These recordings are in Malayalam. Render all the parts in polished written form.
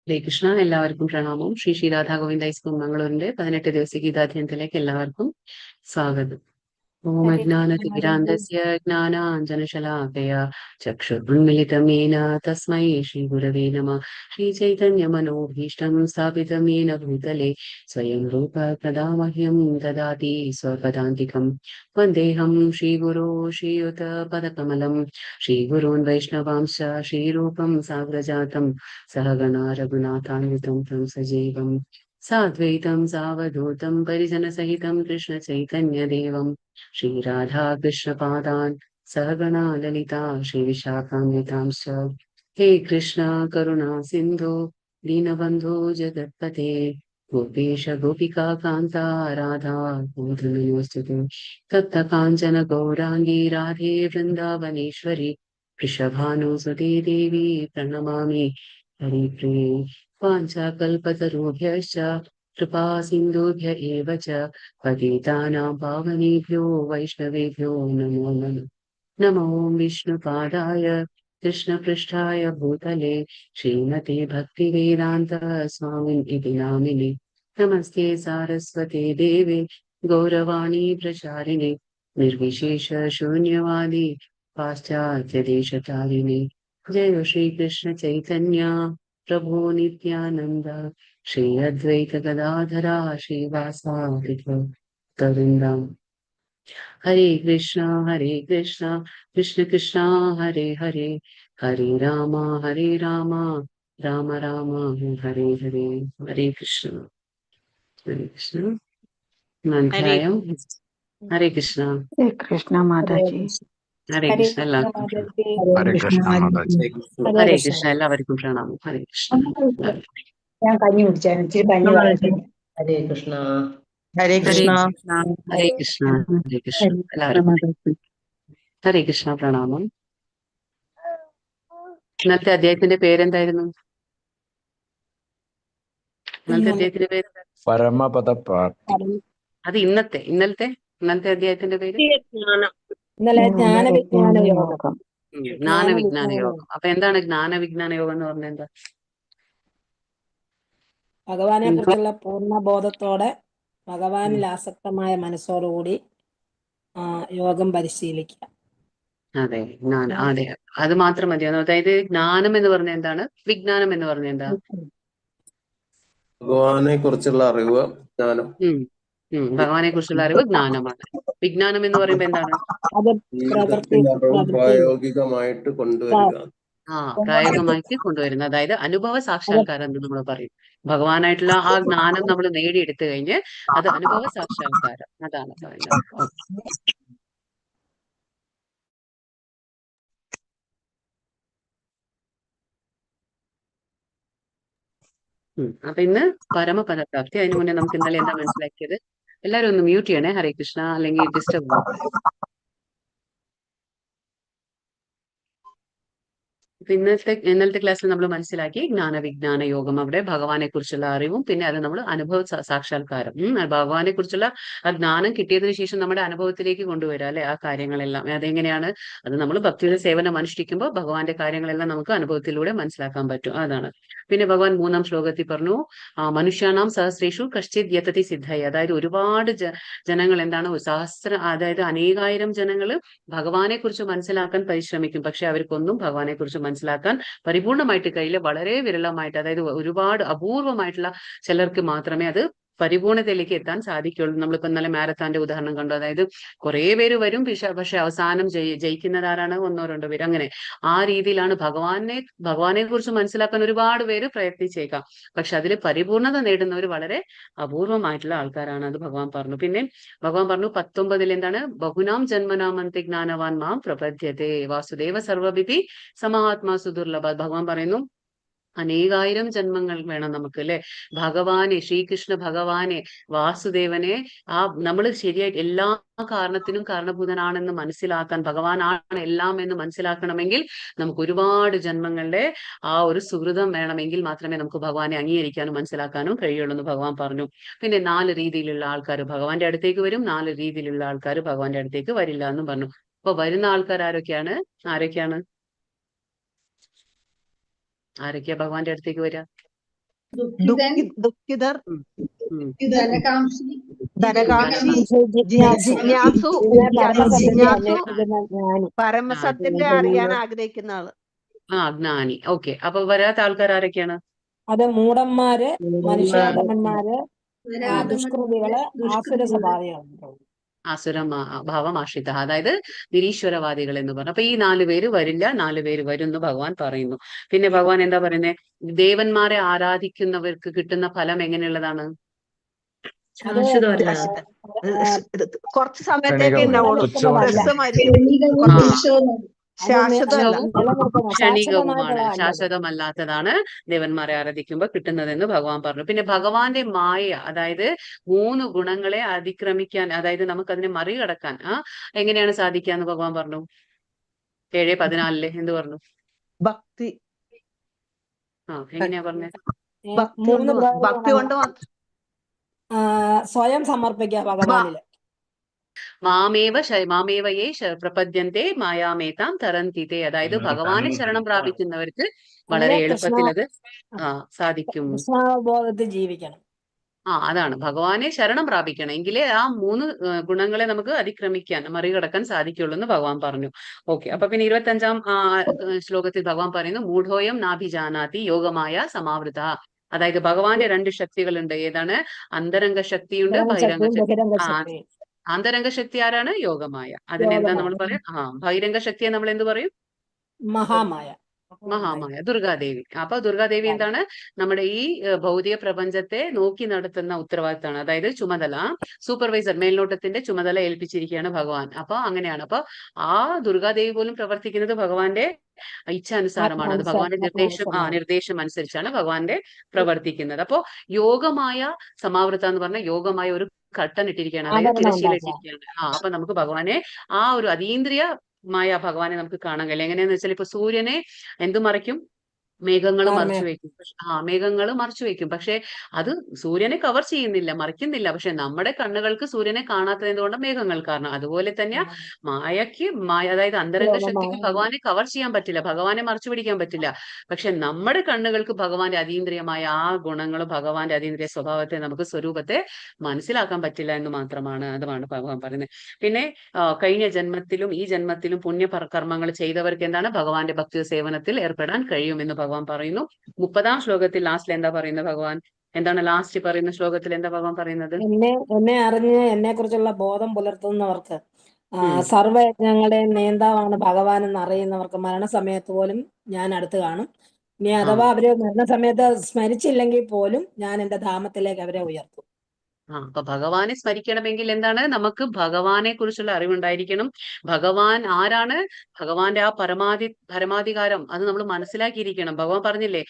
ഹരേ കൃഷ്ണ. എല്ലാവർക്കും പ്രണാമം. ശ്രീ രാധാ ഗോവിന്ദ ഹൈസ്കൂൾ മംഗളൂരിന്റെ 18 ദിവസ ഗീതാധ്യയനത്തിലേക്ക് എല്ലാവർക്കും സ്വാഗതം. ഓം ഹരേ കൃഷ്ണ മാതാജി. അജ്ഞാനതിമിരാന്ധസ്യ ജ്ഞാനാഞ്ജനശലാകയാ ചക്ഷുരുന്മിലിതം യേന തസ്മൈ ശ്രീഗുരവേ നമഃ. ശ്രീചൈതന്യമനോഭീഷ്ടം സ്ഥാപിതം യേന ഭൂതലെ സ്വയം രൂപ കഥാ മഹ്യം ദദാതി സ്വപദാന്തികം. വന്ദേഹം ശ്രീഗുരോ ശ്രീയുതപദകമലം ശ്രീഗുरून् वैष्णवांश्च श्रीरूपं साग्रजातं सहगणा रघुनाथान्वितं तं सजीवं साद्वैतं सावधूतं परिजनसहितं कृष्णचैतन्यदेवं श्रीराधा कृष्णपादान् सहगणा ललिता श्रीविशाखान्वितांश्च। हे कृष्ण करुणा सिन्धु दीनबन्धो जगत्पते गोपेश गोपिका कान्ता राधा नमोऽस्तुते। तप्त काञ्चन गौराङ्गी राधे वृन्दावनेश्वरी वृषभानुसुते देवी प्रणमामि हरिप्रिये। वाञ्छाकल्पतरुभ्यश्च कृपा सिन्धुभ्य एव च पतितानां पावनेभ्यो वैष्णवेभ्यो नमो नमः। नमो विष्णुपादाय कृष्णपृष्ठाय भूतले श्रीमते भक्तिवेदान्त स्वामिन् इति नामिने। नमस्ते सारस्वते देवे गौरवाणी प्रचारिणे निर्विशेष शून्यवादी पाश्चात्यदेशतारिणे। जय श्री कृष्ण चैतन्य प्रभु नित्यानंद श्री अद्वैत गदाधरा श्रीवासादि गोविंदम। हरे कृष्णा कृष्ण कृष्णा हरे हरे, हरे राम राम राम हरे हरे। हरे कृष्ण अध्यायम हरे कृष्ण। हरे कृष्ण माताजी. हरे हरे कृष्ण कृष्ण എല്ലാവർക്കും പ്രണാമം. മാതാജി. ഹരേ കൃഷ്ണ മാതാജി. ഹരേ കൃഷ്ണ എല്ലാവർക്കും പ്രണാമം. ഹരേ കൃഷ്ണ. ഞാൻ കഞ്ഞി കുടിച്ചാണ്, ഇച്ചിരി കഞ്ഞി വളർത്തുന്നു. ഹരേ കൃഷ്ണ. ഹരേ ഹരേ കൃഷ്ണ. കൃഷ്ണ. ഹരേ കൃഷ്ണ. ഹരേ കൃഷ്ണ. എല്ലാവർക്കും ഹരേ കൃഷ്ണ പ്രണാമം. ഇന്നത്തെ അധ്യായത്തിന്റെ പേരെന്തായിരുന്നു? ഇന്നത്തെ അധ്യായത്തിന്റെ പേര് പരമപദ പ്രാപ്തി. അത് ഇന്നലത്തെ അധ്യായത്തിന്റെ പേര് ഇന്നലെ ജ്ഞാനവിജ്ഞാന യോഗം. ജ്ഞാനവിജ്ഞാന യോഗം. അപ്പൊ എന്താണ് ജ്ഞാനവിജ്ഞാന യോഗം എന്ന് പറഞ്ഞാൽ എന്താ? ഭഗവാനെ കുറിച്ചുള്ള പൂർണ്ണ ബോധത്തോടെ ഭഗവാനിൽ ആസക്തമായ മനസ്സോടുകൂടി യോഗം പരിശീലിക്കുക. അതെ, അതെ, അത് മാത്രം മതിയാണോ? അതായത് ജ്ഞാനം എന്ന് പറഞ്ഞാൽ എന്താണ്, വിജ്ഞാനം എന്ന് പറഞ്ഞാൽ എന്താ? ഭഗവാനെ കുറിച്ചുള്ള അറിവ് ജ്ഞാനം. ഭഗവാനെ കുറിച്ചുള്ള അറിവ് ജ്ഞാനമാണ്. വിജ്ഞാനം എന്ന് പറയുമ്പോ എന്താണ്? അത് പ്രായോഗികമായിട്ട് കൊണ്ടുവരിക. പ്രായോഗികമായിട്ട് കൊണ്ടുവരുന്ന, അതായത് അനുഭവ സാക്ഷാത്കാരം എന്ന് നമ്മൾ പറയും. ഭഗവാനായിട്ടുള്ള ആ ജ്ഞാനം നമ്മൾ നേടിയെടുത്തു കഴിഞ്ഞ് അത് അനുഭവ സാക്ഷാത്കാരം, അതാണ് പറയുന്നത്. അപ്പൊ ഇന്ന് പരമപദപ്രാപ്തി. അതിനു മുന്നേ നമുക്ക് ഇന്നലെ എന്താ മനസ്സിലാക്കിയത്? എല്ലാരും ഒന്ന് മ്യൂട്ട് ചെയ്യണേ. ഹരേ കൃഷ്ണ, അല്ലെങ്കിൽ ഡിസ്റ്റർബ്. ഇന്നലത്തെ ക്ലാസ്സിൽ നമ്മൾ മനസ്സിലാക്കി ജ്ഞാനവിജ്ഞാന യോഗം. അവിടെ ഭഗവാനെ കുറിച്ചുള്ള അറിവും പിന്നെ അത് നമ്മൾ അനുഭവ സാക്ഷാത്കാരം. ഭഗവാനെ കുറിച്ചുള്ള ആ ജ്ഞാനം കിട്ടിയതിനു ശേഷം നമ്മുടെ അനുഭവത്തിലേക്ക് കൊണ്ടുവരിക അല്ലെ, ആ കാര്യങ്ങളെല്ലാം. അതെങ്ങനെയാണ്? അത് നമ്മൾ ഭക്തിയുടെ സേവനം അനുഷ്ഠിക്കുമ്പോൾ ഭഗവാന്റെ കാര്യങ്ങളെല്ലാം നമുക്ക് അനുഭവത്തിലൂടെ മനസ്സിലാക്കാൻ പറ്റും. അതാണ്. പിന്നെ ഭഗവാൻ 3-ാം ശ്ലോകത്തിൽ പറഞ്ഞു, മനുഷ്യാണാം സഹസ്രേഷു കശ്ചിത് യതതി സിദ്ധായി. അതായത് ഒരുപാട് ജനങ്ങൾ എന്താണ്, അതായത് അനേകായിരം ജനങ്ങൾ ഭഗവാനെ കുറിച്ച് മനസ്സിലാക്കാൻ പരിശ്രമിക്കും. പക്ഷെ അവർക്കൊന്നും ഭഗവാനെ കുറിച്ച് മനസ്സിലാക്കാൻ പരിപൂർണമായിട്ട് കഴിയില്ല. വളരെ വിരളമായിട്ട്, അതായത് ഒരുപാട് അപൂർവമായിട്ടുള്ള ചിലർക്ക് മാത്രമേ അത് പരിപൂർണതയിലേക്ക് എത്താൻ സാധിക്കുള്ളൂ. നമ്മളിപ്പോ ഇന്നലെ മാരത്തോന്റെ ഉദാഹരണം കണ്ടു. അതായത് കുറെ പേര് വരും, പക്ഷെ അവസാനം ജയിക്കുന്നത് ആരാണ്? 1-2 പേര്. അങ്ങനെ ആ രീതിയിലാണ് ഭഗവാനെ കുറിച്ച് മനസ്സിലാക്കാൻ ഒരുപാട് പേര് പ്രയത്നിച്ചേക്കാം. പക്ഷെ അതിൽ പരിപൂർണത നേടുന്നവർ വളരെ അപൂർവമായിട്ടുള്ള ആൾക്കാരാണ്. അത് ഭഗവാൻ പറഞ്ഞു. പിന്നെ ഭഗവാൻ പറഞ്ഞു 19 എന്താണ്? ബഹുനാം ജന്മനാമന്തി ജ്ഞാനവാൻ മാം പ്രപദ്യത്തെ വാസുദേവ സർവവിധി സമാത്മാ സുദുർലഭ. ഭഗവാൻ പറയുന്നു, അനേകായിരം ജന്മങ്ങൾ വേണം നമുക്ക് അല്ലെ ഭഗവാനെ, ശ്രീകൃഷ്ണ ഭഗവാനെ, വാസുദേവനെ നമ്മൾ ശരിയായിട്ട് എല്ലാ കാരണത്തിനും കാരണഭൂതനാണെന്ന് മനസ്സിലാക്കാൻ, ഭഗവാനാണ് എല്ലാം എന്ന് മനസ്സിലാക്കണമെങ്കിൽ നമുക്ക് ഒരുപാട് ജന്മങ്ങളുടെ ആ ഒരു സുഹൃതം വേണമെങ്കിൽ മാത്രമേ നമുക്ക് ഭഗവാനെ അംഗീകരിക്കാനും മനസ്സിലാക്കാനും കഴിയുള്ളൂ എന്ന് ഭഗവാൻ പറഞ്ഞു. പിന്നെ 4 രീതിയിലുള്ള ആൾക്കാർ ഭഗവാന്റെ അടുത്തേക്ക് വരും, 4 രീതിയിലുള്ള ആൾക്കാർ ഭഗവാന്റെ അടുത്തേക്ക് വരില്ല എന്നും പറഞ്ഞു. അപ്പൊ വരുന്ന ആൾക്കാർ ആരൊക്കെയാണ്? ആരൊക്കെയാ ഭഗവാന്റെ അടുത്തേക്ക് വരിക? ദുഃഖിതർ, ഉം, ഉം. ധനകാംക്ഷി, ധനകാംക്ഷി, ജിജ്ഞാസു. ജിജ്ഞാസു, പിന്നെ പരമസത്യത്തെ ജിജ്ഞാസു, അന്വേഷിക്കുന്ന ജ്ഞാനി. പരമസത്യത്തെ അറിയാൻ ആഗ്രഹിക്കുന്ന ആള്. ജ്ഞാനി. ഓക്കെ, അപ്പൊ വരാത്ത ആൾക്കാർ ആരൊക്കെയാണ്? അത് മൂഢന്മാര്, മനുഷ്യാധമന്മാര്, ദുഷ്കൃതികള്, ആസുര സ്വഭാവികളുണ്ട്. ഭാവമാശ്രിത, അതായത് നിരീശ്വരവാദികൾ എന്ന് പറഞ്ഞു. അപ്പൊ ഈ 4 പേര് വരില്ല, 4 പേര് വരും എന്ന് ഭഗവാൻ പറയുന്നു. പിന്നെ ഭഗവാൻ എന്താ പറയുന്നത്? ദേവന്മാരെ ആരാധിക്കുന്നവർക്ക് കിട്ടുന്ന ഫലം എങ്ങനെയുള്ളതാണ്? അത് കുറച്ച് സമയത്തേക്ക് ക്ഷണികവും ഉണ്ടാവുള്ളൂ. തുച്ഛമല്ല. ശാശ്വതമല്ല. ക്ഷണികവുമാണ്, ശാശ്വതമല്ലാത്തതാണ് ദേവന്മാരെ ആരാധിക്കുമ്പോൾ കിട്ടുന്നതെന്ന് ഭഗവാൻ പറഞ്ഞു. പിന്നെ ഭഗവാന്റെ മായ, അതായത് 3 ഗുണങ്ങളെ അതിക്രമിക്കാൻ, അതായത് നമുക്കതിനെ മറികടക്കാൻ എങ്ങനെയാണ് സാധിക്കാന്ന് ഭഗവാൻ പറഞ്ഞു. 7:14 എന്ത് പറഞ്ഞു? ഭക്തി. എങ്ങനെയാ പറഞ്ഞത്? ഭക്തി കൊണ്ട് മാത്രം സ്വയം സമർപ്പിക്കുക ഭഗവാനില്. മാമേവയേ പ്രപദ്യന്തെ മായാമേതാം തരന്തിതേ, അതായത് ഭഗവാനെ ശരണം പ്രാപിക്കുന്നവർക്ക് വളരെ എളുപ്പത്തിൽ അത് സാധിക്കും. കൃഷ്ണബോധത്തിൽ ജീവിക്കണം. അതാണ്, ഭഗവാനെ ശരണം പ്രാപിക്കണം, എങ്കിലേ ആ 3 ഗുണങ്ങളെ നമുക്ക് അതിക്രമിക്കാൻ, മറികടക്കാൻ സാധിക്കുള്ളൂ എന്ന് ഭഗവാൻ പറഞ്ഞു. ഓക്കെ, അപ്പൊ പിന്നെ 25-ാം ശ്ലോകത്തിൽ ഭഗവാൻ പറയുന്നു, മൂഢോയം നാഭിജാനാതി യോഗമായ സമാവൃത. അതായത് ഭഗവാന്റെ 2 ശക്തികളുണ്ട്. ഏതാണ്? അന്തരംഗ ശക്തിയുണ്ട്, ബഹിരംഗ ശക്തി. ആന്തരംഗ ശക്തി ആരാണ്? യോഗമായ. അതിനെന്താ നമ്മൾ പറയാം? ബഹിരംഗ ശക്തിയെ നമ്മൾ എന്ത് പറയും? മഹാമായ. ദുർഗാദേവി. അപ്പൊ ദുർഗാദേവി എന്താണ്? നമ്മുടെ ഈ ഭൗതിക പ്രപഞ്ചത്തെ നോക്കി നടത്തുന്ന ഉത്തരവാദിത്തമാണ്, അതായത് ചുമതല, സൂപ്പർവൈസർ, മേൽനോട്ടത്തിന്റെ ചുമതല ഏൽപ്പിച്ചിരിക്കുകയാണ് ഭഗവാൻ. അപ്പൊ അങ്ങനെയാണ്. അപ്പൊ ആ ദുർഗാദേവി പോലും പ്രവർത്തിക്കുന്നത് ഭഗവാന്റെ ഇച്ഛാനുസാരമാണ്. അത് ഭഗവാന്റെ നിർദ്ദേശം അനുസരിച്ചാണ് ഭഗവാന്റെ പ്രവർത്തിക്കുന്നത്. അപ്പോ യോഗമായ സമാവൃത എന്ന് പറഞ്ഞാൽ യോഗമായ ഒരു കട്ടൻ ഇട്ടിരിക്കുകയാണ്, അതായത് തിരശ്ശീലിട്ടിരിക്കുകയാണ്. അപ്പൊ നമുക്ക് ഭഗവാനെ ആ ഒരു അതീന്ദ്രിയമായ ഭഗവാനെ നമുക്ക് കാണാൻ കഴിയില്ല. എങ്ങനെയാന്ന് വെച്ചാൽ ഇപ്പൊ സൂര്യനെ എന്ത് മറയ്ക്കും? മേഘങ്ങൾ മറച്ചു വെക്കും. മേഘങ്ങൾ മറച്ചു വെക്കും. പക്ഷെ അത് സൂര്യനെ കവർ ചെയ്യുന്നില്ല, മറയ്ക്കുന്നില്ല. പക്ഷെ നമ്മുടെ കണ്ണുകൾക്ക് സൂര്യനെ കാണാത്തത് എന്തുകൊണ്ട്? മേഘങ്ങൾ കാരണം. അതുപോലെ തന്നെ അതായത് അന്തരംഗ ശക്തിക്ക് ഭഗവാനെ കവർ ചെയ്യാൻ പറ്റില്ല, ഭഗവാനെ മറച്ചു പിടിക്കാൻ പറ്റില്ല. പക്ഷെ നമ്മുടെ കണ്ണുകൾക്ക് ഭഗവാന്റെ അതീന്ദ്രിയമായ ആ ഗുണങ്ങളും ഭഗവാന്റെ അതീന്ദ്രിയ സ്വഭാവത്തെ, നമുക്ക് സ്വരൂപത്തെ മനസ്സിലാക്കാൻ പറ്റില്ല എന്ന് മാത്രമാണ്. അതുമാണ് ഭഗവാൻ പറയുന്നത്. പിന്നെ കഴിഞ്ഞ ജന്മത്തിലും ഈ ജന്മത്തിലും പുണ്യകർമ്മങ്ങൾ ചെയ്തവർക്ക് എന്താണ്? ഭഗവാന്റെ ഭക്തി സേവനത്തിൽ ഏർപ്പെടാൻ കഴിയുമെന്ന് ഭഗവാൻ പറയുന്നു. 30-ാം ശ്ലോകത്തിൽ ലാസ്റ്റിൽ എന്താ പറയുന്നത് ഭഗവാൻ? എന്താണ് ലാസ്റ്റ് പറയുന്ന ശ്ലോകത്തിൽ എന്താ ഭഗവാൻ പറയുന്നത്? എന്നെ അറിഞ്ഞ് എന്നെ കുറിച്ചുള്ള ബോധം പുലർത്തുന്നവർക്ക്, സർവയജ്ഞങ്ങളുടെയും നേതാവാണ് ഭഗവാൻ എന്ന് അറിയുന്നവർക്ക് മരണസമയത്ത് പോലും ഞാൻ അടുത്ത് കാണും. ഇനി അഥവാ അവര് മരണസമയത്ത് സ്മരിച്ചില്ലെങ്കിൽ പോലും ഞാൻ എന്റെ ധാമത്തിലേക്ക് അവരെ ഉയർത്തും. അപ്പൊ ഭഗവാനെ സ്മരിക്കണമെങ്കിൽ എന്താണ്? നമുക്ക് ഭഗവാനെ കുറിച്ചുള്ള അറിവുണ്ടായിരിക്കണം. ഭഗവാൻ ആരാണ്? ഭഗവാന്റെ ആ പരമാധികാരം അത് നമ്മൾ മനസ്സിലാക്കിയിരിക്കണം. ഭഗവാൻ പറഞ്ഞില്ലേ,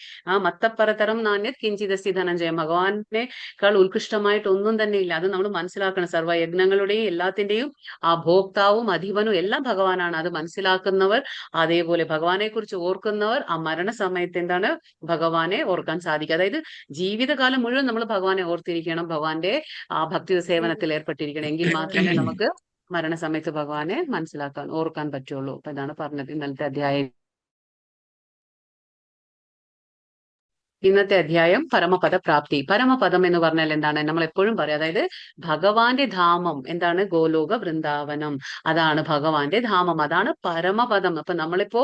മത്തപ്പരതരം നാണ്യത് കിഞ്ചിതസ്തി ധനഞ്ജയം, ഭഗവാനേക്കാൾ ഉത്കൃഷ്ടമായിട്ട് ഒന്നും തന്നെ ഇല്ല. അത് നമ്മൾ മനസ്സിലാക്കണം. സർവ്വയജ്ഞങ്ങളുടെയും എല്ലാത്തിന്റെയും ആ ഭോക്താവും അധിപനും എല്ലാം ഭഗവാനാണ്. അത് മനസ്സിലാക്കുന്നവർ, അതേപോലെ ഭഗവാനെ കുറിച്ച് ഓർക്കുന്നവർ, ആ മരണസമയത്ത് എന്താണ്? ഭഗവാനെ ഓർക്കാൻ സാധിക്കും. അതായത് ജീവിതകാലം മുഴുവൻ നമ്മൾ ഭഗവാനെ ഓർത്തിരിക്കണം, ഭഗവാന്റെ ആ ഭക്തി സേവനത്തിൽ ഏർപ്പെട്ടിരിക്കണം. എങ്കിൽ മാത്രമേ നമുക്ക് മരണസമയത്ത് ഭഗവാനെ ഓർക്കാൻ പറ്റുള്ളൂ. അപ്പൊ ഇതാണ് പറഞ്ഞത് ഇന്നത്തെ അധ്യായം. ഇന്നത്തെ അധ്യായം പരമപദ പ്രാപ്തി. പരമപദം എന്ന് പറഞ്ഞാൽ എന്താണ്? നമ്മൾ എപ്പോഴും പറയും, അതായത് ഭഗവാന്റെ ധാമം എന്താണ്? ഗോലോക വൃന്ദാവനം, അതാണ് ഭഗവാന്റെ ധാമം, അതാണ് പരമപദം. അപ്പൊ നമ്മളിപ്പോ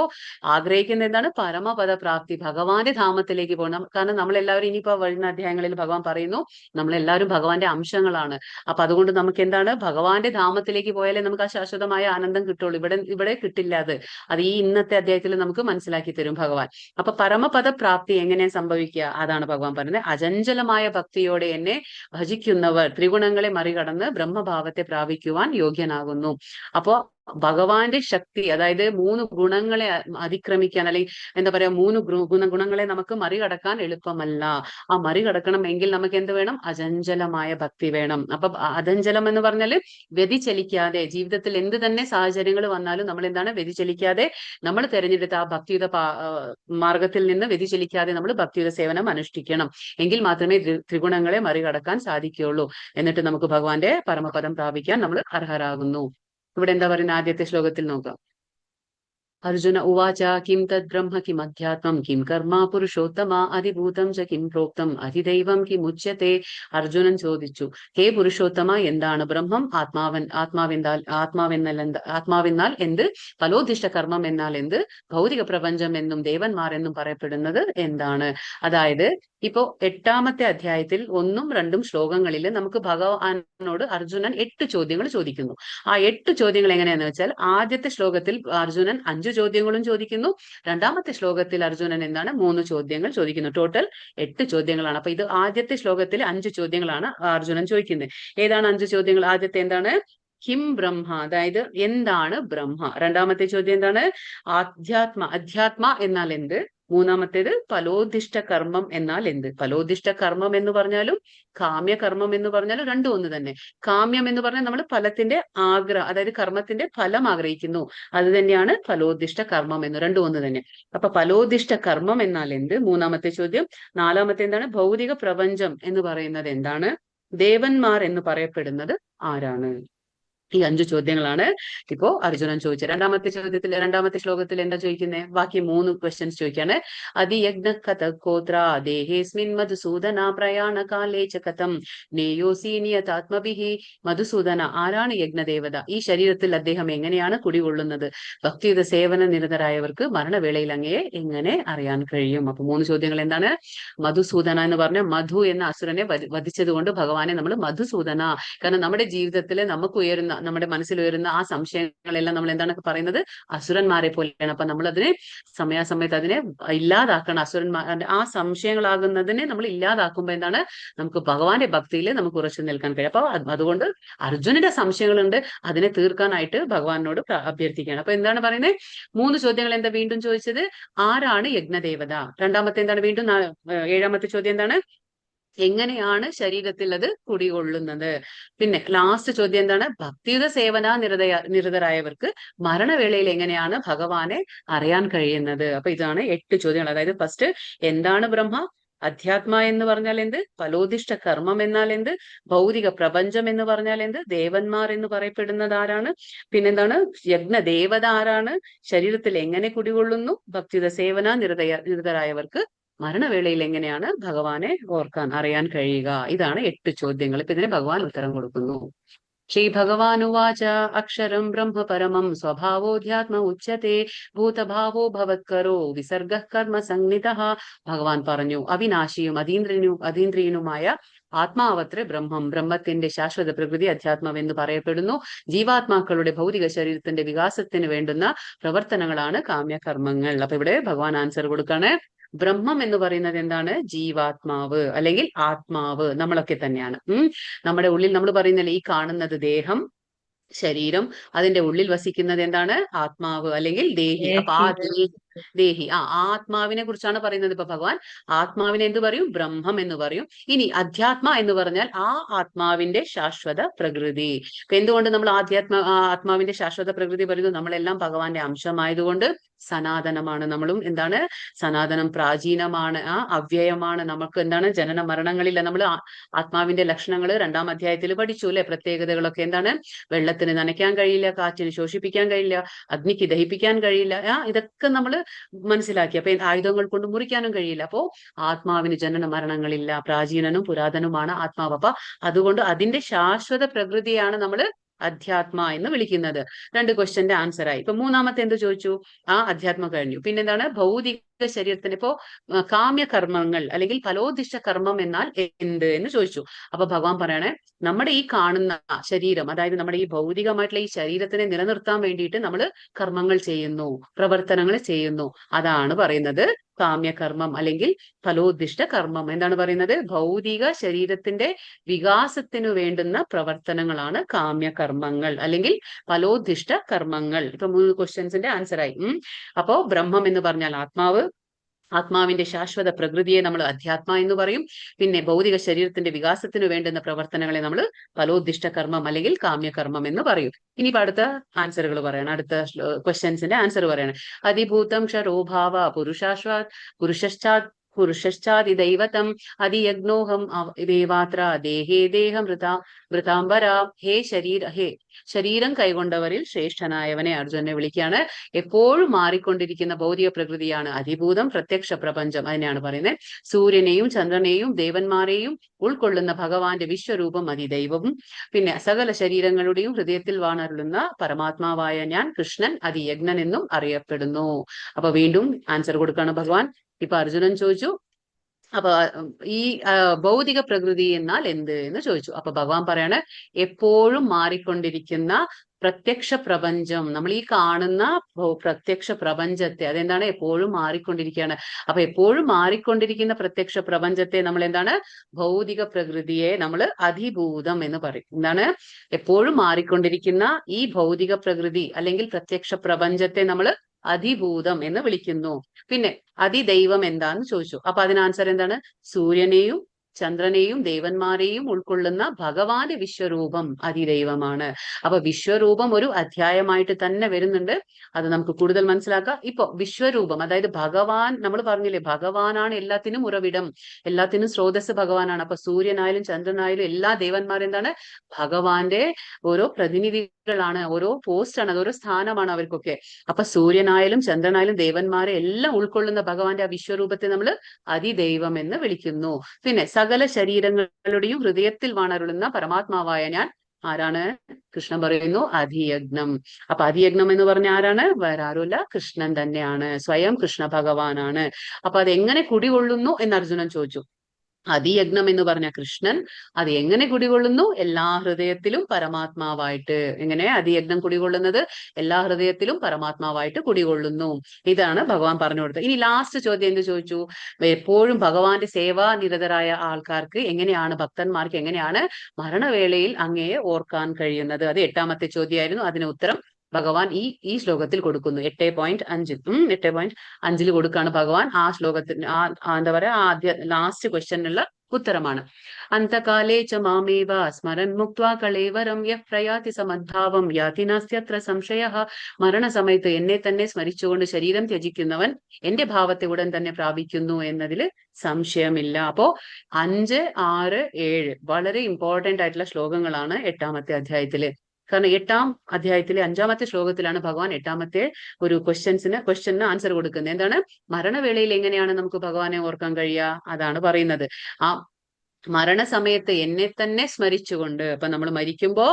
ആഗ്രഹിക്കുന്ന എന്താണ്? പരമപദ പ്രാപ്തി, ഭഗവാന്റെ ധാമത്തിലേക്ക് പോകണം. കാരണം നമ്മളെല്ലാവരും ഇനിയിപ്പോ വരുന്ന അധ്യായങ്ങളിൽ ഭഗവാൻ പറയുന്നു, നമ്മളെല്ലാവരും ഭഗവാന്റെ അംശങ്ങളാണ്. അപ്പൊ അതുകൊണ്ട് നമുക്ക് എന്താണ്? ഭഗവാന്റെ ധാമത്തിലേക്ക് പോയാലേ നമുക്ക് ആ ശാശ്വതമായ ആനന്ദം കിട്ടുള്ളൂ. ഇവിടെ കിട്ടില്ല. അത് ഈ ഇന്നത്തെ അധ്യായത്തിൽ നമുക്ക് മനസ്സിലാക്കി തരും ഭഗവാൻ. അപ്പൊ പരമപദ പ്രാപ്തി എങ്ങനെ സംഭവിക്കുക? അതാണ് ഭഗവാൻ പറയുന്നത്. അചഞ്ചലമായ ഭക്തിയോടെ എന്നെ ഭജിക്കുന്നവർ ത്രിഗുണങ്ങളെ മറികടന്ന് ബ്രഹ്മഭാവത്തെ പ്രാപിക്കുവാൻ യോഗ്യനാകുന്നു. അപ്പോ ഭഗവാന്റെ ശക്തി, അതായത് 3 ഗുണങ്ങളെ അതിക്രമിക്കാൻ, അല്ലെങ്കിൽ എന്താ പറയാ, 3 ഗുണങ്ങളെ നമുക്ക് മറികടക്കാൻ എളുപ്പമല്ല. ആ മറികടക്കണമെങ്കിൽ നമുക്ക് എന്ത് വേണം? അചഞ്ചലമായ ഭക്തി വേണം. അപ്പൊ അചഞ്ചലം എന്ന് പറഞ്ഞാല് വ്യതിചലിക്കാതെ, ജീവിതത്തിൽ എന്ത് തന്നെ സാഹചര്യങ്ങൾ വന്നാലും നമ്മൾ എന്താണ്? വ്യതിചലിക്കാതെ നമ്മൾ തിരഞ്ഞെടുത്ത ആ ഭക്തിയുത മാർഗത്തിൽ നിന്ന് വ്യതിചലിക്കാതെ നമ്മൾ ഭക്തിയുത സേവനം അനുഷ്ഠിക്കണം. എങ്കിൽ മാത്രമേ ത്രിഗുണങ്ങളെ മറികടക്കാൻ സാധിക്കുകയുള്ളൂ. എന്നിട്ട് നമുക്ക് ഭഗവാന്റെ പരമപദം പ്രാപിക്കാൻ നമ്മൾ അർഹരാകുന്നു. ഇവിടെ എന്താ പറയുന്നത്? ആദ്യത്തെ ശ്ലോകത്തിൽ നോക്കാം. അർജുന ഉവാച കിം തദ് ബ്രഹ്മ കിം അധ്യാത്മം കിം കർമ്മ പുരുഷോത്തമ അതിഭൂതം ച കിം പ്രോക്തം അതിദൈവം കിം ഉച്യത്തെ. അർജുനൻ ചോദിച്ചു, ഹേ പുരുഷോത്തമ, എന്താണ് ബ്രഹ്മം? ആത്മാവെന്നാൽ എന്ത്? ഫലോദിഷ്ട കർമ്മം എന്നാൽ എന്ത്? ഭൗതിക പ്രപഞ്ചം എന്നും ദേവന്മാർ എന്നും പറയപ്പെടുന്നത് എന്താണ്? അതായത് ഇപ്പോ 8ാമത്തെ അധ്യായത്തിൽ 1ഉം 2ഉം ശ്ലോകങ്ങളിൽ നമുക്ക് ഭഗവാനോട് അർജുനൻ 8 ചോദ്യങ്ങൾ ചോദിക്കുന്നു. ആ 8 ചോദ്യങ്ങൾ എങ്ങനെയാന്ന് വെച്ചാൽ, ആദ്യത്തെ ശ്ലോകത്തിൽ അർജുനൻ 5 ചോദ്യങ്ങളും ചോദിക്കുന്നു. 2ാമത്തെ ശ്ലോകത്തിൽ അർജുനൻ എന്താണ് 3 ചോദ്യങ്ങൾ ചോദിക്കുന്നു. ടോട്ടൽ 8 ചോദ്യങ്ങളാണ്. അപ്പൊ ഇത് ആദ്യത്തെ ശ്ലോകത്തിൽ 5 ചോദ്യങ്ങളാണ് അർജുനൻ ചോദിക്കുന്നത്. ഏതാണ് 5 ചോദ്യങ്ങൾ? ആദ്യത്തെ എന്താണ്? കിം ബ്രഹ്മ, അതായത് എന്താണ് ബ്രഹ്മ. 2ാമത്തെ ചോദ്യം എന്താണ്? അധ്യാത്മ എന്നാൽ എന്ത്? 3ാമത്തേത് ഫലോദിഷ്ട കർമ്മം എന്നാൽ എന്ത്? ഫലോദിഷ്ട കർമ്മം എന്ന് പറഞ്ഞാലും കാമ്യകർമ്മം എന്ന് പറഞ്ഞാലും രണ്ടും ഒന്ന് തന്നെ. കാമ്യം എന്ന് പറഞ്ഞാൽ നമ്മൾ ഫലത്തിന്റെ അതായത് കർമ്മത്തിന്റെ ഫലം ആഗ്രഹിക്കുന്നു, അത് തന്നെയാണ് ഫലോദിഷ്ട കർമ്മം എന്ന്. രണ്ടും ഒന്ന് തന്നെ. അപ്പൊ ഫലോദിഷ്ട കർമ്മം എന്നാൽ എന്ത്? 3ാമത്തെ ചോദ്യം. 4ാമത്തെ എന്താണ്? ഭൗതിക പ്രപഞ്ചം എന്ന് പറയുന്നത് എന്താണ്? ദേവന്മാർ എന്ന് പറയപ്പെടുന്നത് ആരാണ്? ഈ 5 ചോദ്യങ്ങളാണ് ഇപ്പോ അർജുനൻ ചോദിച്ചത്. 2ാമത്തെ ശ്ലോകത്തിൽ എന്താ ചോദിക്കുന്നത്? ബാക്കി 3 ക്വസ്റ്റ്യൻസ് ചോദിക്കാണ്. അതിയജ്ഞ കഥ ഗോത്ര ദേഹേസ്മിൻ മധുസൂദന പ്രയാണ കാലേ ച കഥം നേയോസി നിയതാത്മഭിഹി. മധുസൂദന, ആരാണ് യജ്ഞദേവത? ഈ ശരീരത്തിൽ അദ്ദേഹം എങ്ങനെയാണ് കുടികൊള്ളുന്നത്? ഭക്തിയുത സേവന നിരതരായവർക്ക് മരണവേളയിൽ അങ്ങയെ എങ്ങനെ അറിയാൻ കഴിയും? അപ്പൊ 3 ചോദ്യങ്ങൾ എന്താണ്? മധുസൂദന എന്ന് പറഞ്ഞ മധു എന്ന അസുരനെ വധിച്ചത് കൊണ്ട് ഭഗവാനെ നമ്മൾ മധുസൂദന, കാരണം നമ്മുടെ ജീവിതത്തിൽ നമുക്ക് നമ്മുടെ മനസ്സിൽ ഉയരുന്ന ആ സംശയങ്ങളെല്ലാം നമ്മൾ എന്താണ് പറയുന്നത്? അസുരന്മാരെ പോലെയാണ്. അപ്പൊ നമ്മൾ അതിനെ സമയാസമയത്ത് അതിനെ ഇല്ലാതാക്കണം. അസുരന്മാരുടെ ആ സംശയങ്ങളാകുന്നതിനെ നമ്മൾ ഇല്ലാതാക്കുമ്പോ എന്താണ്? നമുക്ക് ഭഗവാന്റെ ഭക്തിയിൽ നമുക്ക് ഉറച്ചു നിൽക്കാൻ കഴിയും. അപ്പൊ അതുകൊണ്ട് അർജുനന്റെ സംശയങ്ങളുണ്ട്, അതിനെ തീർക്കാനായിട്ട് ഭഗവാനോട് അഭ്യർത്ഥിക്കുകയാണ്. അപ്പൊ എന്താണ് പറയുന്നത്? 3 ചോദ്യങ്ങൾ എന്താ വീണ്ടും ചോദിച്ചത്? ആരാണ് യജ്ഞദേവത? 2ാമത്തെ എന്താണ്? വീണ്ടും 7ാമത്തെ ചോദ്യം എന്താണ്? എങ്ങനെയാണ് ശരീരത്തിൽ അത് കുടികൊള്ളുന്നത്? പിന്നെ ലാസ്റ്റ് ചോദ്യം എന്താണ്? ഭക്തിയുത സേവന നിരതരായവർക്ക് മരണവേളയിൽ എങ്ങനെയാണ് ഭഗവാനെ അറിയാൻ കഴിയുന്നത്? അപ്പൊ ഇതാണ് 8 ചോദ്യങ്ങൾ. അതായത് ഫസ്റ്റ് എന്താണ് ബ്രഹ്മ? അധ്യാത്മ എന്ന് പറഞ്ഞാൽ എന്ത്? ഫലോദിഷ്ട കർമ്മം എന്നാൽ എന്ത്? ഭൗതിക പ്രപഞ്ചം എന്ന് പറഞ്ഞാൽ എന്ത്? ദേവന്മാർ എന്ന് പറയപ്പെടുന്നത് ആരാണ്? പിന്നെന്താണ്? യജ്ഞദേവത ആരാണ്? ശരീരത്തിൽ എങ്ങനെ കുടികൊള്ളുന്നു? ഭക്തിയുത സേവന നിരതരായവർക്ക് മരണവേളയിൽ എങ്ങനെയാണ് ഭഗവാനെ അറിയാൻ കഴിയുക? ഇതാണ് 8 ചോദ്യങ്ങൾ. ഇപ്പൊ ഇതിന് ഭഗവാൻ ഉത്തരം കൊടുക്കുന്നു. ശ്രീ ഭഗവാനുവാച അക്ഷരം ബ്രഹ്മ പരമം സ്വഭാവോധ്യാത്മ ഉച്യത്തെ ഭൂതഭാവോ ഭവത്കരോ വിസർഗ കർമ്മ സംനിധഃ. ഭഗവാൻ പറഞ്ഞു, അവിനാശിയും അതീന്ദ്രിയനുമായ ആത്മാവത്രേ ബ്രഹ്മം. ബ്രഹ്മത്തിന്റെ ശാശ്വത പ്രകൃതി അധ്യാത്മാവെന്ന് പറയപ്പെടുന്നു. ജീവാത്മാക്കളുടെ ഭൗതിക ശരീരത്തിന്റെ വികാസത്തിന് വേണ്ടുന്ന പ്രവർത്തനങ്ങളാണ് കാമ്യകർമ്മങ്ങൾ. അപ്പൊ ഇവിടെ ഭഗവാൻ ആൻസർ കൊടുക്കാണ്. ബ്രഹ്മം എന്ന് പറയുന്നത് എന്താണ്? ജീവാത്മാവ് അല്ലെങ്കിൽ ആത്മാവ് നമ്മളൊക്കെ തന്നെയാണ്. നമ്മുടെ ഉള്ളിൽ നമ്മൾ പറയുന്നില്ല, ഈ കാണുന്നത് ദേഹം, ശരീരം, അതിന്റെ ഉള്ളിൽ വസിക്കുന്നത് എന്താണ്? ആത്മാവ് അല്ലെങ്കിൽ ദേഹി. അപ്പൊ ആ ദേഹി ആത്മാവിനെ കുറിച്ചാണ് പറയുന്നത്. ഇപ്പൊ ഭഗവാൻ ആത്മാവിനെ എന്ത് പറയും? ബ്രഹ്മം എന്ന് പറയും. ഇനി അധ്യാത്മ എന്ന് പറഞ്ഞാൽ ആ ആത്മാവിന്റെ ശാശ്വത പ്രകൃതി. എന്തുകൊണ്ട് നമ്മൾ ആത്മാവിന്റെ ശാശ്വത പ്രകൃതി പറയുന്നു? നമ്മളെല്ലാം ഭഗവാന്റെ അംശമായതുകൊണ്ട് സനാതനമാണ്. നമ്മളും എന്താണ്? സനാതനം, പ്രാചീനമാണ്, അവ്യയമാണ്. നമുക്ക് എന്താണ്? ജനന മരണങ്ങളില്ല. നമ്മൾ ആത്മാവിന്റെ ലക്ഷണങ്ങൾ 2ാം അധ്യായത്തിൽ പഠിച്ചു അല്ലെ? പ്രത്യേകതകളൊക്കെ എന്താണ്? വെള്ളത്തിന് നനയ്ക്കാൻ കഴിയില്ല, കാറ്റിന് ശോഷിപ്പിക്കാൻ കഴിയില്ല, അഗ്നിക്ക് ദഹിപ്പിക്കാൻ കഴിയില്ല. ഇതൊക്കെ നമ്മൾ മനസ്സിലാക്കി. അപ്പൊ ആയുധങ്ങൾ കൊണ്ട് മുറിക്കാനും കഴിയില്ല. അപ്പോ ആത്മാവിന് ജനന മരണങ്ങളില്ല, പ്രാചീനനും പുരാതനുമാണ് ആത്മാവ്. അപ്പൊ അതുകൊണ്ട് അതിന്റെ ശാശ്വത പ്രകൃതിയാണ് നമ്മൾ അധ്യാത്മ എന്ന് വിളിക്കുന്നത്. 2 ക്വസ്റ്റ്യന്റെ ആൻസർ ആയി. ഇപ്പൊ 3ാമത്തെ എന്ത് ചോദിച്ചു? അധ്യാത്മ കഴിഞ്ഞു. പിന്നെന്താണ്? ഭൗതിക ശരീരത്തിന് ഇപ്പോ കാമ്യകർമ്മങ്ങൾ അല്ലെങ്കിൽ ഫലോദിഷ്ട കർമ്മം എന്നാൽ എന്ത് എന്ന് ചോദിച്ചു. അപ്പൊ ഭഗവാൻ പറയണേ, നമ്മുടെ ഈ കാണുന്ന ശരീരം, അതായത് നമ്മുടെ ഈ ഭൗതികമായിട്ടുള്ള ഈ ശരീരത്തിനെ നിലനിർത്താൻ വേണ്ടിയിട്ട് നമ്മൾ കർമ്മങ്ങൾ ചെയ്യുന്നു, പ്രവർത്തനങ്ങൾ ചെയ്യുന്നു. അതാണ് പറയുന്നത് കാമ്യകർമ്മം അല്ലെങ്കിൽ ഫലോദിഷ്ട കർമ്മം. എന്താണ് പറയുന്നത്? ഭൗതിക ശരീരത്തിന്റെ വികാസത്തിനു വേണ്ടുന്ന പ്രവർത്തനങ്ങളാണ് കാമ്യകർമ്മങ്ങൾ അല്ലെങ്കിൽ ഫലോദിഷ്ട കർമ്മങ്ങൾ. ഇപ്പൊ 3 ക്വസ്റ്റ്യൻസിന്റെ ആൻസർ ആയി. അപ്പോ ബ്രഹ്മം എന്ന് പറഞ്ഞാൽ ആത്മാവ്, ആത്മാവിന്റെ ശാശ്വത പ്രകൃതിയെ നമ്മൾ അധ്യാത്മ എന്ന് പറയും. പിന്നെ ഭൗതിക ശരീരത്തിന്റെ വികാസത്തിന് വേണ്ടുന്ന പ്രവർത്തനങ്ങളെ നമ്മൾ ഫലോദിഷ്ട കർമ്മം അല്ലെങ്കിൽ കാമ്യകർമ്മം എന്ന് പറയും. ഇനി അടുത്ത ആൻസറുകൾ പറയണം. അടുത്ത ക്വസ്റ്റ്യൻസിന്റെ ആൻസർ പറയണം. അതിഭൂതം ക്ഷരോഭാവ പുരുഷാശ്വാത് പുരുഷശ്ചാതിദൈവതം അതിയഗ്നോഹം ദേവാത്ര ദേഹേ മൃതാംബര. ഹേ ശരീരം കൈകൊണ്ടവരിൽ ശ്രേഷ്ഠനായവനെ അർജുനെ വിളിക്കുകയാണ്. എപ്പോഴും മാറിക്കൊണ്ടിരിക്കുന്ന ഭൗതിക പ്രകൃതിയാണ് അതിഭൂതം, പ്രത്യക്ഷ പ്രപഞ്ചം. അതിനെയാണ് പറയുന്നത്. സൂര്യനെയും ചന്ദ്രനെയും ദേവന്മാരെയും ഉൾക്കൊള്ളുന്ന ഭഗവാന്റെ വിശ്വരൂപം അതിദൈവവും, പിന്നെ സകല ശരീരങ്ങളുടെയും ഹൃദയത്തിൽ വാണരുളുന്ന പരമാത്മാവായ ഞാൻ കൃഷ്ണൻ അതിയജ്ഞൻ എന്നും അറിയപ്പെടുന്നു. അപ്പൊ വീണ്ടും ആൻസർ കൊടുക്കാണ് ഭഗവാൻ. ഇപ്പൊ അർജുനൻ ചോദിച്ചു, അപ്പൊ ഈ ഭൗതിക പ്രകൃതി എന്നാൽ എന്ത് എന്ന് ചോദിച്ചു. അപ്പൊ ഭഗവാൻ പറയാണ്, എപ്പോഴും മാറിക്കൊണ്ടിരിക്കുന്ന പ്രത്യക്ഷ പ്രപഞ്ചം, നമ്മൾ ഈ കാണുന്ന പ്രത്യക്ഷ പ്രപഞ്ചത്തെ, അതെന്താണ്, എപ്പോഴും മാറിക്കൊണ്ടിരിക്കുകയാണ്. അപ്പൊ എപ്പോഴും മാറിക്കൊണ്ടിരിക്കുന്ന പ്രത്യക്ഷ പ്രപഞ്ചത്തെ നമ്മൾ എന്താണ്, ഭൗതിക പ്രകൃതിയെ നമ്മൾ അതിഭൂതം എന്ന് പറയും. എന്താണ്, എപ്പോഴും മാറിക്കൊണ്ടിരിക്കുന്ന ഈ ഭൗതിക പ്രകൃതി അല്ലെങ്കിൽ പ്രത്യക്ഷ പ്രപഞ്ചത്തെ നമ്മൾ അതിഭൂതം എന്ന് വിളിക്കുന്നു. പിന്നെ അതിദൈവം എന്താന്ന് ചോദിച്ചു. അപ്പൊ അതിന് ആൻസർ എന്താണ്, സൂര്യനെയും ചന്ദ്രനെയും ദേവന്മാരെയും ഉൾക്കൊള്ളുന്ന ഭഗവാന്റെ വിശ്വരൂപം അതിദൈവമാണ്. അപ്പൊ വിശ്വരൂപം ഒരു അധ്യായമായിട്ട് തന്നെ വരുന്നുണ്ട്. അത് നമുക്ക് കൂടുതൽ മനസ്സിലാക്കാം. ഇപ്പൊ വിശ്വരൂപം, അതായത് ഭഗവാൻ, നമ്മൾ പറഞ്ഞില്ലേ ഭഗവാനാണ് എല്ലാത്തിനും ഉറവിടം, എല്ലാത്തിനും സ്രോതസ് ഭഗവാനാണ്. അപ്പൊ സൂര്യനായാലും ചന്ദ്രനായാലും എല്ലാ ദേവന്മാരെന്താണ്, ഭഗവാന്റെ ഓരോ പ്രതിനിധികളാണ്, ഓരോ പോസ്റ്റാണ്, അത് ഓരോ സ്ഥാനമാണ് അവർക്കൊക്കെ. അപ്പൊ സൂര്യനായാലും ചന്ദ്രനായാലും ദേവന്മാരെ എല്ലാം ഉൾക്കൊള്ളുന്ന ഭഗവാന്റെ ആ വിശ്വരൂപത്തെ നമ്മൾ അതിദൈവം എന്ന് വിളിക്കുന്നു. പിന്നെ സകല ശരീരങ്ങളുടെയും ഹൃദയത്തിൽ വാണരുളുന്ന പരമാത്മാവായ ഞാൻ ആരാണ്, കൃഷ്ണൻ പറയുന്നു അതിയജ്ഞം. അപ്പൊ അതിയജ്ഞം എന്ന് പറഞ്ഞ ആരാണ്, വേറെ ആരുമല്ല, കൃഷ്ണൻ തന്നെയാണ്, സ്വയം കൃഷ്ണ ഭഗവാനാണ്. അപ്പൊ അതെങ്ങനെ കുടികൊള്ളുന്നു എന്ന് അർജുനൻ ചോദിച്ചു. അതിയജ്ഞം എന്ന് പറഞ്ഞ കൃഷ്ണൻ അത് എങ്ങനെ കുടികൊള്ളുന്നു, എല്ലാ ഹൃദയത്തിലും പരമാത്മാവായിട്ട്. എങ്ങനെ അതിയജ്ഞം കുടികൊള്ളുന്നത്, എല്ലാ ഹൃദയത്തിലും പരമാത്മാവായിട്ട് കുടികൊള്ളുന്നു. ഇതാണ് ഭഗവാൻ പറഞ്ഞു കൊടുത്തത്. ഇനി ലാസ്റ്റ് ചോദ്യം എന്ത് ചോദിച്ചു, എപ്പോഴും ഭഗവാന്റെ സേവാനിരതരായ ആൾക്കാർക്ക് എങ്ങനെയാണ്, ഭക്തന്മാർക്ക് എങ്ങനെയാണ് മരണവേളയിൽ അങ്ങയെ ഓർക്കാൻ കഴിയുന്നത്. അത് 8ാമത്തെ ചോദ്യമായിരുന്നു. അതിന് ഉത്തരം ഭഗവാൻ ഈ ശ്ലോകത്തിൽ കൊടുക്കുന്നു. 8.5 കൊടുക്കാണ് ഭഗവാൻ ആ ശ്ലോകത്തിന്. എന്താ പറയാ, ആദ്യ ലാസ്റ്റ് ക്വസ്റ്റ്യനുള്ള ഉത്തരമാണ്. അന്തകാലേ ച മാമേവ സ്മരൻ മുക്ത്വാ കളേവരം യഃ പ്രയാതി സമദ്ഭാവം യാതി നാസ്ത്യത്ര സംശയഃ. മരണസമയത്ത് എന്നെ തന്നെ സ്മരിച്ചുകൊണ്ട് ശരീരം ത്യജിക്കുന്നവൻ എന്റെ ഭാവത്തെ ഉടൻ തന്നെ പ്രാപിക്കുന്നു എന്നതിൽ സംശയമില്ല. അപ്പോ 5, 6, 7 വളരെ ഇമ്പോർട്ടന്റ് ആയിട്ടുള്ള ശ്ലോകങ്ങളാണ് 8ാമത്തെ അധ്യായത്തില്. കാരണം 8ാം അധ്യായത്തിലെ 5ാമത്തെ ശ്ലോകത്തിലാണ് ഭഗവാൻ 8ാമത്തെ ഒരു ക്വസ്റ്റ്യന് ആൻസർ കൊടുക്കുന്നത്. എന്താണ്, മരണവേളയിൽ എങ്ങനെയാണ് നമുക്ക് ഭഗവാനെ ഓർക്കാൻ കഴിയുക, അതാണ് പറയുന്നത്. ആ മരണസമയത്ത് എന്നെ തന്നെ സ്മരിച്ചുകൊണ്ട്, അപ്പൊ നമ്മൾ മരിക്കുമ്പോ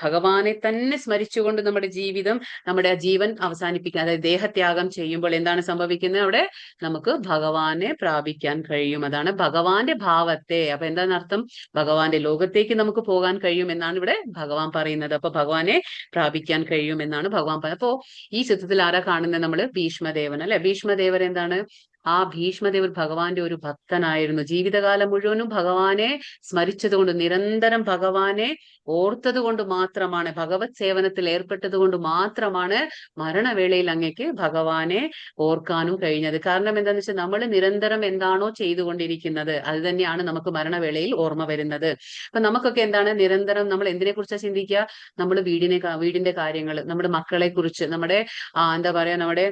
ഭഗവാനെ തന്നെ സ്മരിച്ചുകൊണ്ട് നമ്മുടെ ജീവിതം, നമ്മുടെ ജീവൻ അവസാനിപ്പിക്കാൻ, അതായത് ദേഹത്യാഗം ചെയ്യുമ്പോൾ എന്താണ് സംഭവിക്കുന്നത്, അവിടെ നമുക്ക് ഭഗവാനെ പ്രാപിക്കാൻ കഴിയും. അതാണ് ഭഗവാന്റെ ഭാവത്തെ. അപ്പൊ എന്താണ് അർത്ഥം, ഭഗവാന്റെ ലോകത്തേക്ക് നമുക്ക് പോകാൻ കഴിയും എന്നാണ് ഇവിടെ ഭഗവാൻ പറയുന്നത്. അപ്പൊ ഭഗവാനെ പ്രാപിക്കാൻ കഴിയും എന്നാണ് ഭഗവാൻ പറയുന്നത്. അപ്പോ ഈ ചിത്രത്തിൽ ആരാ കാണുന്നത്, നമ്മള് ഭീഷ്മദേവൻ അല്ലെ. ഭീഷ്മദേവർ എന്താണ്, ആ ഭീഷ്മദേവർ ഭഗവാന്റെ ഒരു ഭക്തനായിരുന്നു. ജീവിതകാലം മുഴുവനും ഭഗവാനെ സ്മരിച്ചത് കൊണ്ട്, നിരന്തരം ഭഗവാനെ ഓർത്തത് കൊണ്ട് മാത്രമാണ്, ഭഗവത് സേവനത്തിൽ ഏർപ്പെട്ടത് കൊണ്ട് മാത്രമാണ് മരണവേളയിൽ അങ്ങേക്ക് ഭഗവാനെ ഓർക്കാനും കഴിഞ്ഞത്. കാരണം എന്താണെന്ന് വെച്ചാൽ നമ്മൾ നിരന്തരം എന്താണോ ചെയ്തുകൊണ്ടിരിക്കുന്നത് അത് തന്നെയാണ് നമുക്ക് മരണവേളയിൽ ഓർമ്മ വരുന്നത്. അപ്പൊ നമുക്കൊക്കെ എന്താണ്, നിരന്തരം നമ്മൾ എന്തിനെ കുറിച്ചാണ് ചിന്തിക്കുക, നമ്മൾ വീടിന്റെ കാര്യങ്ങൾ, നമ്മുടെ മക്കളെ കുറിച്ച്, നമ്മുടെ എന്താ പറയാ, നമ്മുടെ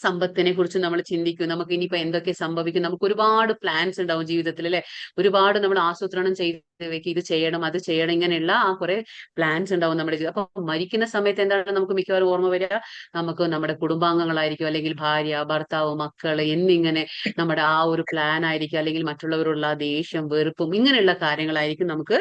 സമ്പത്തിനെ കുറിച്ച് നമ്മൾ ചിന്തിക്കും. നമുക്ക് ഇനിയിപ്പോ എന്തൊക്കെ സംഭവിക്കും, നമുക്ക് ഒരുപാട് പ്ലാൻസ് ഉണ്ടാവും ജീവിതത്തിൽ അല്ലെ, ഒരുപാട് നമ്മൾ ആസൂത്രണം ചെയ്ത് വെക്കും, ഇത് ചെയ്യണം അത് ചെയ്യണം, ഇങ്ങനെയുള്ള കുറെ പ്ലാൻസ് ഉണ്ടാവും നമ്മുടെ ജീവിതം. അപ്പൊ മരിക്കുന്ന സമയത്ത് എന്താണ് നമുക്ക് മിക്കവാറും ഓർമ്മ വരിക, നമുക്ക് നമ്മുടെ കുടുംബാംഗങ്ങളായിരിക്കും, അല്ലെങ്കിൽ ഭാര്യ ഭർത്താവ് മക്കള് എന്നിങ്ങനെ നമ്മുടെ ആ ഒരു പ്ലാൻ ആയിരിക്കും, അല്ലെങ്കിൽ മറ്റുള്ളവരുള്ള ദേഷ്യം വെറുപ്പും ഇങ്ങനെയുള്ള കാര്യങ്ങളായിരിക്കും നമുക്ക്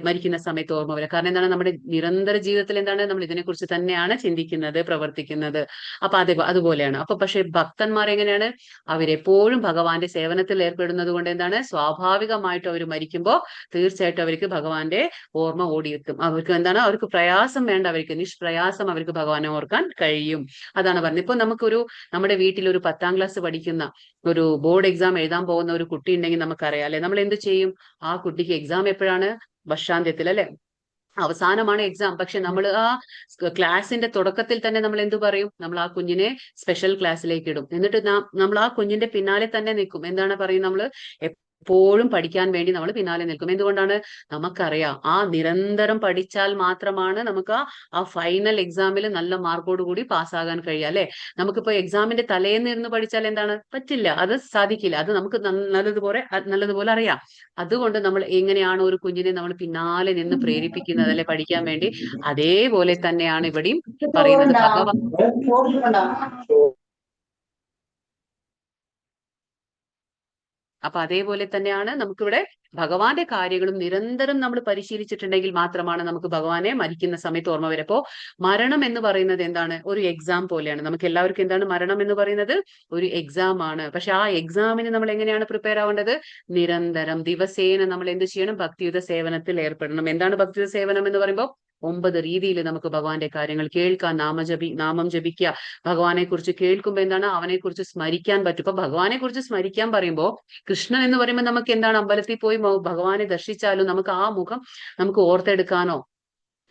മരിക്കുന്ന സമയത്ത് ഓർമ്മ വരിക. കാരണം എന്താണ്, നമ്മുടെ നിരന്തര ജീവിതത്തിൽ എന്താണ്, നമ്മൾ ഇതിനെക്കുറിച്ച് തന്നെയാണ് ചിന്തിക്കുന്നത്, പ്രവർത്തിക്കുന്നത്. അപ്പൊ അതുപോലെയാണ്. അപ്പൊ പക്ഷെ ഭക്തന്മാർ എങ്ങനെയാണ്, അവരെപ്പോഴും ഭഗവാന്റെ സേവനത്തിൽ ഏർപ്പെടുന്നത് കൊണ്ട് എന്താണ്, സ്വാഭാവികമായിട്ടും അവർ മരിക്കുമ്പോൾ തീർച്ചയായിട്ടും അവർക്ക് ഭഗവാന്റെ ഓർമ്മ ഓടിയെത്തും. അവർക്ക് എന്താണ്, അവർക്ക് പ്രയാസം വേണ്ട, അവർക്ക് നിഷ്പ്രയാസം അവർക്ക് ഭഗവാനെ ഓർക്കാൻ കഴിയും. അതാണ് പറഞ്ഞത്. ഇപ്പൊ നമ്മുടെ വീട്ടിൽ ഒരു 10ാം ക്ലാസ് പഠിക്കുന്ന ഒരു ബോർഡ് എക്സാം എഴുതാൻ പോകുന്ന ഒരു കുട്ടി ഉണ്ടെങ്കിൽ നമുക്കറിയാം അല്ലെ, നമ്മൾ എന്ത് ചെയ്യും, ആ കുട്ടിക്ക് എക്സാം എപ്പോഴാണ്, വർഷാന്ത്യത്തിൽ അല്ലെ, അവസാനമാണ് എക്സാം. പക്ഷെ നമ്മൾ ആ ക്ലാസിന്റെ തുടക്കത്തിൽ തന്നെ നമ്മൾ എന്തു പറയും, നമ്മൾ ആ കുഞ്ഞിനെ സ്പെഷ്യൽ ക്ലാസ്സിലേക്ക് ഇടും. എന്നിട്ട് നമ്മൾ ആ കുഞ്ഞിന്റെ പിന്നാലെ തന്നെ നിൽക്കും. എന്താണ് പറയും, നമ്മൾ എപ്പോഴും പഠിക്കാൻ വേണ്ടി നമ്മൾ പിന്നാലെ നിൽക്കും. എന്തുകൊണ്ടാണ്? നമുക്കറിയാം ആ നിരന്തരം പഠിച്ചാൽ മാത്രമാണ് നമുക്ക് ആ ഫൈനൽ എക്സാമിൽ നല്ല മാർക്കോട് കൂടി പാസ്സാകാൻ കഴിയുക, അല്ലെ? നമുക്കിപ്പോ എക്സാമിന്റെ തലേന്ന് ഇരുന്ന് പഠിച്ചാൽ എന്താണ്? പറ്റില്ല, അത് സാധിക്കില്ല. അത് നമുക്ക് നല്ലതുപോലെ അറിയാം. അതുകൊണ്ട് നമ്മൾ എങ്ങനെയാണ് ഒരു കുഞ്ഞിനെ നമ്മൾ പിന്നാലെ നിന്ന് പ്രേരിപ്പിക്കുന്നത്, അല്ലെ, പഠിക്കാൻ വേണ്ടി? അതേപോലെ തന്നെയാണ് ഇവിടെയും പറയുന്നത്. ഭഗവാൻ അപ്പൊ അതേപോലെ തന്നെയാണ് നമുക്കിവിടെ ഭഗവാന്റെ കാര്യങ്ങളും നിരന്തരം നമ്മൾ പരിശീലിച്ചിട്ടുണ്ടെങ്കിൽ മാത്രമാണ് നമുക്ക് ഭഗവാനെ മരിക്കുന്ന സമയത്ത് ഓർമ്മ വരെ. അപ്പോ മരണം എന്ന് പറയുന്നത് എന്താണ്? ഒരു എക്സാം പോലെയാണ്. നമുക്ക് എല്ലാവർക്കും എന്താണ് മരണം എന്ന് പറയുന്നത്? ഒരു എക്സാം ആണ്. പക്ഷെ ആ എക്സാമിന് നമ്മൾ എങ്ങനെയാണ് പ്രിപ്പയർ ആവേണ്ടത്? നിരന്തരം ദിവസേന നമ്മൾ എന്ത് ചെയ്യണം? ഭക്തിയുത സേവനത്തിൽ ഏർപ്പെടണം. എന്താണ് ഭക്തിയുത സേവനം എന്ന് പറയുമ്പോൾ? 9 രീതിയിൽ നമുക്ക് ഭഗവാന്റെ കാര്യങ്ങൾ കേൾക്കാൻ, നാമം ജപിക്കുക. ഭഗവാനെ കുറിച്ച് കേൾക്കുമ്പോൾ എന്താണ്? അവനെ കുറിച്ച് സ്മരിക്കാൻ പറ്റും. ഇപ്പൊ ഭഗവാനെ കുറിച്ച് സ്മരിക്കാൻ പറയുമ്പോൾ കൃഷ്ണൻ എന്ന് പറയുമ്പോൾ നമുക്ക് എന്താണ്? അമ്പലത്തിൽ പോയി ഭഗവാനെ ദർശിച്ചാലും നമുക്ക് ആ മുഖം നമുക്ക് ഓർത്തെടുക്കാനോ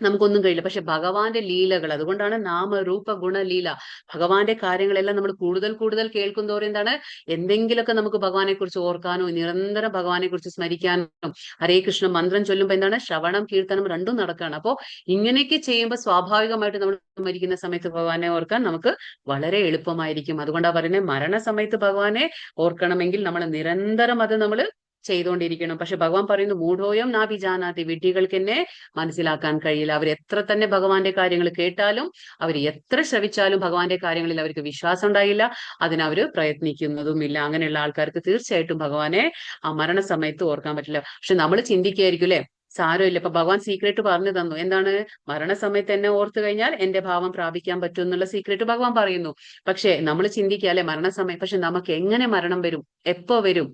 നമുക്കൊന്നും കഴിയില്ല. പക്ഷെ ഭഗവാന്റെ ലീലകൾ, അതുകൊണ്ടാണ് നാമരൂപ ഗുണലീല, ഭഗവാന്റെ കാര്യങ്ങളെല്ലാം നമ്മൾ കൂടുതൽ കേൾക്കുന്നതോറും എന്താണ്? എന്തെങ്കിലുമൊക്കെ നമുക്ക് ഭഗവാനെ കുറിച്ച് ഓർക്കാനോ നിരന്തരം ഭഗവാനെ കുറിച്ച് സ്മരിക്കാനോ, ഹരേ കൃഷ്ണ മന്ത്രം ചൊല്ലുമ്പോൾ എന്താണ്? ശ്രവണം കീർത്തനം രണ്ടും നടക്കുകയാണ്. അപ്പോ ഇങ്ങനെയൊക്കെ ചെയ്യുമ്പോൾ സ്വാഭാവികമായിട്ട് നമ്മൾ മരിക്കുന്ന സമയത്ത് ഭഗവാനെ ഓർക്കാൻ നമുക്ക് വളരെ എളുപ്പമായിരിക്കും. അതുകൊണ്ടാണ് പറയുന്നത് മരണസമയത്ത് ഭഗവാനെ ഓർക്കണമെങ്കിൽ നമ്മൾ നിരന്തരം അത് നമ്മൾ ചെയ്തുകൊണ്ടിരിക്കണം. പക്ഷെ ഭഗവാൻ പറയുന്നു മൂഢോയം നാ വിജാനാതി, വിഡ്ഢികൾക്ക് എന്നെ മനസ്സിലാക്കാൻ കഴിയില്ല. അവർ എത്ര തന്നെ ഭഗവാന്റെ കാര്യങ്ങൾ കേട്ടാലും അവർ എത്ര ശ്രവിച്ചാലും ഭഗവാന്റെ കാര്യങ്ങളിൽ അവർക്ക് വിശ്വാസം ഉണ്ടായില്ല, അതിനവര് പ്രയത്നിക്കുന്നതുമില്ല. അങ്ങനെയുള്ള ആൾക്കാർക്ക് തീർച്ചയായിട്ടും ഭഗവാനെ ആ മരണസമയത്ത് ഓർക്കാൻ പറ്റില്ല. പക്ഷെ നമ്മൾ ചിന്തിക്കുകയായിരിക്കും, അല്ലെ, സാരമില്ല, ഇപ്പൊ ഭഗവാൻ സീക്രട്ട് പറഞ്ഞു തന്നു. എന്താണ്? മരണസമയത്ത് എന്നെ ഓർത്തു കഴിഞ്ഞാൽ എന്റെ ഭാവം പ്രാപിക്കാൻ പറ്റും എന്നുള്ള സീക്രട്ട് ഭഗവാൻ പറയുന്നു. പക്ഷെ നമ്മൾ ചിന്തിക്കുക, അല്ലെ, മരണസമയം, പക്ഷെ നമുക്ക് എങ്ങനെ മരണം വരും, എപ്പോ വരും,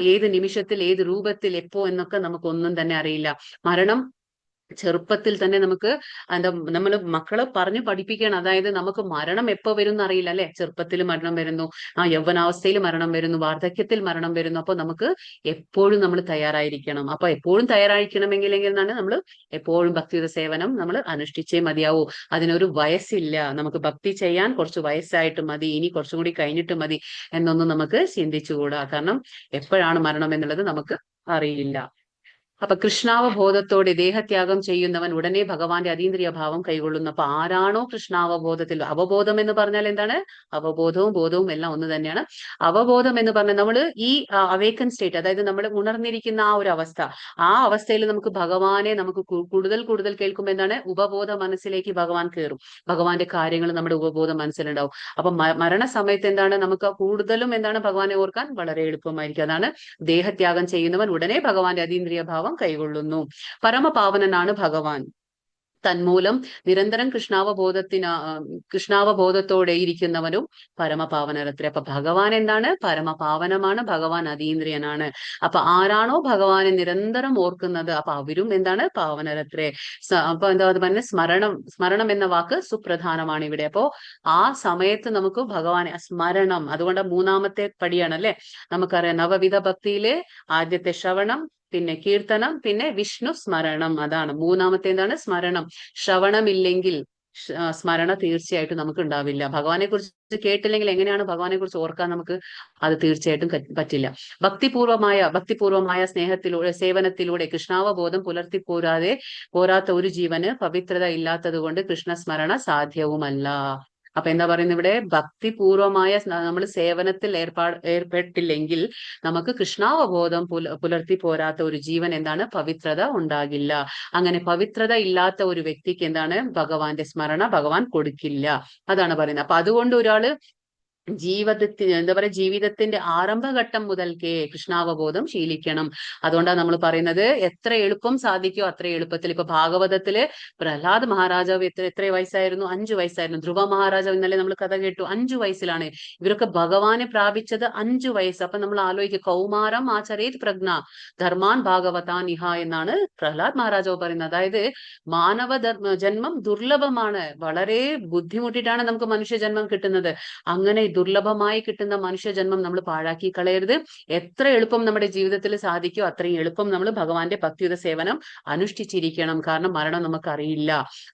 ഏത് നിമിഷത്തിൽ, ഏത് രൂപത്തിൽ, എപ്പോ എന്നൊക്കെ നമുക്കൊന്നും തന്നെ അറിയില്ല. മരണം ചെറുപ്പത്തിൽ തന്നെ നമുക്ക് എന്താ നമ്മൾ മക്കളെ പറഞ്ഞു പഠിപ്പിക്കണം. അതായത് നമുക്ക് മരണം എപ്പോ വരും എന്നറിയില്ല, അല്ലെ? ചെറുപ്പത്തിൽ മരണം വരുന്നു, യൗവനാവസ്ഥയിൽ മരണം വരുന്നു, വാർദ്ധക്യത്തിൽ മരണം വരുന്നു. അപ്പൊ നമുക്ക് എപ്പോഴും നമ്മൾ തയ്യാറായിരിക്കണം. അപ്പൊ എപ്പോഴും തയ്യാറായിരിക്കണമെങ്കിൽ എന്താണ്? നമ്മൾ എപ്പോഴും ഭക്തിയുത സേവനം നമ്മൾ അനുഷ്ഠിച്ചേ മതിയാവൂ. അതിനൊരു വയസ്സില്ല. നമുക്ക് ഭക്തി ചെയ്യാൻ കുറച്ച് വയസ്സായിട്ട് മതി, ഇനി കുറച്ചും കൂടി കഴിഞ്ഞിട്ട് മതി എന്നൊന്നും നമുക്ക് ചിന്തിച്ചുകൂടാ. കാരണം എപ്പോഴാണ് മരണം എന്നുള്ളത് നമുക്ക് അറിയില്ല. അപ്പൊ കൃഷ്ണാവബോധത്തോടെ ദേഹത്യാഗം ചെയ്യുന്നവൻ ഉടനെ ഭഗവാന്റെ അതീന്ദ്രിയ ഭാവം കൈകൊള്ളുന്നു. അപ്പൊ ആരാണോ കൃഷ്ണാവബോധത്തിൽ, അവബോധം എന്ന് പറഞ്ഞാൽ എന്താണ്? അവബോധവും ബോധവും എല്ലാം ഒന്ന് തന്നെയാണ്. അവബോധം എന്ന് പറഞ്ഞാൽ നമ്മൾ ഈ അവേക്കൻ സ്റ്റേറ്റ്, അതായത് നമ്മൾ ഉണർന്നിരിക്കുന്ന ആ ഒരു അവസ്ഥ, ആ അവസ്ഥയിൽ നമുക്ക് ഭഗവാനെ നമുക്ക് കൂടുതൽ കേൾക്കുമ്പോൾ എന്താണ്? ഉപബോധ മനസ്സിലേക്ക് ഭഗവാൻ കയറും. ഭഗവാന്റെ കാര്യങ്ങൾ നമ്മുടെ ഉപബോധ മനസ്സിലുണ്ടാവും. അപ്പൊ മരണസമയത്ത് എന്താണ്? നമുക്ക് കൂടുതലും എന്താണ്? ഭഗവാനെ ഓർക്കാൻ വളരെ എളുപ്പമായിരിക്കും. അതാണ് ദേഹത്യാഗം ചെയ്യുന്നവൻ ഉടനെ ഭഗവാന്റെ അതീന്ദ്രിയ ഭാവം കൈകൊള്ളുന്നു. പരമപാവനനാണ് ഭഗവാൻ. തന്മൂലം നിരന്തരം കൃഷ്ണാവബോധത്തോടെ ഇരിക്കുന്നവനും പരമപാവനരത്രേ. അപ്പൊ ഭഗവാൻ എന്താണ്? പരമപാവനമാണ്. ഭഗവാൻ അതീന്ദ്രിയനാണ്. അപ്പൊ ആരാണോ ഭഗവാനെ നിരന്തരം ഓർക്കുന്നത് അപ്പൊ അവരും എന്താണ്? പാവനരത്രേ. അപ്പൊ എന്താ പറഞ്ഞ സ്മരണം എന്ന വാക്ക് സുപ്രധാനമാണ് ഇവിടെ. അപ്പോ ആ സമയത്ത് നമുക്ക് ഭഗവാനെ സ്മരണം, അതുകൊണ്ട് 3ാമത്തെ പടിയാണ്, അല്ലെ? നമുക്കറിയാം നവവിധ ഭക്തിയിലെ ആദ്യത്തെ ശ്രവണം, പിന്നെ കീർത്തനം, പിന്നെ വിഷ്ണു സ്മരണം. അതാണ് 3ാമത്തെ എന്താണ്? സ്മരണം. ശ്രവണമില്ലെങ്കിൽ സ്മരണ തീർച്ചയായിട്ടും നമുക്ക് ഉണ്ടാവില്ല. ഭഗവാനെ കുറിച്ച് കേട്ടില്ലെങ്കിൽ എങ്ങനെയാണ് ഭഗവാനെ കുറിച്ച് ഓർക്കാൻ നമുക്ക്? അത് തീർച്ചയായിട്ടും പറ്റില്ല. ഭക്തിപൂർവമായ സ്നേഹത്തിലൂടെ, സേവനത്തിലൂടെ കൃഷ്ണാവബോധം പോരാത്ത ഒരു ജീവന് പവിത്രത ഇല്ലാത്തത് കൊണ്ട് കൃഷ്ണസ്മരണ സാധ്യവുമല്ല. അപ്പൊ എന്താ പറയുന്നത് ഇവിടെ? ഭക്തിപൂർവമായ നമ്മൾ സേവനത്തിൽ ഏർപ്പെട്ടില്ലെങ്കിൽ നമുക്ക് കൃഷ്ണാവബോധം പുലർത്തി പോരാത്ത ഒരു ജീവൻ എന്താണ്? പവിത്രത ഉണ്ടാകില്ല. അങ്ങനെ പവിത്രത ഇല്ലാത്ത ഒരു വ്യക്തിക്ക് എന്താണ്? ഭഗവാന്റെ സ്മരണ ഭഗവാൻ കൊടുക്കില്ല. അതാണ് പറയുന്നത്. അപ്പൊ അതുകൊണ്ട് ഒരാള് ജീവിതത്തിന്റെ ആരംഭഘട്ടം മുതൽക്കേ കൃഷ്ണാവബോധം ശീലിക്കണം. അതുകൊണ്ടാണ് നമ്മൾ പറയുന്നത് എത്ര എളുപ്പം സാധിക്കോ അത്ര എളുപ്പത്തിൽ. ഇപ്പൊ ഭാഗവതത്തില് പ്രഹ്ലാദ് മഹാരാജാവ് എത്ര വയസ്സായിരുന്നു? 5 വയസ്സായിരുന്നു. ധ്രുവ മഹാരാജാവ് ഇന്നലെ നമ്മൾ കഥ കേട്ടു, 5 വയസ്സിലാണ്. ഇവരൊക്കെ ഭഗവാനെ പ്രാപിച്ചത് 5 വയസ്സ്. അപ്പൊ നമ്മൾ ആലോചിക്കുക, കൗമാരം ആചരേത് പ്രജ്ഞ ധർമാൻ ഭാഗവതാൻ ഇഹ എന്നാണ് പ്രഹ്ലാദ് മഹാരാജാവ് പറയുന്നത്. അതായത് മാനവ ജന്മം ദുർലഭമാണ്, വളരെ ബുദ്ധിമുട്ടിട്ടാണ് നമുക്ക് മനുഷ്യജന്മം കിട്ടുന്നത്. അങ്ങനെ ദുർലഭമായി കിട്ടുന്ന മനുഷ്യജന്മം നമ്മൾ പാഴാക്കി കളയരുത്. എത്ര എളുപ്പം നമ്മുടെ ജീവിതത്തിൽ സാധിക്കോ അത്രയും എളുപ്പം നമ്മൾ ഭഗവാന്റെ ഭക്തിയുത സേവനം അനുഷ്ഠിച്ചിരിക്കണം. കാരണം മരണം നമുക്കറിയില്ല.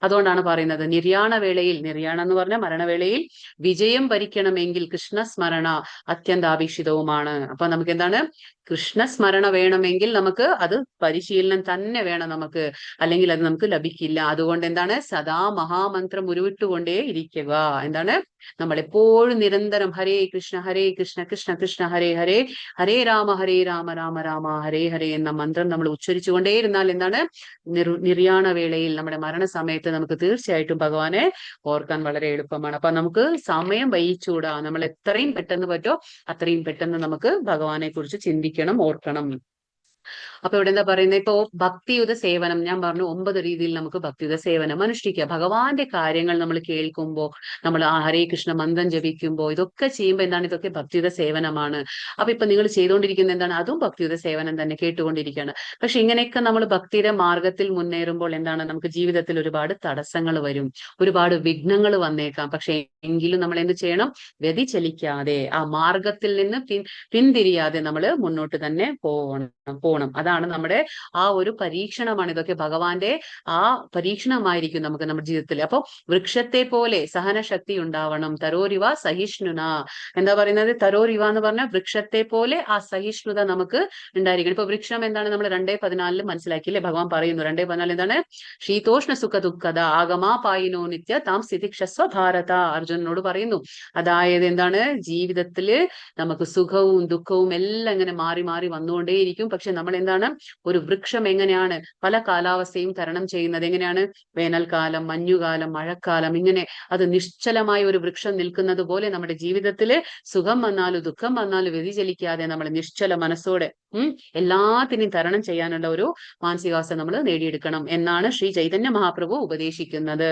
അതുകൊണ്ടാണ് പറയുന്നത് നിർയാണം എന്ന് പറഞ്ഞാൽ മരണവേളയിൽ വിജയം ഭരിക്കണമെങ്കിൽ കൃഷ്ണസ്മരണ അത്യന്താപേക്ഷിതവുമാണ്. അപ്പൊ നമുക്ക് എന്താണ്, കൃഷ്ണസ്മരണ വേണമെങ്കിൽ നമുക്ക് അത് പരിശീലനം തന്നെ വേണം നമുക്ക്, അല്ലെങ്കിൽ അത് നമുക്ക് ലഭിക്കില്ല. അതുകൊണ്ട് എന്താണ്, സദാ മഹാമന്ത്രം ഉരുവിട്ടുകൊണ്ടേ ഇരിക്കുക. എന്താണ്, നമ്മൾ എപ്പോഴും നിരന്തരം ഹരേ കൃഷ്ണ കൃഷ്ണ കൃഷ്ണ ഹരേ ഹരേ, ഹരേ രാമ രാമ രാമ ഹരേ ഹരേ എന്ന മന്ത്രം നമ്മൾ ഉച്ചരിച്ചുകൊണ്ടേ ഇരുന്നാൽ എന്താണ്, നിർയാണ വേളയിൽ നമ്മുടെ മരണസമയത്ത് നമുക്ക് തീർച്ചയായിട്ടും ഭഗവാനെ ഓർക്കാൻ വളരെ എളുപ്പമാണ്. അപ്പൊ നമുക്ക് സമയം വഹിച്ചൂടാ. നമ്മൾ എത്രയും പെട്ടെന്ന് പറ്റോ അത്രയും പെട്ടെന്ന് നമുക്ക് ഭഗവാനെ കുറിച്ച് ചിന്തിക്കണം, ഓർക്കണം. അപ്പൊ ഇവിടെ എന്താ പറയുന്നത്, ഇപ്പോ ഭക്തിയുത സേവനം ഞാൻ പറഞ്ഞു, 9 രീതിയിൽ നമുക്ക് ഭക്തിയുത സേവനം അനുഷ്ഠിക്കുക. ഭഗവാന്റെ കാര്യങ്ങൾ നമ്മൾ കേൾക്കുമ്പോൾ, നമ്മൾ ആ ഹരേ കൃഷ്ണ മന്ത്രം ജപിക്കുമ്പോൾ, ഇതൊക്കെ ചെയ്യുമ്പോൾ എന്താണ്, ഇതൊക്കെ ഭക്തിയുത സേവനമാണ്. അപ്പൊ ഇപ്പൊ നിങ്ങൾ ചെയ്തുകൊണ്ടിരിക്കുന്ന എന്താണ്, അതും ഭക്തിയുത സേവനം തന്നെ, കേട്ടുകൊണ്ടിരിക്കുകയാണ്. പക്ഷെ ഇങ്ങനെയൊക്കെ നമ്മൾ ഭക്തിയുടെ മാർഗത്തിൽ മുന്നേറുമ്പോൾ എന്താണ്, നമുക്ക് ജീവിതത്തിൽ ഒരുപാട് തടസ്സങ്ങൾ വരും, ഒരുപാട് വിഘ്നങ്ങൾ വന്നേക്കാം. പക്ഷെ എങ്കിലും നമ്മൾ എന്ത് ചെയ്യണം, വ്യതിചലിക്കാതെ ആ മാർഗത്തിൽ നിന്ന് പിന്തിരിയാതെ നമ്മൾ മുന്നോട്ട് തന്നെ പോകണം. അതാണ് നമ്മുടെ ആ ഒരു പരീക്ഷണമാണ്. ഇതൊക്കെ ഭഗവാന്റെ ആ പരീക്ഷണമായിരിക്കും നമുക്ക് നമ്മുടെ ജീവിതത്തിൽ. അപ്പൊ വൃക്ഷത്തെ പോലെ സഹനശക്തി ഉണ്ടാവണം. തരോരിവ സഹിഷ്ണുന, എന്താ പറയുന്നത്, തരോരിവ എന്ന് പറഞ്ഞാൽ വൃക്ഷത്തെ പോലെ ആ സഹിഷ്ണുത നമുക്ക് ഉണ്ടായിരിക്കണം. ഇപ്പൊ വൃക്ഷം എന്താണ്, നമ്മൾ 2:14 മനസ്സിലാക്കിയില്ലേ, ഭഗവാൻ പറയുന്നു 2:14 എന്താണ്, ശീതോഷ്ണ സുഖ ദുഃഖത ആഗമാ പായിനോ നിത്യ താം സ്ഥിതിക്ഷസ്വ ഭാരത, അർജുനനോട് പറയുന്നു. അതായത് എന്താണ്, ജീവിതത്തില് നമുക്ക് സുഖവും ദുഃഖവും എല്ലാം ഇങ്ങനെ മാറി മാറി വന്നുകൊണ്ടേയിരിക്കും. പക്ഷെ നമ്മൾ എന്താണ്, ഒരു വൃക്ഷം എങ്ങനെയാണ് പല കാലാവസ്ഥയും തരണം ചെയ്യുന്നത്, എങ്ങനെയാണ്, വേനൽക്കാലം, മഞ്ഞുകാലം, മഴക്കാലം, ഇങ്ങനെ അത് നിശ്ചലമായ ഒരു വൃക്ഷം നിൽക്കുന്നത് പോലെ നമ്മുടെ ജീവിതത്തില് സുഖം വന്നാലും ദുഃഖം വന്നാലും വ്യതിചലിക്കാതെ നമ്മൾ നിശ്ചല മനസ്സോടെ എല്ലാത്തിനെയും തരണം ചെയ്യാനുള്ള ഒരു മാനസികാവസ്ഥ നമ്മൾ നേടിയെടുക്കണം എന്നാണ് ശ്രീ ചൈതന്യ മഹാപ്രഭു ഉപദേശിക്കുന്നത്.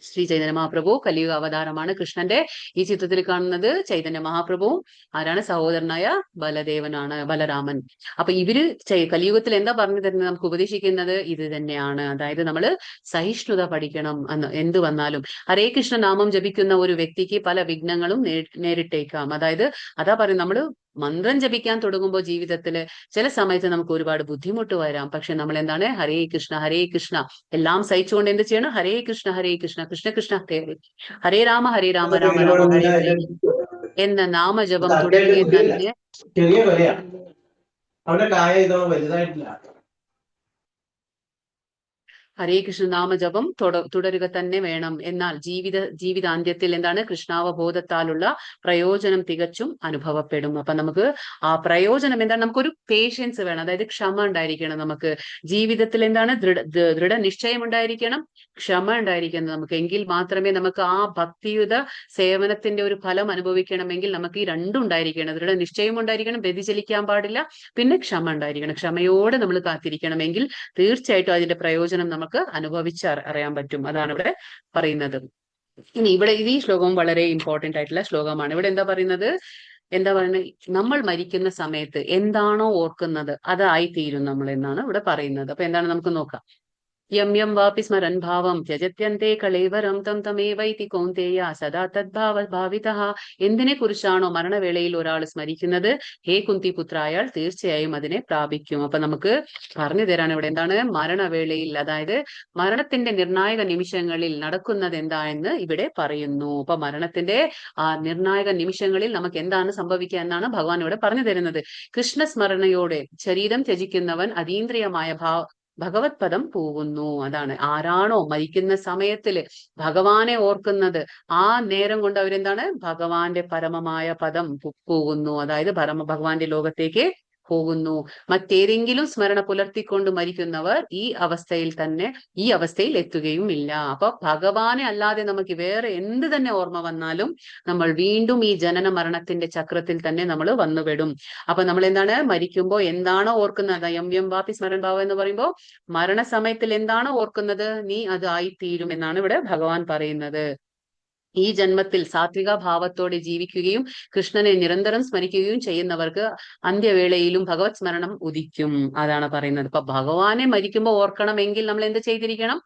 ശ്രീ ചൈതന്യ മഹാപ്രഭു കലിയുഗ അവതാരമാണ്. കൃഷ്ണന്റെ ഈ ചിത്രത്തിൽ കാണുന്നത് ചൈതന്യ മഹാപ്രഭുവും ആരാണ്, സഹോദരനായ ബലദേവനാണ്, ബലരാമൻ. അപ്പൊ ഇവര് കലിയുഗത്തിൽ എന്താ പറഞ്ഞു തരുന്നത്, നമുക്ക് ഉപദേശിക്കുന്നത് ഇത് തന്നെയാണ്. അതായത് നമ്മൾ സഹിഷ്ണുത പഠിക്കണം എന്ന്, എന്ത് വന്നാലും. ഹരേ കൃഷ്ണ നാമം ജപിക്കുന്ന ഒരു വ്യക്തിക്ക് പല വിഘ്നങ്ങളും നേരിട്ടേക്കാം. അതായത് അതാ പറയും, നമ്മൾ മന്ത്രം ജപിക്കാൻ തുടങ്ങുമ്പോൾ ജീവിതത്തില് ചില സമയത്ത് നമുക്ക് ഒരുപാട് ബുദ്ധിമുട്ട് വരാം. പക്ഷെ നമ്മൾ എന്താണ്, ഹരേ കൃഷ്ണ എല്ലാം സഹിച്ചുകൊണ്ട് എന്ത് ചെയ്യണം, ഹരേ കൃഷ്ണ കൃഷ്ണ കൃഷ്ണ ഹരേ രാമ രാമ രാമ ഹരേ ഹരേ എന്ന നാമജപം തുടങ്ങിയ തന്നെ ചെറിയ വരെയാ അവിടെ കായ ഇതോ വലുതായിട്ടില്ല. ഹരേ കൃഷ്ണ നാമജപം തുടരുക തന്നെ വേണം. എന്നാൽ ജീവിതാന്ത്യത്തിൽ എന്താണ്, കൃഷ്ണാവബോധത്താലുള്ള പ്രയോജനം തികച്ചും അനുഭവപ്പെടും. അപ്പൊ നമുക്ക് ആ പ്രയോജനം എന്താണ്, നമുക്കൊരു പേഷ്യൻസ് വേണം, അതായത് ക്ഷമ ഉണ്ടായിരിക്കണം. നമുക്ക് ജീവിതത്തിൽ എന്താണ്, ദൃഢനിശ്ചയം ഉണ്ടായിരിക്കണം, ക്ഷമ ഉണ്ടായിരിക്കണം നമുക്ക്. എങ്കിൽ മാത്രമേ നമുക്ക് ആ ഭക്തിയുത സേവനത്തിന്റെ ഒരു ഫലം അനുഭവിക്കണമെങ്കിൽ നമുക്ക് ഈ രണ്ടും ഉണ്ടായിരിക്കണം. ദൃഢനിശ്ചയം ഉണ്ടായിരിക്കണം, വ്യതിചലിക്കാൻ പാടില്ല, പിന്നെ ക്ഷമ ഉണ്ടായിരിക്കണം. ക്ഷമയോടെ നമ്മൾ കാത്തിരിക്കണമെങ്കിൽ തീർച്ചയായിട്ടും അതിന്റെ പ്രയോജനം നമുക്ക് അനുഭവിച്ചറിയാൻ പറ്റും. അതാണ് ഇവിടെ പറയുന്നത്. ഇനി ഇവിടെ ഈ ശ്ലോകവും വളരെ ഇമ്പോർട്ടന്റ് ആയിട്ടുള്ള ശ്ലോകമാണ്. ഇവിടെ എന്താ പറയുന്നത്, നമ്മൾ മരിക്കുന്ന സമയത്ത് എന്താണോ ഓർക്കുന്നത് അതായി തീരും നമ്മൾ എന്നാണ് ഇവിടെ പറയുന്നത്. അപ്പൊ എന്താണ്, നമുക്ക് നോക്കാം. യം യം വാപി സ്മരൻ ഭാവം ത്യജത്യന്തേ കളേവരം തം തമേവൈതി കൗന്തേയ സദാ തദ്ഭാവിതഃ. എന്തിനെ കുറിച്ചാണോ മരണവേളയിൽ ഒരാൾ സ്മരിക്കുന്നത്, ഹേ കുന്തി പുത്ര, അയാൾ തീർച്ചയായും അതിനെ പ്രാപിക്കും. അപ്പൊ നമുക്ക് പറഞ്ഞു തരാണ് ഇവിടെ എന്താണ് മരണവേളയിൽ, അതായത് മരണത്തിന്റെ നിർണായക നിമിഷങ്ങളിൽ നടക്കുന്നത് എന്താണെന്ന് ഇവിടെ പറയുന്നു. അപ്പൊ മരണത്തിന്റെ ആ നിർണായക നിമിഷങ്ങളിൽ നമുക്ക് എന്താണ് സംഭവിക്കുക എന്നാണ് ഭഗവാൻ ഇവിടെ പറഞ്ഞു തരുന്നത്. കൃഷ്ണസ്മരണയോടെ ശരീരം ത്യജിക്കുന്നവൻ അതീന്ദ്രിയമായ ഭഗവത് പദം പോകുന്നു. അതാണ്, ആരാണോ മരിക്കുന്ന സമയത്തില് ഭഗവാനെ ഓർക്കുന്നത് ആ നേരം കൊണ്ട് അവരെന്താണ്, ഭഗവാന്റെ പരമമായ പദം പോകുന്നു. അതായത് ഭഗവാന്റെ ലോകത്തേക്ക് പോകുന്നു. മറ്റേതെങ്കിലും സ്മരണ പുലർത്തിക്കൊണ്ട് മരിക്കുന്നവർ ഈ അവസ്ഥയിൽ എത്തുകയും ഇല്ല. അപ്പൊ ഭഗവാനെ അല്ലാതെ നമുക്ക് വേറെ എന്ത് തന്നെ ഓർമ്മ വന്നാലും നമ്മൾ വീണ്ടും ഈ ജനന മരണത്തിന്റെ ചക്രത്തിൽ തന്നെ നമ്മൾ വന്നുപെടും. അപ്പൊ നമ്മൾ എന്താണ്, മരിക്കുമ്പോൾ എന്താണോ ഓർക്കുന്നത്, യം യം വാപി സ്മരൻ ഭാവം എന്ന് പറയുമ്പോൾ മരണസമയത്തിൽ എന്താണോ ഓർക്കുന്നത് നീ അത് ആയിത്തീരും എന്നാണ് ഇവിടെ ഭഗവാൻ പറയുന്നത്. ഈ ജന്മത്തിൽ സാത്വിക ഭാവത്തോടെ ജീവിക്കുകയും കൃഷ്ണനെ നിരന്തരം സ്മരിക്കുകയും ചെയ്യുന്നവർക്ക് അന്ത്യവേളയിലും ഭഗവത് സ്മരണം ഉദിക്കും. അതാണ് പറയുന്നത്. ഇപ്പൊ ഭഗവാനെ മരിക്കുമ്പോൾ ഓർക്കണമെങ്കിൽ നമ്മൾ എന്ത് ചെയ്തിരിക്കണം?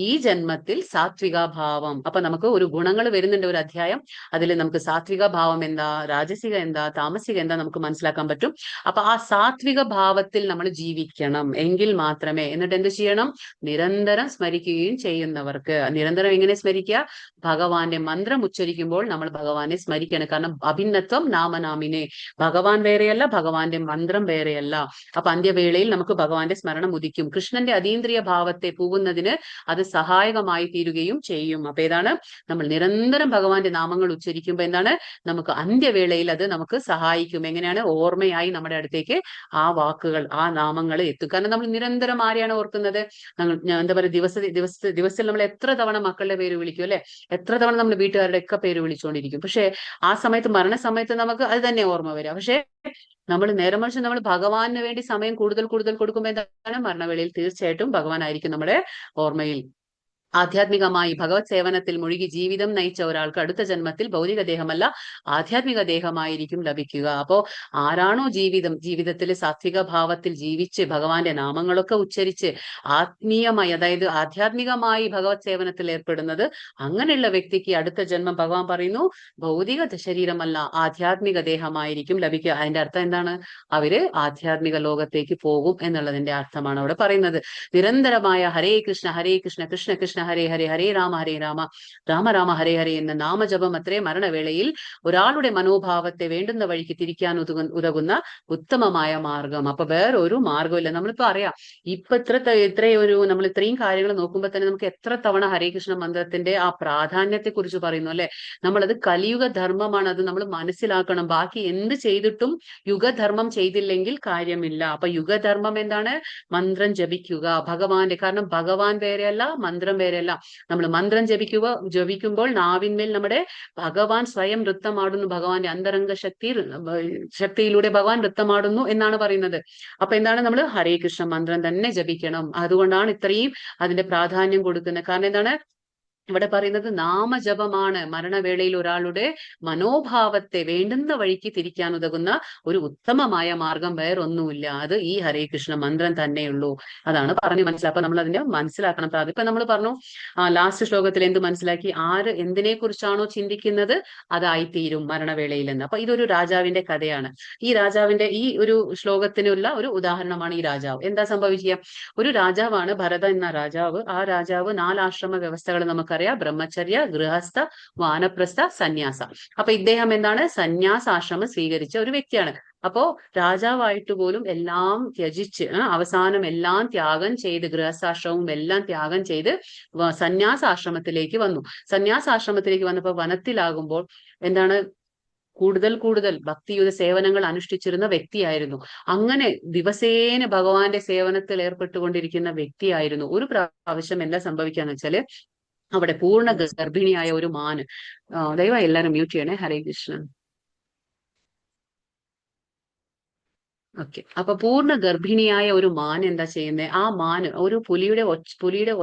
ഈ ജന്മത്തിൽ സാത്വിക ഭാവം. അപ്പൊ നമുക്ക് ഒരു ഗുണങ്ങൾ വരുന്നുണ്ട് ഒരു അധ്യായം. അതിൽ നമുക്ക് സാത്വിക ഭാവം എന്താ, രാജസിക എന്താ, താമസിക എന്താ നമുക്ക് മനസ്സിലാക്കാൻ പറ്റും. അപ്പൊ ആ സാത്വിക ഭാവത്തിൽ നമ്മൾ ജീവിക്കണം എങ്കിൽ മാത്രമേ. എന്നിട്ട് എന്ത് ചെയ്യണം? നിരന്തരം സ്മരിക്കുകയും ചെയ്യുന്നവർക്ക്. നിരന്തരം എങ്ങനെ സ്മരിക്കുക? ഭഗവാന്റെ മന്ത്രം ഉച്ചരിക്കുമ്പോൾ നമ്മൾ ഭഗവാനെ സ്മരിക്കണം. കാരണം അഭിന്നത്വം നാമനാമിനെ, ഭഗവാൻ വേറെയല്ല, ഭഗവാന്റെ മന്ത്രം വേറെയല്ല. അപ്പൊ അന്ത്യവേളയിൽ നമുക്ക് ഭഗവാന്റെ സ്മരണം ഉദിക്കും. കൃഷ്ണന്റെ അതീന്ദ്രിയ ഭാവത്തെ പൂവുന്നതിന് അത് സഹായകമായി തീരുകയും ചെയ്യും. അപ്പൊ ഏതാണ്? നമ്മൾ നിരന്തരം ഭഗവാന്റെ നാമങ്ങൾ ഉച്ചരിക്കുമ്പോൾ എന്താണ്? നമുക്ക് അന്ത്യവേളയിൽ അത് നമുക്ക് സഹായിക്കും. എങ്ങനെയാണ്? ഓർമ്മയായി നമ്മുടെ അടുത്തേക്ക് ആ വാക്കുകൾ, ആ നാമങ്ങൾ എത്തും. കാരണം നമ്മൾ നിരന്തരം ആരെയാണ് ഓർക്കുന്നത്? എന്താ പറയുക, ദിവസത്തിൽ നമ്മൾ എത്ര തവണ മക്കളുടെ പേര് വിളിക്കും അല്ലെ? എത്ര തവണ നമ്മൾ വീട്ടുകാരുടെ ഒക്കെ പേര് വിളിച്ചുകൊണ്ടിരിക്കും. പക്ഷെ ആ സമയത്ത്, മരണസമയത്ത് നമുക്ക് അത് തന്നെ ഓർമ്മ വരിക. പക്ഷെ നമ്മൾ നേരെ മറിച്ച് നമ്മൾ ഭഗവാന് വേണ്ടി സമയം കൂടുതൽ കൊടുക്കുമ്പോൾ എന്താണ്? മരണവേളയിൽ തീർച്ചയായിട്ടും ഭഗവാനായിരിക്കും നമ്മുടെ ഓർമ്മയിൽ. ആധ്യാത്മികമായി ഭഗവത് സേവനത്തിൽ മുഴുകി ജീവിതം നയിച്ച ഒരാൾക്ക് അടുത്ത ജന്മത്തിൽ ഭൗതിക ദേഹമല്ല ആധ്യാത്മിക ദേഹമായിരിക്കും ലഭിക്കുക. അപ്പോ ആരാണോ ജീവിതത്തിൽ സാത്വിക ഭാവത്തിൽ ജീവിച്ച് ഭഗവാന്റെ നാമങ്ങളൊക്കെ ഉച്ചരിച്ച് ആത്മീയമായി, അതായത് ആധ്യാത്മികമായി ഭഗവത് സേവനത്തിൽ ഏർപ്പെടുന്നത്, അങ്ങനെയുള്ള വ്യക്തിക്ക് അടുത്ത ജന്മം ഭഗവാൻ പറയുന്നു ഭൗതിക ശരീരമല്ല ആധ്യാത്മിക ദേഹമായിരിക്കും ലഭിക്കുക. അതിന്റെ അർത്ഥം എന്താണ്? അവര് ആധ്യാത്മിക ലോകത്തേക്ക് പോകും എന്നുള്ളതിന്റെ അർത്ഥമാണ് അവിടെ പറയുന്നത്. നിരന്തരമായ ഹരേ കൃഷ്ണ കൃഷ്ണ കൃഷ്ണ ഹരേ ഹരേ ഹരേ രാമ രാമ രാമ ഹരേ ഹരേ എന്ന നാമജപം അത്രേ മരണവേളയിൽ ഒരാളുടെ മനോഭാവത്തെ വേണ്ടുന്ന വഴിക്ക് തിരിക്കാൻ ഉതകുന്ന ഉത്തമമായ മാർഗം. അപ്പൊ വേറൊരു മാർഗമില്ല. നമ്മളിപ്പോ അറിയാം, ഇപ്പൊ നമ്മൾ ഇത്രയും കാര്യങ്ങൾ നോക്കുമ്പോൾ തന്നെ നമുക്ക് എത്ര തവണ ഹരേ കൃഷ്ണ മന്ത്രത്തിന്റെ ആ പ്രാധാന്യത്തെ കുറിച്ച് പറയുന്നു അല്ലെ? നമ്മളത് കലിയുഗ ധർമ്മമാണ്, അത് നമ്മൾ മനസ്സിലാക്കണം. ബാക്കി എന്ത് ചെയ്തിട്ടും യുഗധർമ്മം ചെയ്തില്ലെങ്കിൽ കാര്യമില്ല. അപ്പൊ യുഗധർമ്മം എന്താണ്? മന്ത്രം ജപിക്കുക ഭഗവാന്റെ. കാരണം ഭഗവാൻ വേറെയല്ല, മന്ത്രം വേറെയല്ല. നമ്മൾ മന്ത്രം ജപിക്കുമ്പോൾ നാവിന്മേൽ നമ്മുടെ ഭഗവാൻ സ്വയം നൃത്തമാടുന്നു. ഭഗവാന്റെ അന്തരംഗ ശക്തിയിലൂടെ ഭഗവാൻ നൃത്തമാടുന്നു എന്നാണ് പറയുന്നത്. അപ്പൊ എന്താണ്? നമ്മൾ ഹരേ കൃഷ്ണ മന്ത്രം തന്നെ ജപിക്കണം. അതുകൊണ്ടാണ് ഇത്രയും അതിന്റെ പ്രാധാന്യം കൊടുക്കുന്നത്. കാരണം എന്താണ്? ഇവിടെ പറയുന്നത് നാമജപമാണ് മരണവേളയിൽ ഒരാളുടെ മനോഭാവത്തെ വേണ്ടുന്ന വഴിക്ക് തിരിക്കാൻ ഉതകുന്ന ഒരു ഉത്തമമായ മാർഗം വേറൊന്നുമില്ല. അത് ഈ ഹരേ കൃഷ്ണ മന്ത്രം തന്നെയുള്ളൂ. അതാണ് പറഞ്ഞു മനസ്സിലാക്കുക. അപ്പൊ നമ്മൾ അതിനെ മനസ്സിലാക്കണം. ഇപ്പൊ നമ്മൾ പറഞ്ഞു ലാസ്റ്റ് ശ്ലോകത്തിൽ എന്ത് മനസ്സിലാക്കി? ആര് എന്തിനെ കുറിച്ചാണോ ചിന്തിക്കുന്നത് അതായിത്തീരും മരണവേളയിൽ എന്ന്. അപ്പൊ ഇതൊരു രാജാവിന്റെ കഥയാണ്. ഈ രാജാവിന്റെ ഈ ഒരു ശ്ലോകത്തിനുള്ള ഒരു ഉദാഹരണമാണ് ഈ രാജാവ്. എന്താ സംഭവിക്കുക? ഒരു രാജാവാണ് ഭരത എന്ന രാജാവ്. ആ രാജാവ് 4 ആശ്രമ വ്യവസ്ഥകൾ നമുക്കറിയാം. ബ്രഹ്മചര്യ, ഗൃഹസ്ഥ, വാനപ്രസ്ഥ, സന്യാസ. അപ്പൊ ഇദ്ദേഹം എന്താണ്? സന്യാസാശ്രമം സ്വീകരിച്ച ഒരു വ്യക്തിയാണ്. അപ്പോ രാജാവായിട്ട് പോലും എല്ലാം ത്യജിച്ച് അവസാനം എല്ലാം ത്യാഗം ചെയ്ത്, ഗൃഹസ്ഥാശ്രമവും എല്ലാം ത്യാഗം ചെയ്ത് സന്യാസാശ്രമത്തിലേക്ക് വന്നു. സന്യാസാശ്രമത്തിലേക്ക് വന്നപ്പോൾ വനത്തിലാകുമ്പോൾ എന്താണ്? കൂടുതൽ ഭക്തിയുത സേവനങ്ങൾ അനുഷ്ഠിച്ചിരുന്ന വ്യക്തിയായിരുന്നു. അങ്ങനെ ദിവസേന ഭഗവാന്റെ സേവനത്തിൽ ഏർപ്പെട്ടുകൊണ്ടിരിക്കുന്ന വ്യക്തിയായിരുന്നു. ഒരു പ്രാവശ്യം എന്താ സംഭവിക്കാന്ന് വെച്ചാല്, അവിടെ പൂർണ്ണ ഗർഭിണിയായ ഒരു മാന്, ദയവായി എല്ലാരും മ്യൂട്ട് ചെയ്യണേ. ഹരേ കൃഷ്ണൻ. ഓക്കെ. അപ്പൊ പൂർണ്ണ ഗർഭിണിയായ ഒരു മാൻ എന്താ ചെയ്യുന്നത്? ആ മാന് ഒരു പുലിയുടെ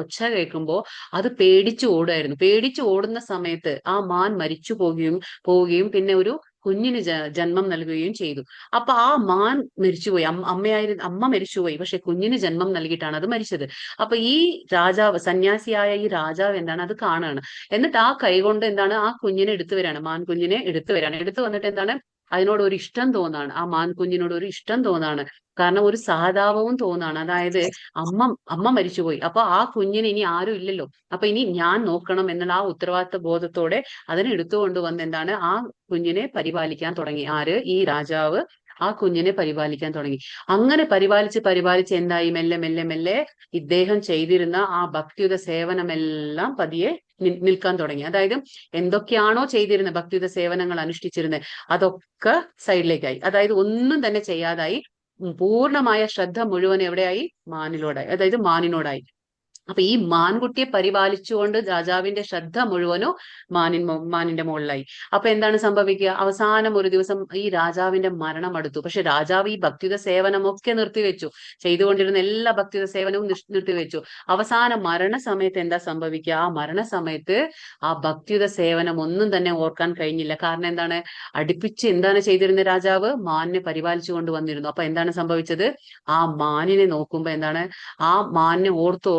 ഒച്ച കേൾക്കുമ്പോ അത് പേടിച്ചു ഓടുമായിരുന്നു. പേടിച്ചു ഓടുന്ന സമയത്ത് ആ മാൻ മരിച്ചു പോവുകയും പിന്നെ ഒരു കുഞ്ഞിന് ജന്മം നൽകുകയും ചെയ്തു. അപ്പൊ ആ മാൻ മരിച്ചുപോയി. അമ്മ മരിച്ചുപോയി. പക്ഷെ കുഞ്ഞിന് ജന്മം നൽകിയിട്ടാണ് അത് മരിച്ചത്. അപ്പൊ ഈ രാജാവ്, സന്യാസിയായ ഈ രാജാവ് എന്താണ്? അത് കാണുകയാണ്. എന്നിട്ട് ആ കൈകൊണ്ട് എന്താണ്? ആ കുഞ്ഞിനെ എടുത്തു വരാണ്. മാൻ കുഞ്ഞിനെ എടുത്തു വന്നിട്ട് എന്താണ്? അതിനോട് ഒരു ഇഷ്ടം തോന്നാണ്. ആ മാൻകുഞ്ഞിനോട് ഒരു ഇഷ്ടം തോന്നാണ്. കാരണം ഒരു സഹതാപവും തോന്നാണ്. അതായത് അമ്മ മരിച്ചുപോയി, അപ്പൊ ആ കുഞ്ഞിന് ഇനി ആരും ഇല്ലല്ലോ, അപ്പൊ ഇനി ഞാൻ നോക്കണം എന്നുള്ള ആ ഉത്തരവാദിത്ത ബോധത്തോടെ അതിനെ എടുത്തുകൊണ്ടുവന്ന് എന്താണ്? ആ കുഞ്ഞിനെ പരിപാലിക്കാൻ തുടങ്ങി. ആര്? ഈ രാജാവ് ആ കുഞ്ഞിനെ പരിപാലിക്കാൻ തുടങ്ങി. അങ്ങനെ പരിപാലിച്ച് എന്തായി? മെല്ലെ ഇദ്ദേഹം ചെയ്തിരുന്ന ആ ഭക്തിയുത സേവനമെല്ലാം പതിയെ നിൽക്കാൻ തുടങ്ങി. അതായത് എന്തൊക്കെയാണോ ചെയ്തിരുന്നത്, ഭക്തിയുത സേവനങ്ങൾ അനുഷ്ഠിച്ചിരുന്നത്, അതൊക്കെ സൈഡിലേക്കായി. അതായത് ഒന്നും തന്നെ ചെയ്യാതായി. പൂർണ്ണമായ ശ്രദ്ധ മുഴുവൻ എവിടെയായി? മാനിനോടായി. അപ്പൊ ഈ മാൻകുട്ടിയെ പരിപാലിച്ചുകൊണ്ട് രാജാവിന്റെ ശ്രദ്ധ മുഴുവനും മാനിന്റെ മുകളിലായി. അപ്പൊ എന്താണ് സംഭവിക്കുക? അവസാനം ഒരു ദിവസം ഈ രാജാവിന്റെ മരണം അടുത്തു. പക്ഷെ രാജാവ് ഈ ഭക്തിയുത സേവനമൊക്കെ നിർത്തിവെച്ചു, ചെയ്തുകൊണ്ടിരുന്ന എല്ലാ ഭക്തിയുത സേവനവും നിർത്തിവെച്ചു. അവസാനം മരണസമയത്ത് എന്താ സംഭവിക്കുക? ആ മരണസമയത്ത് ആ ഭക്തിയുത സേവനം ഒന്നും തന്നെ ഓർക്കാൻ കഴിഞ്ഞില്ല. കാരണം എന്താണ്? അടുപ്പിച്ച് എന്താണ് ചെയ്തിരുന്നത്? രാജാവ് മാനിനെ പരിപാലിച്ചു കൊണ്ടുവന്നിരുന്നു. അപ്പൊ എന്താണ് സംഭവിച്ചത്? ആ മാനിനെ നോക്കുമ്പോ എന്താണ്? ആ മാനിനെ ഓർത്ത്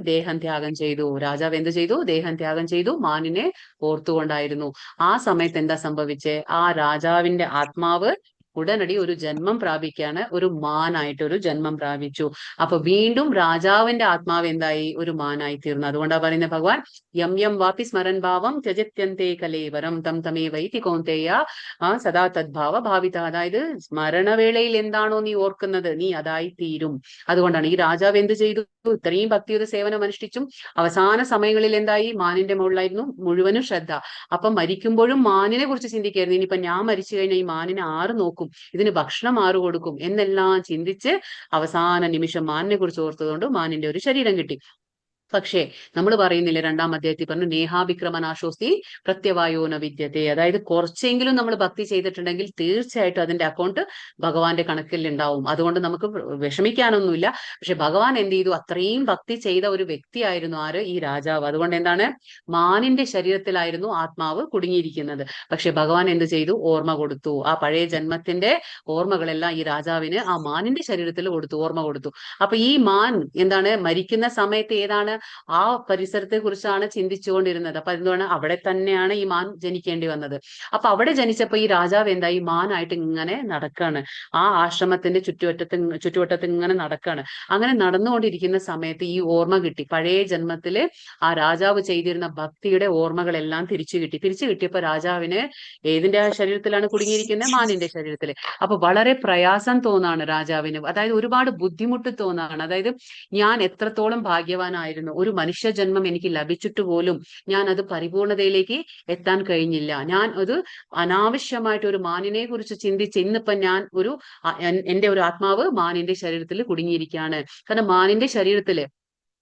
ദേഹം ത്യാഗം ചെയ്തു. രാജാവ് എന്ത് ചെയ്തു? ദേഹം ത്യാഗം ചെയ്തു. മാനിനെ ഓർത്തുകൊണ്ടായിരുന്നു. ആ സമയത്ത് എന്താ സംഭവിച്ചേ? ആ രാജാവിന്റെ ആത്മാവ് ഉടനടി ഒരു ജന്മം പ്രാപിക്കാണ്, ഒരു മാനായിട്ട് ഒരു ജന്മം പ്രാപിച്ചു. അപ്പൊ വീണ്ടും രാജാവിന്റെ ആത്മാവ് എന്തായി? ഒരു മാനായി തീർന്നു. അതുകൊണ്ടാ പറയുന്നത് ഭഗവാൻ യം യം വാപി സ്മരൻ ഭാവം ത്യജത്യന്തേ കലേവരം തം തമേ വൈതി കൗന്തേയ സദാ തദ്ഭാവ ഭാവിത. അതായത് സ്മരണവേളയിൽ എന്താണോ നീ ഓർക്കുന്നത്, നീ അതായി തീരും. അതുകൊണ്ടാണ് ഈ രാജാവ് എന്ത് ചെയ്തു? ഇത്രയും ഭക്തിയുത സേവനം അനുഷ്ഠിച്ചും അവസാന സമയങ്ങളിൽ എന്തായി? മാനിന്റെ മുകളിലായിരുന്നു മുഴുവനും ശ്രദ്ധ. അപ്പൊ മരിക്കുമ്പോഴും മാനിനെ കുറിച്ച് ചിന്തിക്കായിരുന്നു. ഇനിയിപ്പൊ ഞാൻ മരിച്ചു കഴിഞ്ഞാൽ ഈ മാനിനെ ആറ് നോക്കും, ഇതിന് ഭക്ഷണം ആറ് കൊടുക്കും എന്നെല്ലാം ചിന്തിച്ച് അവസാന നിമിഷം മാനിനെ കുറിച്ച് ഓർത്തതുകൊണ്ട് മാനിന്റെ ഒരു ശരീരം കിട്ടി. പക്ഷേ നമ്മൾ പറയുന്നില്ലേ, 2-ാം അധ്യായത്തിൽ പറഞ്ഞു നേഹാഭിക്രമനാശോസ്തി പ്രത്യവായോന വിദ്യത്തെ. അതായത് കുറച്ചെങ്കിലും നമ്മൾ ഭക്തി ചെയ്തിട്ടുണ്ടെങ്കിൽ തീർച്ചയായിട്ടും അതിന്റെ അക്കൗണ്ട് ഭഗവാന്റെ കണക്കിൽ ഉണ്ടാവും. അതുകൊണ്ട് നമുക്ക് വിഷമിക്കാനൊന്നുമില്ല. പക്ഷെ ഭഗവാൻ എന്ത് ചെയ്തു? അത്രയും ഭക്തി ചെയ്ത ഒരു വ്യക്തിയായിരുന്നു ആര്? ഈ രാജാവ്. അതുകൊണ്ട് എന്താണ്? മാനിന്റെ ശരീരത്തിലായിരുന്നു ആത്മാവ് കുടുങ്ങിയിരിക്കുന്നത്. പക്ഷെ ഭഗവാൻ എന്ത് ചെയ്തു? ഓർമ്മ കൊടുത്തു. ആ പഴയ ജന്മത്തിന്റെ ഓർമ്മകളെല്ലാം ഈ രാജാവിന് ആ മാനിന്റെ ശരീരത്തിൽ കൊടുത്തു, ഓർമ്മ കൊടുത്തു. അപ്പൊ ഈ മാൻ എന്താണ്? മരിക്കുന്ന സമയത്ത് ഏതാണ്? ആ പരിസരത്തെ കുറിച്ചാണ് ചിന്തിച്ചുകൊണ്ടിരുന്നത്. അപ്പൊ എന്താണ്? അവിടെ തന്നെയാണ് ഈ മാൻ ജനിക്കേണ്ടി വന്നത്. അപ്പൊ അവിടെ ജനിച്ചപ്പോ ഈ രാജാവ് എന്തായി? മാനായിട്ട് ഇങ്ങനെ നടക്കാണ്. ആ ആശ്രമത്തിന്റെ ചുറ്റുവട്ടത്ത് ഇങ്ങനെ നടക്കാണ്. അങ്ങനെ നടന്നുകൊണ്ടിരിക്കുന്ന സമയത്ത് ഈ ഓർമ്മ കിട്ടി. പഴയ ജന്മത്തില് ആ രാജാവ് ചെയ്തിരുന്ന ഭക്തിയുടെ ഓർമ്മകളെല്ലാം തിരിച്ചു കിട്ടിയപ്പോ രാജാവിന് ഏതിന്റെ ശരീരത്തിലാണ് കുടുങ്ങിയിരിക്കുന്നത്? മാനിന്റെ ശരീരത്തില്. അപ്പൊ വളരെ പ്രയാസം തോന്നാണ് രാജാവിന്. അതായത് ഒരുപാട് ബുദ്ധിമുട്ട് തോന്നാണ്. അതായത് ഞാൻ എത്രത്തോളം ഭാഗ്യവാനായിരുന്നു, ഒരു മനുഷ്യ ജന്മം എനിക്ക് ലഭിച്ചിട്ട് പോലും ഞാൻ അത് പരിപൂർണതയിലേക്ക് എത്താൻ കഴിഞ്ഞില്ല. ഞാൻ ഒരു അനാവശ്യമായിട്ട് ഒരു മാനിനെ കുറിച്ച് ചിന്തിച്ച് ഇന്നിപ്പൊ ഞാൻ എന്റെ ഒരു ആത്മാവ് മാനിന്റെ ശരീരത്തിൽ കുടുങ്ങിയിരിക്കുകയാണ്. കാരണം മാനിന്റെ ശരീരത്തില്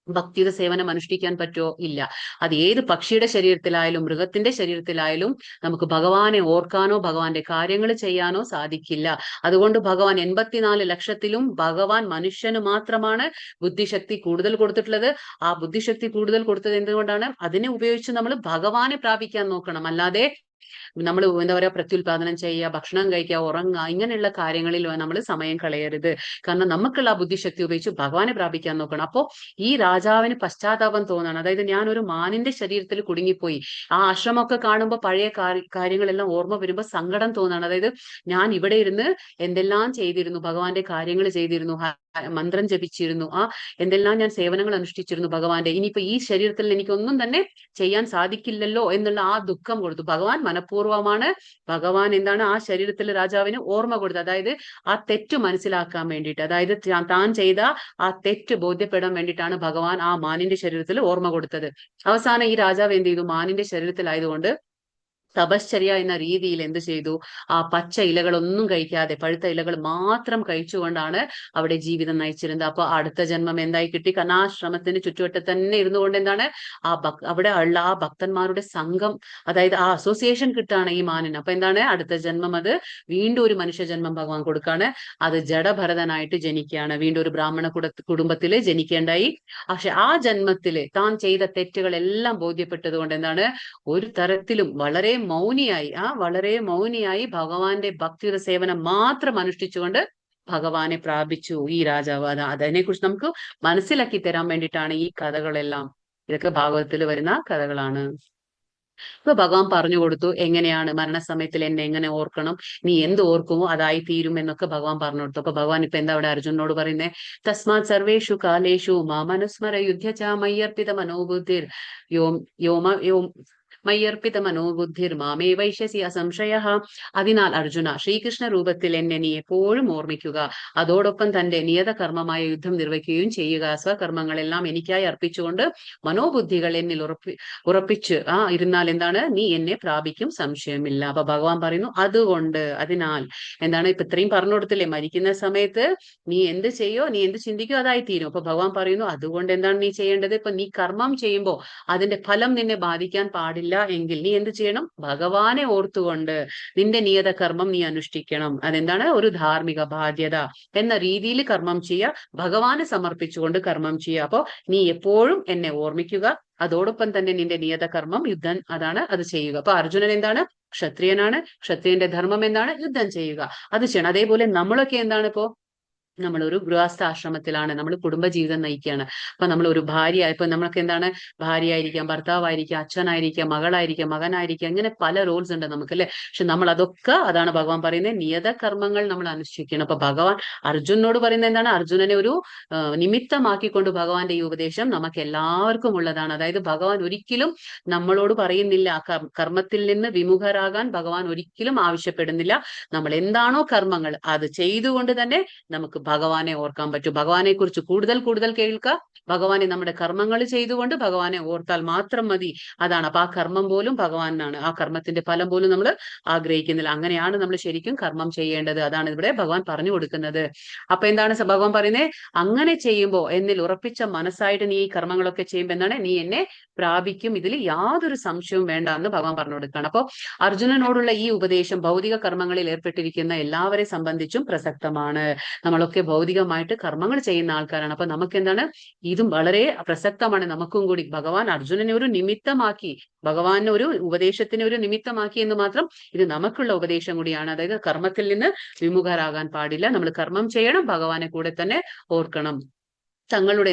ഭക്തിയുടെ സേവനം അനുഷ്ഠിക്കാൻ പറ്റുമോ? ഇല്ല. അത് ഏത് പക്ഷിയുടെ ശരീരത്തിലായാലും മൃഗത്തിന്റെ ശരീരത്തിലായാലും നമുക്ക് ഭഗവാനെ ഓർക്കാനോ ഭഗവാന്റെ കാര്യങ്ങൾ ചെയ്യാനോ സാധിക്കില്ല. അതുകൊണ്ട് ഭഗവാൻ 84 ലക്ഷത്തിലും ഭഗവാൻ മനുഷ്യന് മാത്രമാണ് ബുദ്ധിശക്തി കൂടുതൽ കൊടുത്തിട്ടുള്ളത്. ആ ബുദ്ധിശക്തി കൂടുതൽ കൊടുത്തത് എന്തുകൊണ്ടാണ്? അതിനെ ഉപയോഗിച്ച് നമ്മൾ ഭഗവാനെ പ്രാപിക്കാൻ നോക്കണം. അല്ലാതെ നമ്മൾ എന്താ പറയാ, പ്രത്യുൽപാദനം ചെയ്യുക, ഭക്ഷണം കഴിക്കുക, ഉറങ്ങുക, ഇങ്ങനെയുള്ള കാര്യങ്ങളിൽ നമ്മൾ സമയം കളയരുത്. കാരണം നമുക്കുള്ള ആ ബുദ്ധിശക്തി ഉപയോഗിച്ച് ഭഗവാനെ പ്രാപിക്കാൻ നോക്കണം. അപ്പോ ഈ രാജാവിന് പശ്ചാത്താപം തോന്നാണ്. അതായത് ഞാൻ ഒരു മാനിന്റെ ശരീരത്തിൽ കുടുങ്ങിപ്പോയി. ആ ആശ്രമമൊക്കെ കാണുമ്പോൾ പഴയ കാര്യങ്ങളെല്ലാം ഓർമ്മ വരുമ്പോൾ സങ്കടം തോന്നാണ്. അതായത് ഞാൻ ഇവിടെ ഇരുന്ന് എന്തെല്ലാം ചെയ്തിരുന്നു, ഭഗവാന്റെ കാര്യങ്ങൾ ചെയ്തിരുന്നു, മന്ത്രം ജപിച്ചിരുന്നു, എന്തെല്ലാം ഞാൻ സേവനങ്ങൾ അനുഷ്ഠിച്ചിരുന്നു ഭഗവാന്റെ. ഇനിയിപ്പോ ഈ ശരീരത്തിൽ എനിക്കൊന്നും തന്നെ ചെയ്യാൻ സാധിക്കില്ലല്ലോ എന്നുള്ള ആ ദുഃഖം കൊടുത്തു. ഭഗവാൻ മനഃപൂർവ്വമാണ്. ഭഗവാൻ എന്താണ്? ആ ശരീരത്തിൽ രാജാവിന് ഓർമ്മ കൊടുത്തത്. അതായത് ആ തെറ്റ് മനസ്സിലാക്കാൻ വേണ്ടിയിട്ട്, അതായത് താൻ ചെയ്ത ആ തെറ്റ് ബോധ്യപ്പെടാൻ വേണ്ടിയിട്ടാണ് ഭഗവാൻ ആ മാനിന്റെ ശരീരത്തിൽ ഓർമ്മ കൊടുത്തത്. അവസാനം ഈ രാജാവ് എന്ത് ചെയ്തു? മാനിന്റെ ശരീരത്തിലായതുകൊണ്ട് തപശ്ചര്യ എന്ന രീതിയിൽ എന്ത് ചെയ്തു? ആ പച്ച ഇലകളൊന്നും കഴിക്കാതെ പഴുത്ത ഇലകൾ മാത്രം കഴിച്ചുകൊണ്ടാണ് അവിടെ ജീവിതം നയിച്ചിരുന്നത്. അപ്പൊ അടുത്ത ജന്മം എന്തായി കിട്ടി? കനാശ്രമത്തിന് ചുറ്റുവട്ടത്ത് തന്നെ ഇരുന്നുകൊണ്ട് എന്താണ്? അവിടെ ഉള്ള ആ ഭക്തന്മാരുടെ സംഘം, അതായത് ആ അസോസിയേഷൻ കിട്ടാണ് ഈ മാനിന്. അപ്പൊ എന്താണ്? അടുത്ത ജന്മം അത് വീണ്ടും ഒരു മനുഷ്യ ജന്മം ഭഗവാൻ കൊടുക്കാണ്. അത് ജഡഭരതനായിട്ട് ജനിക്കുകയാണ്. വീണ്ടും ഒരു ബ്രാഹ്മണ കുടുംബത്തില് ജനിക്കേണ്ടായി. പക്ഷെ ആ ജന്മത്തില് താൻ ചെയ്ത തെറ്റുകളെല്ലാം ബോധ്യപ്പെട്ടത് കൊണ്ട് എന്താണ്? ഒരു തരത്തിലും വളരെ മൗനിയായി ഭഗവാന്റെ ഭക്തിയുടെ സേവനം മാത്രം അനുഷ്ഠിച്ചുകൊണ്ട് ഭഗവാനെ പ്രാപിച്ചു ഈ രാജാവ്. അതിനെക്കുറിച്ച് നമുക്ക് മനസ്സിലാക്കി തരാൻ വേണ്ടിയിട്ടാണ് ഈ കഥകളെല്ലാം. ഇതൊക്കെ ഭാഗവതത്തിൽ വരുന്ന കഥകളാണ്. ഇപ്പൊ ഭഗവാൻ പറഞ്ഞു കൊടുത്തു എങ്ങനെയാണ് മരണസമയത്തിൽ എന്നെ എങ്ങനെ ഓർക്കണം, നീ എന്ത് ഓർക്കുമോ അതായി തീരും എന്നൊക്കെ ഭഗവാൻ പറഞ്ഞു കൊടുത്തു. അപ്പൊ ഭഗവാൻ ഇപ്പൊ എന്താ അവിടെ അർജുനോട് പറയുന്നേ? തസ്മാത് സർവേഷു കാലേഷു മാമനുസ്മര യുദ്ധ്യ ച മയ്യർപ്പിത മനോബുദ്ധിർ മയ്യർപ്പിത മനോബുദ്ധിർ മാമേ വൈശ്യസി അസംശയ. അതിനാൽ അർജുന, ശ്രീകൃഷ്ണ രൂപത്തിൽ എന്നെ നീ എപ്പോഴും ഓർമ്മിക്കുക. അതോടൊപ്പം തന്റെ നിയത കർമ്മമായ യുദ്ധം നിർവഹിക്കുകയും ചെയ്യുക. സ്വകർമ്മങ്ങളെല്ലാം എനിക്കായി അർപ്പിച്ചുകൊണ്ട് മനോബുദ്ധികൾ എന്നിൽ ഉറപ്പിച്ച് ഇരുന്നാൽ എന്താണ്, നീ എന്നെ പ്രാപിക്കും, സംശയമില്ല. അപ്പൊ ഭഗവാൻ പറയുന്നു അതുകൊണ്ട്, അതിനാൽ എന്താണ്, ഇപ്പൊ ഇത്രയും പറഞ്ഞു കൊടുത്തില്ലേ, മരിക്കുന്ന സമയത്ത് നീ എന്ത് ചെയ്യോ, നീ എന്ത് ചിന്തിക്കോ അതായി തീരും. അപ്പൊ ഭഗവാൻ പറയുന്നു അതുകൊണ്ട് എന്താണ് നീ ചെയ്യേണ്ടത്? ഇപ്പൊ നീ കർമ്മം ചെയ്യുമ്പോൾ അതിന്റെ ഫലം നിന്നെ ബാധിക്കാൻ പാടില്ല എങ്കിൽ നീ എന്ത് ചെയ്യണം? ഭഗവാനെ ഓർത്തുകൊണ്ട് നിന്റെ നിയത കർമ്മം നീ അനുഷ്ഠിക്കണം. അതെന്താണ്? ഒരു ധാർമ്മിക ബാധ്യത എന്ന രീതിയിൽ കർമ്മം ചെയ്യുക, ഭഗവാനെ സമർപ്പിച്ചുകൊണ്ട് കർമ്മം ചെയ്യുക. അപ്പോ നീ എപ്പോഴും എന്നെ ഓർമ്മിക്കുക, അതോടൊപ്പം തന്നെ നിന്റെ നിയത കർമ്മം യുദ്ധം അതാണ്, അത് ചെയ്യുക. അപ്പൊ അർജുനൻ എന്താണ്? ക്ഷത്രിയനാണ്. ക്ഷത്രിയന്റെ ധർമ്മം എന്താണ്? യുദ്ധം ചെയ്യുക, അത് ചെയ്യണം. അതേപോലെ നമ്മളൊക്കെ എന്താണ്, ഇപ്പോ നമ്മളൊരു ഗൃഹസ്ഥ ആശ്രമത്തിലാണ്, നമ്മൾ കുടുംബജീവിതം നയിക്കുകയാണ്. അപ്പൊ നമ്മൾ ഒരു ഭാര്യ, ഇപ്പൊ നമ്മൾക്ക് എന്താണ്, ഭാര്യ ആയിരിക്കാം, ഭർത്താവായിരിക്കാം, അച്ഛനായിരിക്കാം, മകളായിരിക്കാം, മകനായിരിക്കാം, ഇങ്ങനെ പല റോൾസ് ഉണ്ട് നമുക്ക്, അല്ലെ? പക്ഷെ നമ്മൾ അതൊക്കെ, അതാണ് ഭഗവാൻ പറയുന്നത്, നിയത കർമ്മങ്ങൾ നമ്മൾ അനുഷ്ഠിക്കണം. അപ്പൊ ഭഗവാൻ അർജുനോട് പറയുന്നത് എന്താണ്? അർജുനനെ ഒരു നിമിത്തമാക്കിക്കൊണ്ട് ഭഗവാന്റെ ഈ ഉപദേശം നമുക്ക് എല്ലാവർക്കും ഉള്ളതാണ്. അതായത് ഭഗവാൻ ഒരിക്കലും നമ്മളോട് പറയുന്നില്ല, കർമ്മത്തിൽ നിന്ന് വിമുഖരാകാൻ ഭഗവാൻ ഒരിക്കലും ആവശ്യപ്പെടുന്നില്ല. നമ്മൾ എന്താണോ കർമ്മങ്ങൾ അത് ചെയ്തുകൊണ്ട് തന്നെ നമുക്ക് ഭഗവാനെ ഓർക്കാൻ പറ്റും. ഭഗവാനെ കുറിച്ച് കൂടുതൽ കൂടുതൽ കേൾക്കുക, ഭഗവാനെ നമ്മുടെ കർമ്മങ്ങൾ ചെയ്തുകൊണ്ട് ഭഗവാനെ ഓർത്താൽ മാത്രം മതി. അതാണ്. അപ്പൊ ആ കർമ്മം പോലും ഭഗവാനാണ്, ആ കർമ്മത്തിന്റെ ഫലം പോലും നമ്മൾ ആഗ്രഹിക്കുന്നില്ല. അങ്ങനെയാണ് നമ്മൾ ശരിക്കും കർമ്മം ചെയ്യേണ്ടത്. അതാണ് ഇവിടെ ഭഗവാൻ പറഞ്ഞു കൊടുക്കുന്നത്. അപ്പൊ എന്താണ് ഭഗവാൻ പറയുന്നത്? അങ്ങനെ ചെയ്യുമ്പോ, എന്നിൽ ഉറപ്പിച്ച മനസ്സായിട്ട് നീ ഈ കർമ്മങ്ങളൊക്കെ ചെയ്യുമ്പോ എന്താണ്, നീ എന്നെ പ്രാപിക്കും, ഇതിൽ യാതൊരു സംശയവും വേണ്ട എന്ന് ഭഗവാൻ പറഞ്ഞു കൊടുക്കുകയാണ്. അപ്പൊ അർജുനനോടുള്ള ഈ ഉപദേശം ഭൗതിക കർമ്മങ്ങളിൽ ഏർപ്പെട്ടിരിക്കുന്ന എല്ലാവരെ സംബന്ധിച്ചും പ്രസക്തമാണ്. നമ്മളൊക്കെ ഭൗതികമായിട്ട് കർമ്മങ്ങൾ ചെയ്യുന്ന ആൾക്കാരാണ്. അപ്പൊ നമുക്ക് എന്താണ്, ഇതും വളരെ പ്രസക്തമാണ് നമുക്കും കൂടി. ഭഗവാൻ അർജുനനെ ഒരു നിമിത്തമാക്കി, ഭഗവാനെ ഒരു ഉപദേശത്തിന് ഒരു നിമിത്തമാക്കി എന്ന് മാത്രം, ഇത് നമുക്കുള്ള ഉപദേശം കൂടിയാണ്. അതായത് കർമ്മത്തിൽ നിന്ന് വിമുഖരാകാൻ പാടില്ല, നമ്മൾ കർമ്മം ചെയ്യണം, ഭഗവാനെ കൂടെ തന്നെ ഓർക്കണം. തങ്ങളുടെ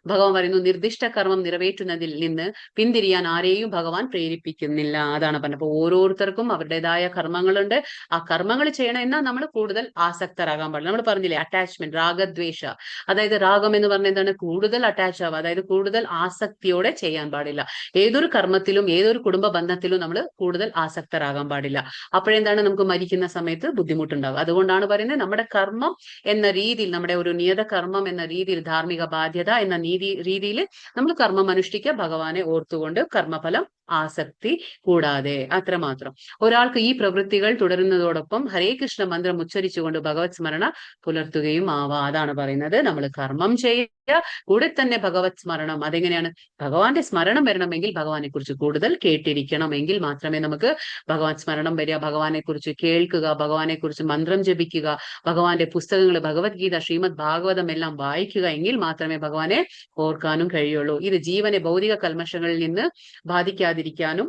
ഭഗവാൻ പറയുന്നു, നിർദ്ദിഷ്ട കർമ്മം നിറവേറ്റുന്നതിൽ നിന്ന് പിന്തിരിയാൻ ആരെയും ഭഗവാൻ പ്രേരിപ്പിക്കുന്നില്ല. അതാണ് പറഞ്ഞത്. അപ്പൊ ഓരോരുത്തർക്കും അവരുടേതായ കർമ്മങ്ങളുണ്ട്, ആ കർമ്മങ്ങൾ ചെയ്യണം. എന്നാൽ നമ്മൾ കൂടുതൽ ആസക്തരാകാൻ പാടില്ല. നമ്മൾ പറഞ്ഞില്ലേ, അറ്റാച്ച്മെന്റ്, രാഗദ്വേഷ. അതായത് രാഗം എന്ന് പറഞ്ഞാൽ എന്താണ്? കൂടുതൽ അറ്റാച്ച് ആവുക, അതായത് കൂടുതൽ ആസക്തിയോടെ ചെയ്യാൻ പാടില്ല. ഏതൊരു കർമ്മത്തിലും ഏതൊരു കുടുംബ ബന്ധത്തിലും നമ്മൾ കൂടുതൽ ആസക്തരാകാൻ പാടില്ല. അപ്പോഴെന്താണ്, നമുക്ക് മരിക്കുന്ന സമയത്ത് ബുദ്ധിമുട്ടുണ്ടാവുക. അതുകൊണ്ടാണ് പറയുന്നത്, നമ്മുടെ കർമ്മം എന്ന രീതിയിൽ, നമ്മുടെ ഒരു നിയത കർമ്മം എന്ന രീതിയിൽ, ധാർമ്മിക ബാധ്യത എന്ന രീതിയിൽ നമ്മൾ കർമ്മം അനുഷ്ഠിക്കുക, ഭഗവാനെ ഓർത്തുകൊണ്ട്, കർമ്മഫലം ആസക്തി കൂടാതെ. അത്രമാത്രം. ഒരാൾക്ക് ഈ പ്രവൃത്തികൾ തുടരുന്നതോടൊപ്പം ഹരേ കൃഷ്ണ മന്ത്രം ഉച്ചരിച്ചുകൊണ്ട് ഭഗവത് സ്മരണ പുലർത്തുകയും ആവാം. അതാണ് പറയുന്നത്, നമ്മൾ കർമ്മം ചെയ്യുക, കൂടെ തന്നെ ഭഗവത് സ്മരണം. അതെങ്ങനെയാണ്? ഭഗവാന്റെ സ്മരണം വരണമെങ്കിൽ ഭഗവാനെ കുറിച്ച് കൂടുതൽ കേട്ടിരിക്കണം, എങ്കിൽ മാത്രമേ നമുക്ക് ഭഗവാൻ സ്മരണം വരിക. ഭഗവാനെ കുറിച്ച് കേൾക്കുക, ഭഗവാനെ കുറിച്ച് മന്ത്രം ജപിക്കുക, ഭഗവാന്റെ പുസ്തകങ്ങൾ, ഭഗവത്ഗീത, ശ്രീമദ് ഭാഗവതം എല്ലാം വായിക്കുക, എങ്കിൽ മാത്രമേ ഭഗവാനെ ഓർക്കാനും കഴിയുള്ളൂ. ഇത് ജീവനെ ഭൗതിക കൽമഷങ്ങളിൽ നിന്ന് ബാധിക്കാതിരിക്കാനും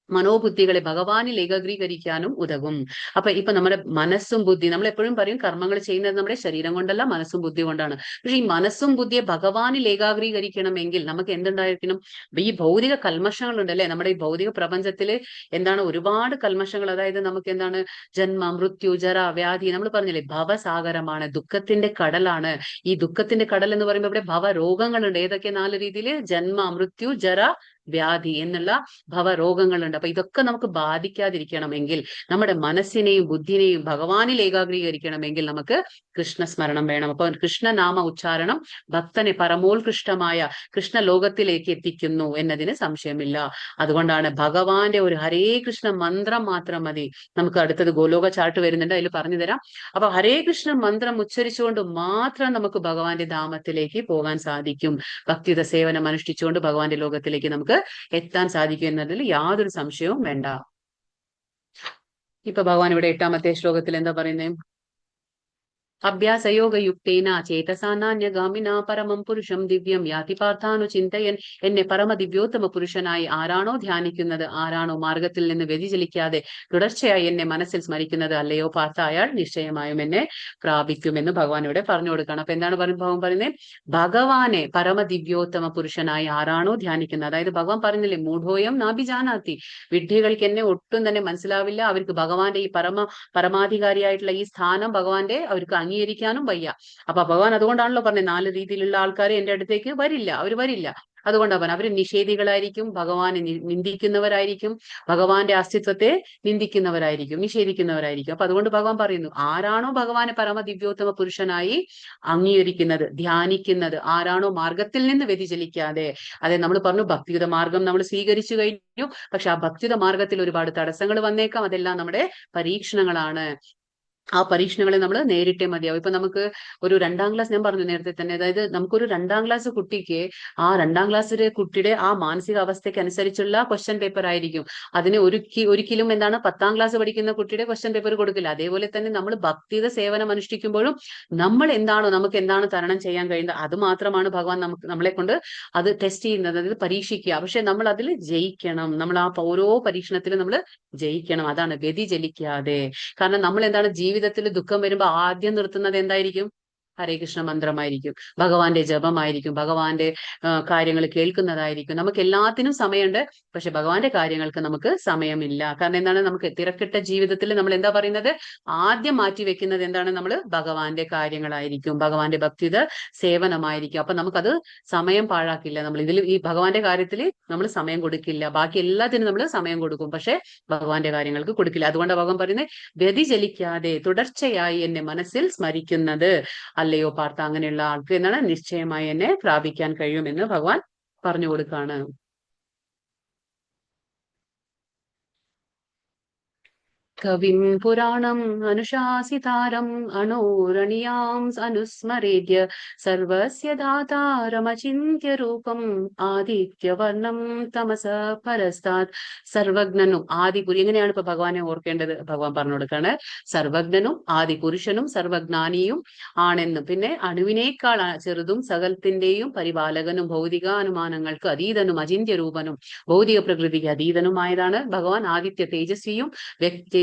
മനോബുദ്ധികളെ ഭഗവാനിൽ ഏകീകരിക്കാനും ഉതകും. അപ്പൊ ഇപ്പൊ നമ്മുടെ മനസ്സും ബുദ്ധി, നമ്മൾ എപ്പോഴും പറയും കർമ്മങ്ങൾ ചെയ്യുന്നത് നമ്മുടെ ശരീരം കൊണ്ടല്ല, മനസ്സും ബുദ്ധി കൊണ്ടാണ്. പക്ഷെ ഈ മനസ്സും ബുദ്ധിയെ ഭഗവാനിൽ ഏകാഗ്രീകരിക്കണമെങ്കിൽ നമുക്ക് എന്തുണ്ടായിരിക്കണം? ഈ ഭൗതിക കൽമഷങ്ങളുണ്ട്, അല്ലെ? നമ്മുടെ ഈ ഭൗതിക പ്രപഞ്ചത്തില് എന്താണ്, ഒരുപാട് കൽമഷങ്ങൾ. അതായത് നമുക്ക് എന്താണ്, ജന്മ, മൃത്യു, ജര, വ്യാധി. നമ്മൾ പറഞ്ഞില്ലേ, ഭവസാഗരമാണ്, ദുഃഖത്തിന്റെ കടലാണ്. ഈ ദുഃഖത്തിന്റെ കടൽ എന്ന് പറയുമ്പോൾ ഇവിടെ ഭവരോഗങ്ങളുണ്ട്. ഏതൊക്കെ 4 രീതിയിൽ? ജന്മ, മൃത്യു, ജര, വ്യാധി എന്നുള്ള ഭവരോഗങ്ങളുണ്ട്. അപ്പൊ ഇതൊക്കെ നമുക്ക് ബാധിക്കാതിരിക്കണമെങ്കിൽ, നമ്മുടെ മനസ്സിനെയും ബുദ്ധിനെയും ഭഗവാനിൽ ഏകാഗ്രീകരിക്കണമെങ്കിൽ നമുക്ക് കൃഷ്ണസ്മരണം വേണം. അപ്പൊ കൃഷ്ണനാമ ഉച്ചാരണം ഭക്തനെ പരമോത്കൃഷ്ടമായ കൃഷ്ണ ലോകത്തിലേക്ക് എത്തിക്കുന്നു എന്നതിന് സംശയമില്ല. അതുകൊണ്ടാണ് ഭഗവാന്റെ ഒരു ഹരേ കൃഷ്ണ മന്ത്രം മാത്രം മതി. നമുക്ക് അടുത്തത് ഗോലോക ചാർട്ട് വരുന്നുണ്ട്, അതിൽ പറഞ്ഞു തരാം. അപ്പൊ ഹരേ കൃഷ്ണ മന്ത്രം ഉച്ചരിച്ചുകൊണ്ട് മാത്രം നമുക്ക് ഭഗവാന്റെ ധാമത്തിലേക്ക് പോകാൻ സാധിക്കും. ഭക്തിയുത സേവനം അനുഷ്ഠിച്ചുകൊണ്ട് ഭഗവാന്റെ ലോകത്തിലേക്ക് നമുക്ക് എത്താൻ സാധിക്കും എന്നതിൽ യാതൊരു സംശയവും വേണ്ട. ഇപ്പൊ ഭഗവാൻ ഇവിടെ 8ാമത്തെ ശ്ലോകത്തിൽ എന്താ പറയുന്നത്? അഭ്യാസയോഗയുക്തേന ചേതസാനാന്യഗാമിന പരമം പുരുഷം ദിവ്യം യാതി പാർത്ഥാനു ചിന്തയൻ. എന്നെ പരമ ദിവ്യോത്തമ പുരുഷനായി ആരാണോ ധ്യാനിക്കുന്നത്, ആരാണോ മാർഗത്തിൽ നിന്ന് വ്യതിചലിക്കാതെ തുടർച്ചയായി എന്നെ മനസ്സിൽ സ്മരിക്കുന്നത്, അല്ലയോ പാർത്ഥ, അയാൾ നിശ്ചയമായും എന്നെ പ്രാപിക്കുമെന്ന് ഭഗവാൻ ഇവിടെ പറഞ്ഞു കൊടുക്കണം. അപ്പൊ എന്താണ് ഭഗവാൻ പറയുന്നത്? ഭഗവാനെ പരമ ദിവ്യോത്തമ പുരുഷനായി ആരാണോ ധ്യാനിക്കുന്നത്, അതായത് ഭഗവാൻ പറഞ്ഞില്ലേ, മൂഢോയം നാഭിജാനാതി, വിഡ്ഢികൾക്ക് എന്നെ ഒട്ടും തന്നെ മനസ്സിലാവില്ല, അവർക്ക് ഭഗവാന്റെ ഈ പരമാധികാരിയായിട്ടുള്ള ഈ സ്ഥാനം ഭഗവാന്റെ അവർക്ക് അംഗീകരിക്കാനും വയ്യ. അപ്പൊ ഭഗവാൻ അതുകൊണ്ടാണല്ലോ പറഞ്ഞത് 4 രീതിയിലുള്ള ആൾക്കാർ എന്റെ അടുത്തേക്ക് വരില്ല, അവർ വരില്ല. അതുകൊണ്ടാണ് പറഞ്ഞത് അവര് നിഷേധികളായിരിക്കും, ഭഗവാനെ നിന്ദിക്കുന്നവരായിരിക്കും, ഭഗവാന്റെ അസ്തിത്വത്തെ നിന്ദിക്കുന്നവരായിരിക്കും, നിഷേധിക്കുന്നവരായിരിക്കും. അപ്പൊ അതുകൊണ്ട് ഭഗവാൻ പറയുന്നു, ആരാണോ ഭഗവാനെ പരമദിവ്യോത്തമ പുരുഷനായി അംഗീകരിക്കുന്നത്, ധ്യാനിക്കുന്നത്, ആരാണോ മാർഗത്തിൽ നിന്ന് വ്യതിചലിക്കാതെ, അതെ നമ്മൾ പറഞ്ഞു ഭക്തിയുത മാർഗം നമ്മൾ സ്വീകരിച്ചു കഴിഞ്ഞു, പക്ഷെ ആ ഭക്തിയുത മാർഗത്തിൽ ഒരുപാട് തടസ്സങ്ങൾ വന്നേക്കാം. അതെല്ലാം നമ്മുടെ പരീക്ഷണങ്ങളാണ്. ആ പരീക്ഷണങ്ങളെ നമ്മൾ നേരിട്ടേ മതിയാവും. ഇപ്പൊ നമുക്ക് ഒരു 2ാം ക്ലാസ്, ഞാൻ പറഞ്ഞു നേരത്തെ തന്നെ, അതായത് നമുക്കൊരു 2ാം ക്ലാസ് കുട്ടിക്ക് ആ 2ാം ക്ലാസ്സിലെ കുട്ടിയുടെ ആ മാനസിക അവസ്ഥയ്ക്ക് അനുസരിച്ചുള്ള ക്വസ്റ്റ്യൻ പേപ്പർ ആയിരിക്കും. അതിന് ഒരിക്കലും എന്താണ് 10ാം ക്ലാസ് പഠിക്കുന്ന കുട്ടിയുടെ ക്വസ്റ്റ്യൻ പേപ്പർ കൊടുക്കില്ല. അതേപോലെ തന്നെ നമ്മൾ ഭക്തിയുടെ സേവനം അനുഷ്ഠിക്കുമ്പോഴും നമ്മൾ എന്താണോ, നമുക്ക് എന്താണ് തരണം ചെയ്യാൻ കഴിയുന്നത്, അത് മാത്രമാണ് ഭഗവാൻ നമ്മളെ കൊണ്ട് അത് ടെസ്റ്റ് ചെയ്യുന്നത്, അതായത് പരീക്ഷിക്കുക. പക്ഷെ നമ്മൾ അതിൽ ജയിക്കണം, നമ്മൾ ആ ഓരോ പരീക്ഷണത്തിലും നമ്മൾ ജയിക്കണം. അതാണ് വ്യതിചലിക്കാതെ. കാരണം നമ്മൾ എന്താണ്, ജീവിതത്തിൽ ദുഃഖം വരുമ്പോൾ ആദ്യം നിർത്തുന്നത് എന്തായിരിക്കും? ഹരേ കൃഷ്ണ മന്ത്രമായിരിക്കും, ഭഗവാന്റെ ജപമായിരിക്കും, ഭഗവാന്റെ കാര്യങ്ങൾ കേൾക്കുന്നതായിരിക്കും. നമുക്ക് എല്ലാത്തിനും സമയമുണ്ട്, പക്ഷെ ഭഗവാന്റെ കാര്യങ്ങൾക്ക് നമുക്ക് സമയമില്ല. കാരണം എന്താണ്, നമുക്ക് തിരക്കിട്ട ജീവിതത്തിൽ നമ്മൾ എന്താ പറയുന്നത്, ആദ്യം മാറ്റി വെക്കുന്നത് എന്താണ്, നമ്മൾ ഭഗവാന്റെ കാര്യങ്ങളായിരിക്കും, ഭഗവാന്റെ ഭക്തിയുടെ സേവനമായിരിക്കും. അപ്പൊ നമുക്കത് സമയം പാഴാക്കില്ല. നമ്മൾ ഇതിൽ ഈ ഭഗവാന്റെ കാര്യത്തിൽ നമ്മൾ സമയം കൊടുക്കില്ല, ബാക്കി എല്ലാത്തിനും നമ്മൾ സമയം കൊടുക്കും, പക്ഷെ ഭഗവാന്റെ കാര്യങ്ങൾക്ക് കൊടുക്കില്ല. അതുകൊണ്ട് ഭഗവാൻ പറയുന്നത്, വ്യതിചലിക്കാതെ തുടർച്ചയായി എന്നെ മനസ്സിൽ സ്മരിക്കുന്നത് അല്ലയോ പാർത്ഥ, അങ്ങനെയുള്ള ആൾക്ക് എന്താണ്, നിശ്ചയമായി എന്നെ പ്രാപിക്കാൻ കഴിയുമെന്ന് ഭഗവാൻ പറഞ്ഞു കൊടുക്കാണ്. കവിം പുരാണം അനുശാസിതാരം അണോരണീയാം അനുസ്മരേദ്യ സർവസ്യ ധാതാരമചിന്യ രൂപം ആദിത്യവർണം തമസ പരസ്താത്. സർവജ്ഞനും ആദിപുരി, എങ്ങനെയാണ് ഇപ്പൊ ഭഗവാനെ ഓർക്കേണ്ടത്? ഭഗവാൻ പറഞ്ഞു കൊടുക്കാണ്, സർവജ്ഞനും ആദിപുരുഷനും സർവജ്ഞാനിയും ആണെന്നും, പിന്നെ അണുവിനേക്കാൾ ചെറുതും സകലത്തിന്റെയും പരിപാലകനും ഭൗതികാനുമാനങ്ങൾക്ക് അതീതനും അചിന്യ രൂപനും ഭൗതിക പ്രകൃതിക്ക് അതീതനുമായതാണ് ഭഗവാൻ. ആദിത്യ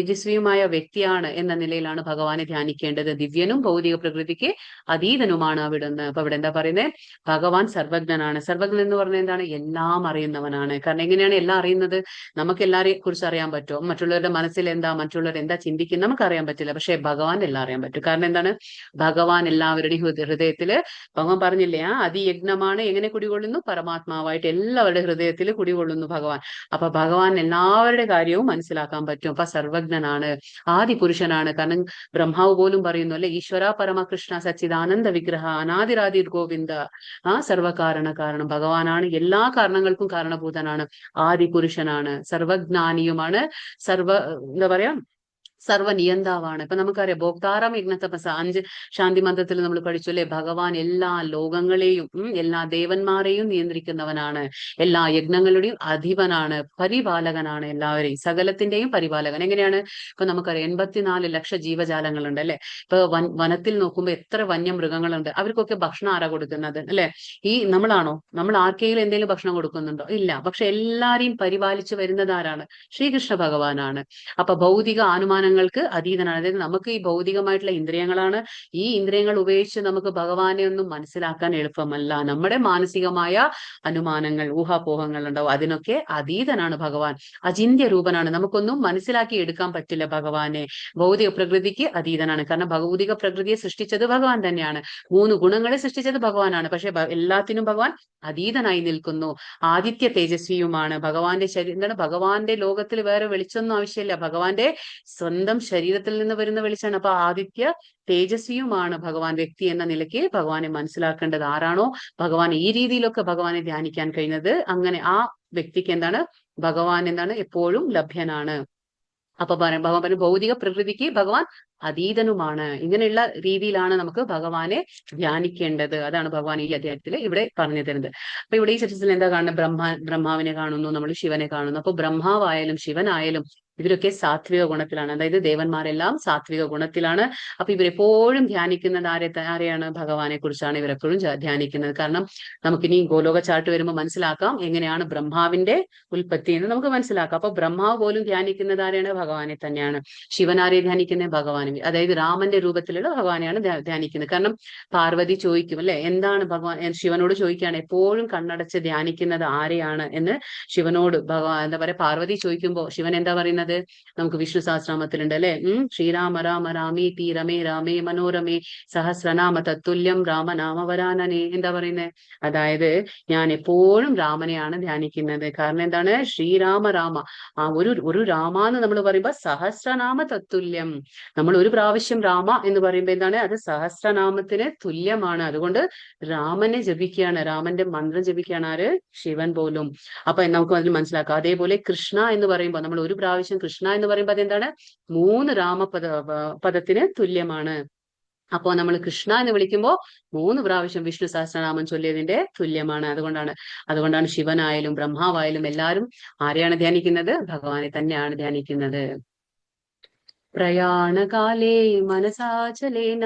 തേജസ്വിയുമായ വ്യക്തിയാണ് എന്ന നിലയിലാണ് ഭഗവാനെ ധ്യാനിക്കേണ്ടത്. ദിവ്യനും ഭൗതിക പ്രകൃതിക്ക് അതീതനുമാണ് അവിടുന്ന്. അപ്പൊ അവിടെ എന്താ പറയുന്നത്, ഭഗവാൻ സർവജ്ഞനാണ്. സർവജ്ഞൻ എന്ന് പറഞ്ഞാൽ എന്താണ്, എല്ലാം അറിയുന്നവനാണ്. കാരണം എങ്ങനെയാണ് എല്ലാം അറിയുന്നത്? നമുക്ക് എല്ലാവരെയും കുറിച്ച് അറിയാൻ പറ്റുമോ? മറ്റുള്ളവരുടെ മനസ്സിൽ എന്താ, മറ്റുള്ളവർ എന്താ ചിന്തിക്കുന്നത് നമുക്ക് അറിയാൻ പറ്റില്ല. പക്ഷെ ഭഗവാൻ എല്ലാം അറിയാൻ പറ്റും. കാരണം എന്താണ്, ഭഗവാൻ എല്ലാവരുടെയും ഹൃദയത്തില്, ഭഗവാൻ പറഞ്ഞില്ലേ, അതിയജ്ഞമാണ് എങ്ങനെ കുടികൊള്ളുന്നു, പരമാത്മാവായിട്ട് എല്ലാവരുടെ ഹൃദയത്തിൽ കുടികൊള്ളുന്നു ഭഗവാൻ. അപ്പൊ ഭഗവാൻ എല്ലാവരുടെ കാര്യവും മനസ്സിലാക്കാൻ പറ്റും. അപ്പൊ സർവജ്ഞനാണ്, ആദിപുരുഷനാണ്. കാരണം ബ്രഹ്മാവ് പോലും പറയുന്നു അല്ലെ, ഈശ്വര പരമകൃഷ്ണ സച്ചിദാനന്ദ വിഗ്രഹ അനാദിരാദിർ ഗോവിന്ദ. സർവകാരണ കാരണം ഭഗവാനാണ്, എല്ലാ കാരണങ്ങൾക്കും കാരണഭൂതനാണ്, ആദിപുരുഷനാണ്, സർവജ്ഞാനിയുമാണ്, എന്താ പറയാ, സർവനിയന്താവാണ്. ഇപ്പൊ നമുക്കറിയാം, ഭോക്താറാം യജ്ഞതപസ 5 ശാന്തി മന്ത്രത്തിൽ നമ്മൾ പഠിച്ചു അല്ലെ, ഭഗവാൻ എല്ലാ ലോകങ്ങളെയും എല്ലാ ദേവന്മാരെയും നിയന്ത്രിക്കുന്നവനാണ്, എല്ലാ യജ്ഞങ്ങളുടെയും അധിപനാണ്, പരിപാലകനാണ്, എല്ലാവരെയും സകലത്തിന്റെയും പരിപാലകൻ. എങ്ങനെയാണ്, ഇപ്പൊ നമുക്കറിയാം 84 ലക്ഷം ജീവജാലങ്ങളുണ്ട് അല്ലെ. ഇപ്പൊ വനത്തിൽ നോക്കുമ്പോൾ എത്ര വന്യമൃഗങ്ങളുണ്ട്, അവർക്കൊക്കെ ഭക്ഷണം ആരാ കൊടുക്കുന്നത് അല്ലെ? ഈ നമ്മളാണോ? നമ്മൾ ആർക്കെങ്കിലും എന്തെങ്കിലും ഭക്ഷണം കൊടുക്കുന്നുണ്ടോ? ഇല്ല. പക്ഷെ എല്ലാരെയും പരിപാലിച്ചു വരുന്നത് ആരാണ്? ശ്രീകൃഷ്ണ ഭഗവാനാണ്. അപ്പൊ ഭൗതിക അനുമാനങ്ങൾക്ക് അതീതനാണ്. അതായത് നമുക്ക് ഈ ഭൗതികമായിട്ടുള്ള ഇന്ദ്രിയങ്ങളാണ്, ഈ ഇന്ദ്രിയങ്ങൾ ഉപയോഗിച്ച് നമുക്ക് ഭഗവാനെ ഒന്നും മനസ്സിലാക്കാൻ എളുപ്പമല്ല. നമ്മുടെ മാനസികമായ അനുമാനങ്ങൾ, ഊഹാപോഹങ്ങൾ ഉണ്ടാവും, അതിനൊക്കെ അതീതനാണ് ഭഗവാൻ. അചിന്യ രൂപനാണ്, നമുക്കൊന്നും മനസ്സിലാക്കി എടുക്കാൻ പറ്റില്ല ഭഗവാനെ. ഭൗതിക പ്രകൃതിക്ക് അതീതനാണ്. കാരണം ഭൗതിക പ്രകൃതിയെ സൃഷ്ടിച്ചത് ഭഗവാൻ തന്നെയാണ്, 3 ഗുണങ്ങളെ സൃഷ്ടിച്ചത് ഭഗവാനാണ്. പക്ഷെ എല്ലാത്തിനും ഭഗവാൻ അതീതനായി നിൽക്കുന്നു. ആദിത്യ തേജസ്വിയുമാണ് ഭഗവാന്റെ എന്താണ്, ഭഗവാന്റെ ലോകത്തിൽ വേറെ വെളിച്ചൊന്നും ആവശ്യമില്ല, ഭഗവാന്റെ സ്വന്തം ശരീരത്തിൽ നിന്ന് വരുന്ന വെളിച്ചാണ്. അപ്പൊ ആദിത്യ തേജസ്വിയുമാണ് ഭഗവാൻ. വ്യക്തി എന്ന നിലയ്ക്ക് ഭഗവാനെ മനസ്സിലാക്കേണ്ടത് ആരാണോ, ഭഗവാൻ ഈ രീതിയിലൊക്കെ ഭഗവാനെ ധ്യാനിക്കാൻ കഴിയുന്നത്, അങ്ങനെ ആ വ്യക്തിക്ക് എന്താണ്, ഭഗവാൻ എന്താണ്, എപ്പോഴും ലഭ്യനാണ്. അപ്പൊ ഭഗവാൻ പറഞ്ഞു, ഭൗതിക പ്രകൃതിക്ക് ഭഗവാൻ അതീതനുമാണ്. ഇങ്ങനെയുള്ള രീതിയിലാണ് നമുക്ക് ഭഗവാനെ ധ്യാനിക്കേണ്ടത്. അതാണ് ഭഗവാൻ ഈ അധ്യായത്തിൽ ഇവിടെ പറഞ്ഞു തരുന്നത്. അപ്പൊ ഇവിടെ ഈ സെഷൻസിൽ എന്താ കാണുന്നത്, ബ്രഹ്മാവിനെ കാണുന്നു, നമ്മൾ ശിവനെ കാണുന്നു. അപ്പൊ ബ്രഹ്മാവായാലും ശിവനായാലും ഇവരൊക്കെ സാത്വിക ഗുണത്തിലാണ്, അതായത് ദേവന്മാരെല്ലാം സാത്വിക ഗുണത്തിലാണ്. അപ്പൊ ഇവരെപ്പോഴും ധ്യാനിക്കുന്നത് ആരെയാണ്, ഭഗവാനെ കുറിച്ചാണ് ഇവരെപ്പോഴും ധ്യാനിക്കുന്നത്. കാരണം നമുക്കിനി ഗോലോക ചാർട്ട് വരുമ്പോൾ മനസ്സിലാക്കാം എങ്ങനെയാണ് ബ്രഹ്മാവിന്റെ ഉൽപ്പത്തി എന്ന് നമുക്ക് മനസ്സിലാക്കാം. അപ്പൊ ബ്രഹ്മാവ് പോലും ധ്യാനിക്കുന്നത് ആരെയാണ്, ഭഗവാനെ തന്നെയാണ്. ശിവനാരെ ധ്യാനിക്കുന്നത് ഭഗവാനെ, അതായത് രാമന്റെ രൂപത്തിലുള്ള ഭഗവാനെയാണ് ധ്യാനിക്കുന്നത്. കാരണം പാർവതി ചോദിക്കും അല്ലെ, എന്താണ് ഭഗവാൻ, ശിവനോട് ചോദിക്കുകയാണ്, എപ്പോഴും കണ്ണടച്ച് ധ്യാനിക്കുന്നത് ആരെയാണ് എന്ന് ശിവനോട് ഭഗവാൻ എന്താ പറയാ, പാർവതി ചോദിക്കുമ്പോൾ ശിവൻ എന്താ പറയുന്നത്, പറയുന്നത്? നമുക്ക് വിഷ്ണു സഹസ്രനാമത്തിലുണ്ട് അല്ലെ. ശ്രീരാമ രാമ രാമീതി രമേ രാമേ മനോരമേ സഹസ്രനാമ തത്തുല്യം രാമനാമ വരാനനെ. എന്താ പറയുന്നത്? അതായത് ഞാൻ എപ്പോഴും രാമനെയാണ് ധ്യാനിക്കുന്നത്. കാരണം എന്താണ്? ശ്രീരാമ രാമ, ആ ഒരു രാമ എന്ന് നമ്മൾ പറയുമ്പോൾ സഹസ്രനാമ തത്തുല്യം. നമ്മൾ ഒരു പ്രാവശ്യം രാമ എന്ന് പറയുമ്പോൾ എന്താണ്? അത് സഹസ്രനാമത്തിന് തുല്യമാണ്. അതുകൊണ്ട് രാമനെ ജപിക്കുകയാണ്, രാമന്റെ മന്ത്രം ജപിക്കുകയാണ് ആര്? ശിവൻ പോലും. അപ്പൊ നമുക്ക് അതിൽ മനസ്സിലാക്കാം. അതേപോലെ കൃഷ്ണ എന്ന് പറയുമ്പോൾ നമ്മൾ ഒരു പ്രാവശ്യം കൃഷ്ണ എന്ന് പറയുമ്പോൾ അതെന്താണ്? 3 പദത്തിന് തുല്യമാണ്. അപ്പോ നമ്മൾ കൃഷ്ണ എന്ന് വിളിക്കുമ്പോൾ 3 പ്രാവശ്യം വിഷ്ണു സഹസ്രനാമം ചൊല്ലിയതിന്റെ തുല്യമാണ്. അതുകൊണ്ടാണ് ശിവനായാലും ബ്രഹ്മാവായാലും എല്ലാവരും ആരെയാണ് ധ്യാനിക്കുന്നത്? ഭഗവാനെ തന്നെയാണ് ധ്യാനിക്കുന്നത്. പ്രയാണകാലേ മനസാചലേന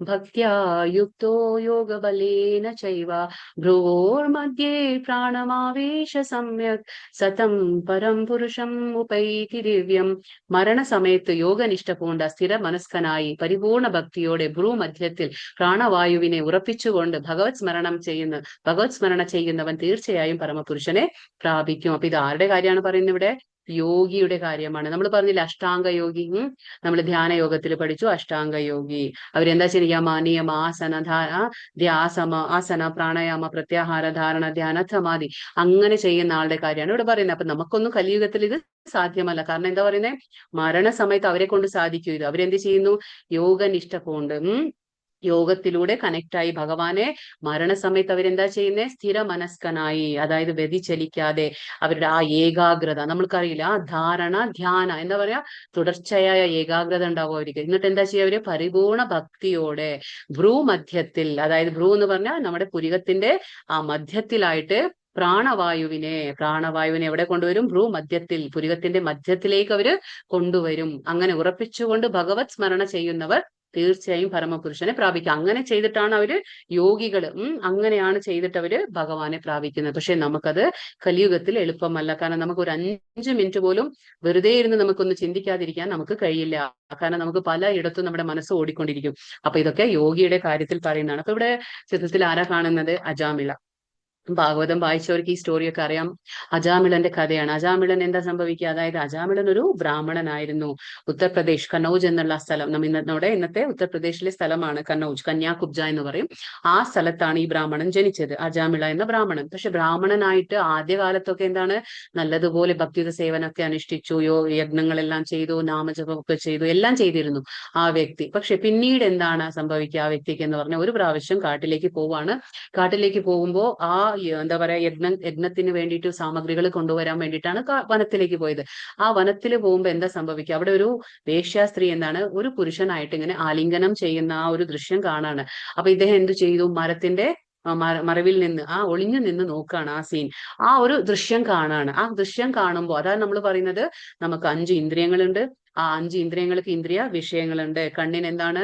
ഭക്ത്യാ യുക്തോ യോഗബലേന ചൈവ ഭ്രുവോർമധ്യേ പ്രാണമാവേശ സമ്യക് സതം പരം പുരുഷം ഉപൈതി ദിവ്യം. മരണസമയത്ത് യോഗനിഷ്ഠ പൂണ്ട സ്ഥിര മനസ്കനായി പരിപൂർണ ഭക്തിയോടെ ഭ്രൂമധ്യത്തിൽ പ്രാണവായുവിനെ ഉറപ്പിച്ചുകൊണ്ട് ഭഗവത് സ്മരണ ചെയ്യുന്നവൻ തീർച്ചയായും പരമപുരുഷനെ പ്രാപിക്കും. അപ്പൊ ഇത് ആരുടെ കാര്യമാണ് പറയുന്നത് ഇവിടെ? യോഗിയുടെ കാര്യമാണ്. നമ്മൾ പറഞ്ഞില്ല അഷ്ടാംഗ യോഗി, നമ്മൾ ധ്യാന യോഗത്തിൽ പഠിച്ചു അഷ്ടാംഗ യോഗി. അവരെന്താ ചെയ്യുക? നിയമ, ആസന, പ്രാണായാമ, പ്രത്യാഹാര, ധാരണ, ധ്യാന, സമാധി അങ്ങനെ ചെയ്യുന്ന ആളുടെ കാര്യമാണ് ഇവിടെ പറയുന്നത്. അപ്പൊ നമുക്കൊന്നും കലിയുഗത്തിൽ ഇത് സാധ്യമല്ല. കാരണം എന്താ പറയുന്നത്? മരണസമയത്ത് അവരെ കൊണ്ട് സാധിക്കും ഇത്. അവരെന്ത് ചെയ്യുന്നു? യോഗനിഷ്ഠ കൊണ്ട് യോഗത്തിലൂടെ കണക്റ്റായി ഭഗവാനെ മരണസമയത്ത് അവരെന്താ ചെയ്യുന്നത്? സ്ഥിര മനസ്കനായി, അതായത് വ്യതിചലിക്കാതെ അവരുടെ ആ ഏകാഗ്രത, നമ്മൾക്കറിയില്ല, ആ ധാരണ, ധ്യാന എന്താ പറയാ, തുടർച്ചയായ ഏകാഗ്രത ഉണ്ടാവും അവർക്ക്. എന്നിട്ട് എന്താ ചെയ്യുക? അവര് പരിപൂർണ ഭക്തിയോടെ ഭ്രൂമധ്യത്തിൽ, അതായത് ഭ്രൂ എന്ന് പറഞ്ഞാൽ നമ്മുടെ പുരികത്തിന്റെ ആ മധ്യത്തിലായിട്ട് പ്രാണവായുവിനെ എവിടെ കൊണ്ടുവരും? ഭ്രൂമധ്യത്തിൽ, പുരികത്തിന്റെ മധ്യത്തിലേക്ക് അവര് കൊണ്ടുവരും. അങ്ങനെ ഉറപ്പിച്ചുകൊണ്ട് ഭഗവത് സ്മരണ ചെയ്യുന്നവർ തീർച്ചയായും പരമപുരുഷനെ പ്രാപിക്കും. അങ്ങനെ ചെയ്തിട്ടാണ് അവര് യോഗികള്, അങ്ങനെയാണ് ചെയ്തിട്ട് അവര് ഭഗവാനെ പ്രാപിക്കുന്നത്. പക്ഷെ നമുക്കത് കലിയുഗത്തിൽ എളുപ്പമല്ല. കാരണം നമുക്ക് ഒരു 5 മിനിറ്റ് പോലും വെറുതെ ഇരുന്ന് നമുക്കൊന്ന് ചിന്തിക്കാതിരിക്കാൻ നമുക്ക് കഴിയില്ല. കാരണം നമുക്ക് പലയിടത്തും നമ്മുടെ മനസ്സ് ഓടിക്കൊണ്ടിരിക്കും. അപ്പൊ ഇതൊക്കെ യോഗിയുടെ കാര്യത്തിൽ പറയുന്നതാണ്. അപ്പൊ ഇവിടെ ചിത്രത്തിൽ ആരാ കാണുന്നത്? അജാമിള. ഭാഗവതം വായിച്ചവർക്ക് ഈ സ്റ്റോറിയൊക്കെ അറിയാം. അജാമിളന്റെ കഥയാണ്. അജാമിളൻ എന്താ സംഭവിക്കുക? അതായത് അജാമിളൻ ഒരു ബ്രാഹ്മണനായിരുന്നു. ഉത്തർപ്രദേശ് കനൌജ് എന്നുള്ള സ്ഥലം, ഇന്നത്തെ ഉത്തർപ്രദേശിലെ സ്ഥലമാണ് കനൌജ്, കന്യാകുബ്ജ എന്ന് പറയും. ആ സ്ഥലത്താണ് ഈ ബ്രാഹ്മണൻ ജനിച്ചത്, അജാമിള എന്ന ബ്രാഹ്മണൻ. പക്ഷെ ബ്രാഹ്മണനായിട്ട് ആദ്യകാലത്തൊക്കെ എന്താണ്, നല്ലതുപോലെ ഭക്തിയുത സേവനമൊക്കെ അനുഷ്ഠിച്ചു, യജ്ഞങ്ങളെല്ലാം ചെയ്തു, നാമജപമൊക്കെ ചെയ്തു, എല്ലാം ചെയ്തിരുന്നു ആ വ്യക്തി. പക്ഷെ പിന്നീട് എന്താണ് സംഭവിക്കുക ആ വ്യക്തിക്ക് എന്ന് പറഞ്ഞാൽ, ഒരു പ്രാവശ്യം കാട്ടിലേക്ക് പോവാണ്. കാട്ടിലേക്ക് പോകുമ്പോൾ ആ എന്താ പറയാ യജ്ഞത്തിന് വേണ്ടിയിട്ട് സാമഗ്രികൾ കൊണ്ടുവരാൻ വേണ്ടിയിട്ടാണ് വനത്തിലേക്ക് പോയത്. ആ വനത്തിൽ പോകുമ്പോൾ എന്താ സംഭവിക്കുക? അവിടെ ഒരു വേശ്യാസ്ത്രീ എന്താണ് ഒരു പുരുഷനായിട്ട് ഇങ്ങനെ ആലിംഗനം ചെയ്യുന്ന ആ ഒരു ദൃശ്യം കാണാണ്. അപ്പൊ ഇദ്ദേഹം എന്ത് ചെയ്തു? മരത്തിന്റെ മറവിൽ നിന്ന് ഒളിഞ്ഞു നിന്ന് നോക്കുകയാണ് ആ സീൻ. ആ ഒരു ദൃശ്യം കാണാണ്. ആ ദൃശ്യം കാണുമ്പോൾ അതാണ് നമ്മൾ പറയുന്നത്, നമുക്ക് 5 ഇന്ദ്രിയങ്ങളുണ്ട്. ആ 5 ഇന്ദ്രിയങ്ങൾക്ക് ഇന്ദ്രിയ വിഷയങ്ങളുണ്ട്. കണ്ണിന് എന്താണ്?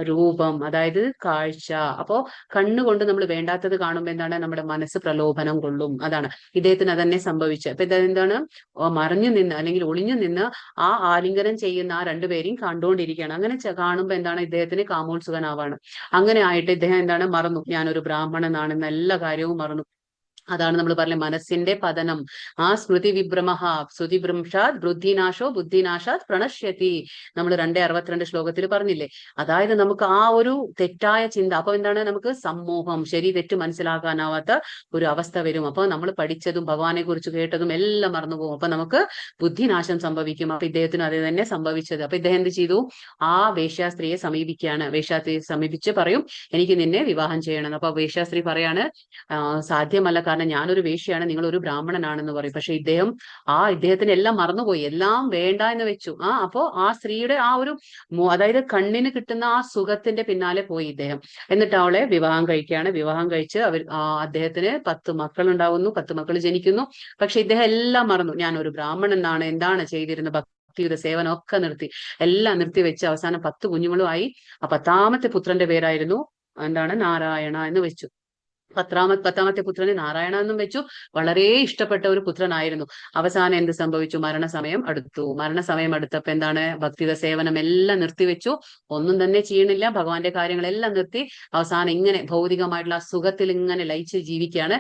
രൂപം, അതായത് കാഴ്ച. അപ്പോ കണ്ണുകൊണ്ട് നമ്മൾ വേണ്ടാത്തത് കാണുമ്പോൾ എന്താണ്? നമ്മുടെ മനസ്സ് പ്രലോഭനം കൊള്ളും. അതാണ് ഇദ്ദേഹത്തിന് അതന്നെ സംഭവിച്ചത്. അപ്പൊ ഇതെന്താണ്? മറഞ്ഞു നിന്ന് അല്ലെങ്കിൽ ഒളിഞ്ഞു നിന്ന് ആ ആലിംഗനം ചെയ്യുന്ന ആ 2 പേരെയും കണ്ടുകൊണ്ടിരിക്കുകയാണ്. അങ്ങനെ കാണുമ്പോൾ എന്താണ്? ഇദ്ദേഹത്തിന് കാമോത്സുകനാവാണ്. അങ്ങനെ ആയിട്ട് ഇദ്ദേഹം എന്താണ്? മറന്നു, ഞാനൊരു ബ്രാഹ്മണനാണെന്ന എല്ലാ കാര്യവും മറന്നു. അതാണ് നമ്മൾ പറഞ്ഞ മനസ്സിന്റെ പതനം. ആ സ്മൃതി വിഭ്രമഃ ശ്രുതിഭ്രംശാത് ബുദ്ധിനാശാത് പ്രണശ്യതി, നമ്മൾ 2:62 ശ്ലോകത്തിൽ പറഞ്ഞില്ലേ. അതായത് നമുക്ക് ആ ഒരു തെറ്റായ ചിന്ത, അപ്പൊ എന്താണ്? നമുക്ക് സമ്മോഹം, ശരി തെറ്റ് മനസ്സിലാക്കാനാവാത്ത ഒരു അവസ്ഥ വരും. അപ്പൊ നമ്മൾ പഠിച്ചതും ഭഗവാനെ കുറിച്ച് കേട്ടതും എല്ലാം മറന്നുപോകും. അപ്പൊ നമുക്ക് ബുദ്ധിനാശം സംഭവിക്കും. അപ്പൊ ഇദ്ദേഹത്തിന് അത് തന്നെ സംഭവിച്ചത്. അപ്പൊ ഇദ്ദേഹം എന്ത് ചെയ്തു? ആ വേശ്യാസ്ത്രീയെ സമീപിക്കുകയാണ്. വേശ്യാസ്ത്രീയെ സമീപിച്ച് പറയും, എനിക്ക് നിന്നെ വിവാഹം ചെയ്യണം. അപ്പൊ വേശ്യാസ്ത്രീ പറയാണ്, സാധ്യമല്ല, കാരണം ഞാനൊരു വേശ്യയാണ്, നിങ്ങൾ ഒരു ബ്രാഹ്മണനാണെന്ന് പറയും. പക്ഷെ ഇദ്ദേഹത്തിന് എല്ലാം മറന്നുപോയി, എല്ലാം വേണ്ട എന്ന് വെച്ചു. അപ്പോ ആ സ്ത്രീയുടെ ആ ഒരു അതായത് കണ്ണിന് കിട്ടുന്ന ആ സുഖത്തിന്റെ പിന്നാലെ പോയി ഇദ്ദേഹം. എന്നിട്ട് അവളെ വിവാഹം കഴിക്കുകയാണ്. വിവാഹം കഴിച്ച് അദ്ദേഹത്തിന് 10 മക്കൾ ഉണ്ടാവുന്നു, 10 മക്കൾ ജനിക്കുന്നു. പക്ഷെ ഇദ്ദേഹം എല്ലാം മറന്നു. ഞാൻ ഒരു ബ്രാഹ്മണനാണ്, എന്താണ് ചെയ്തിരുന്നത്? ഭക്തിയുടെ സേവനം ഒക്കെ എല്ലാം നിർത്തിവെച്ച് അവസാനം 10 കുഞ്ഞുങ്ങളുമായി. ആ 10ാമത്തെ പുത്രന്റെ പേരായിരുന്നു എന്താണ്? നാരായണ എന്ന് വെച്ചു. പത്താമത്തെ പുത്രന് നാരായണ എന്നും വെച്ചു. വളരെ ഇഷ്ടപ്പെട്ട ഒരു പുത്രനായിരുന്നു. അവസാനം എന്ത് സംഭവിച്ചു? മരണസമയം അടുത്തു. മരണസമയം അടുത്തപ്പോ എന്താണ്? ഭക്തിയുടെ സേവനം എല്ലാം നിർത്തിവെച്ചു. ഒന്നും തന്നെ ചെയ്യണില്ല. ഭഗവാന്റെ കാര്യങ്ങളെല്ലാം നിർത്തി അവസാനം ഇങ്ങനെ ഭൗതികമായിട്ടുള്ള സുഖത്തിൽ ഇങ്ങനെ ലയിച്ച് ജീവിക്കുകയാണ്.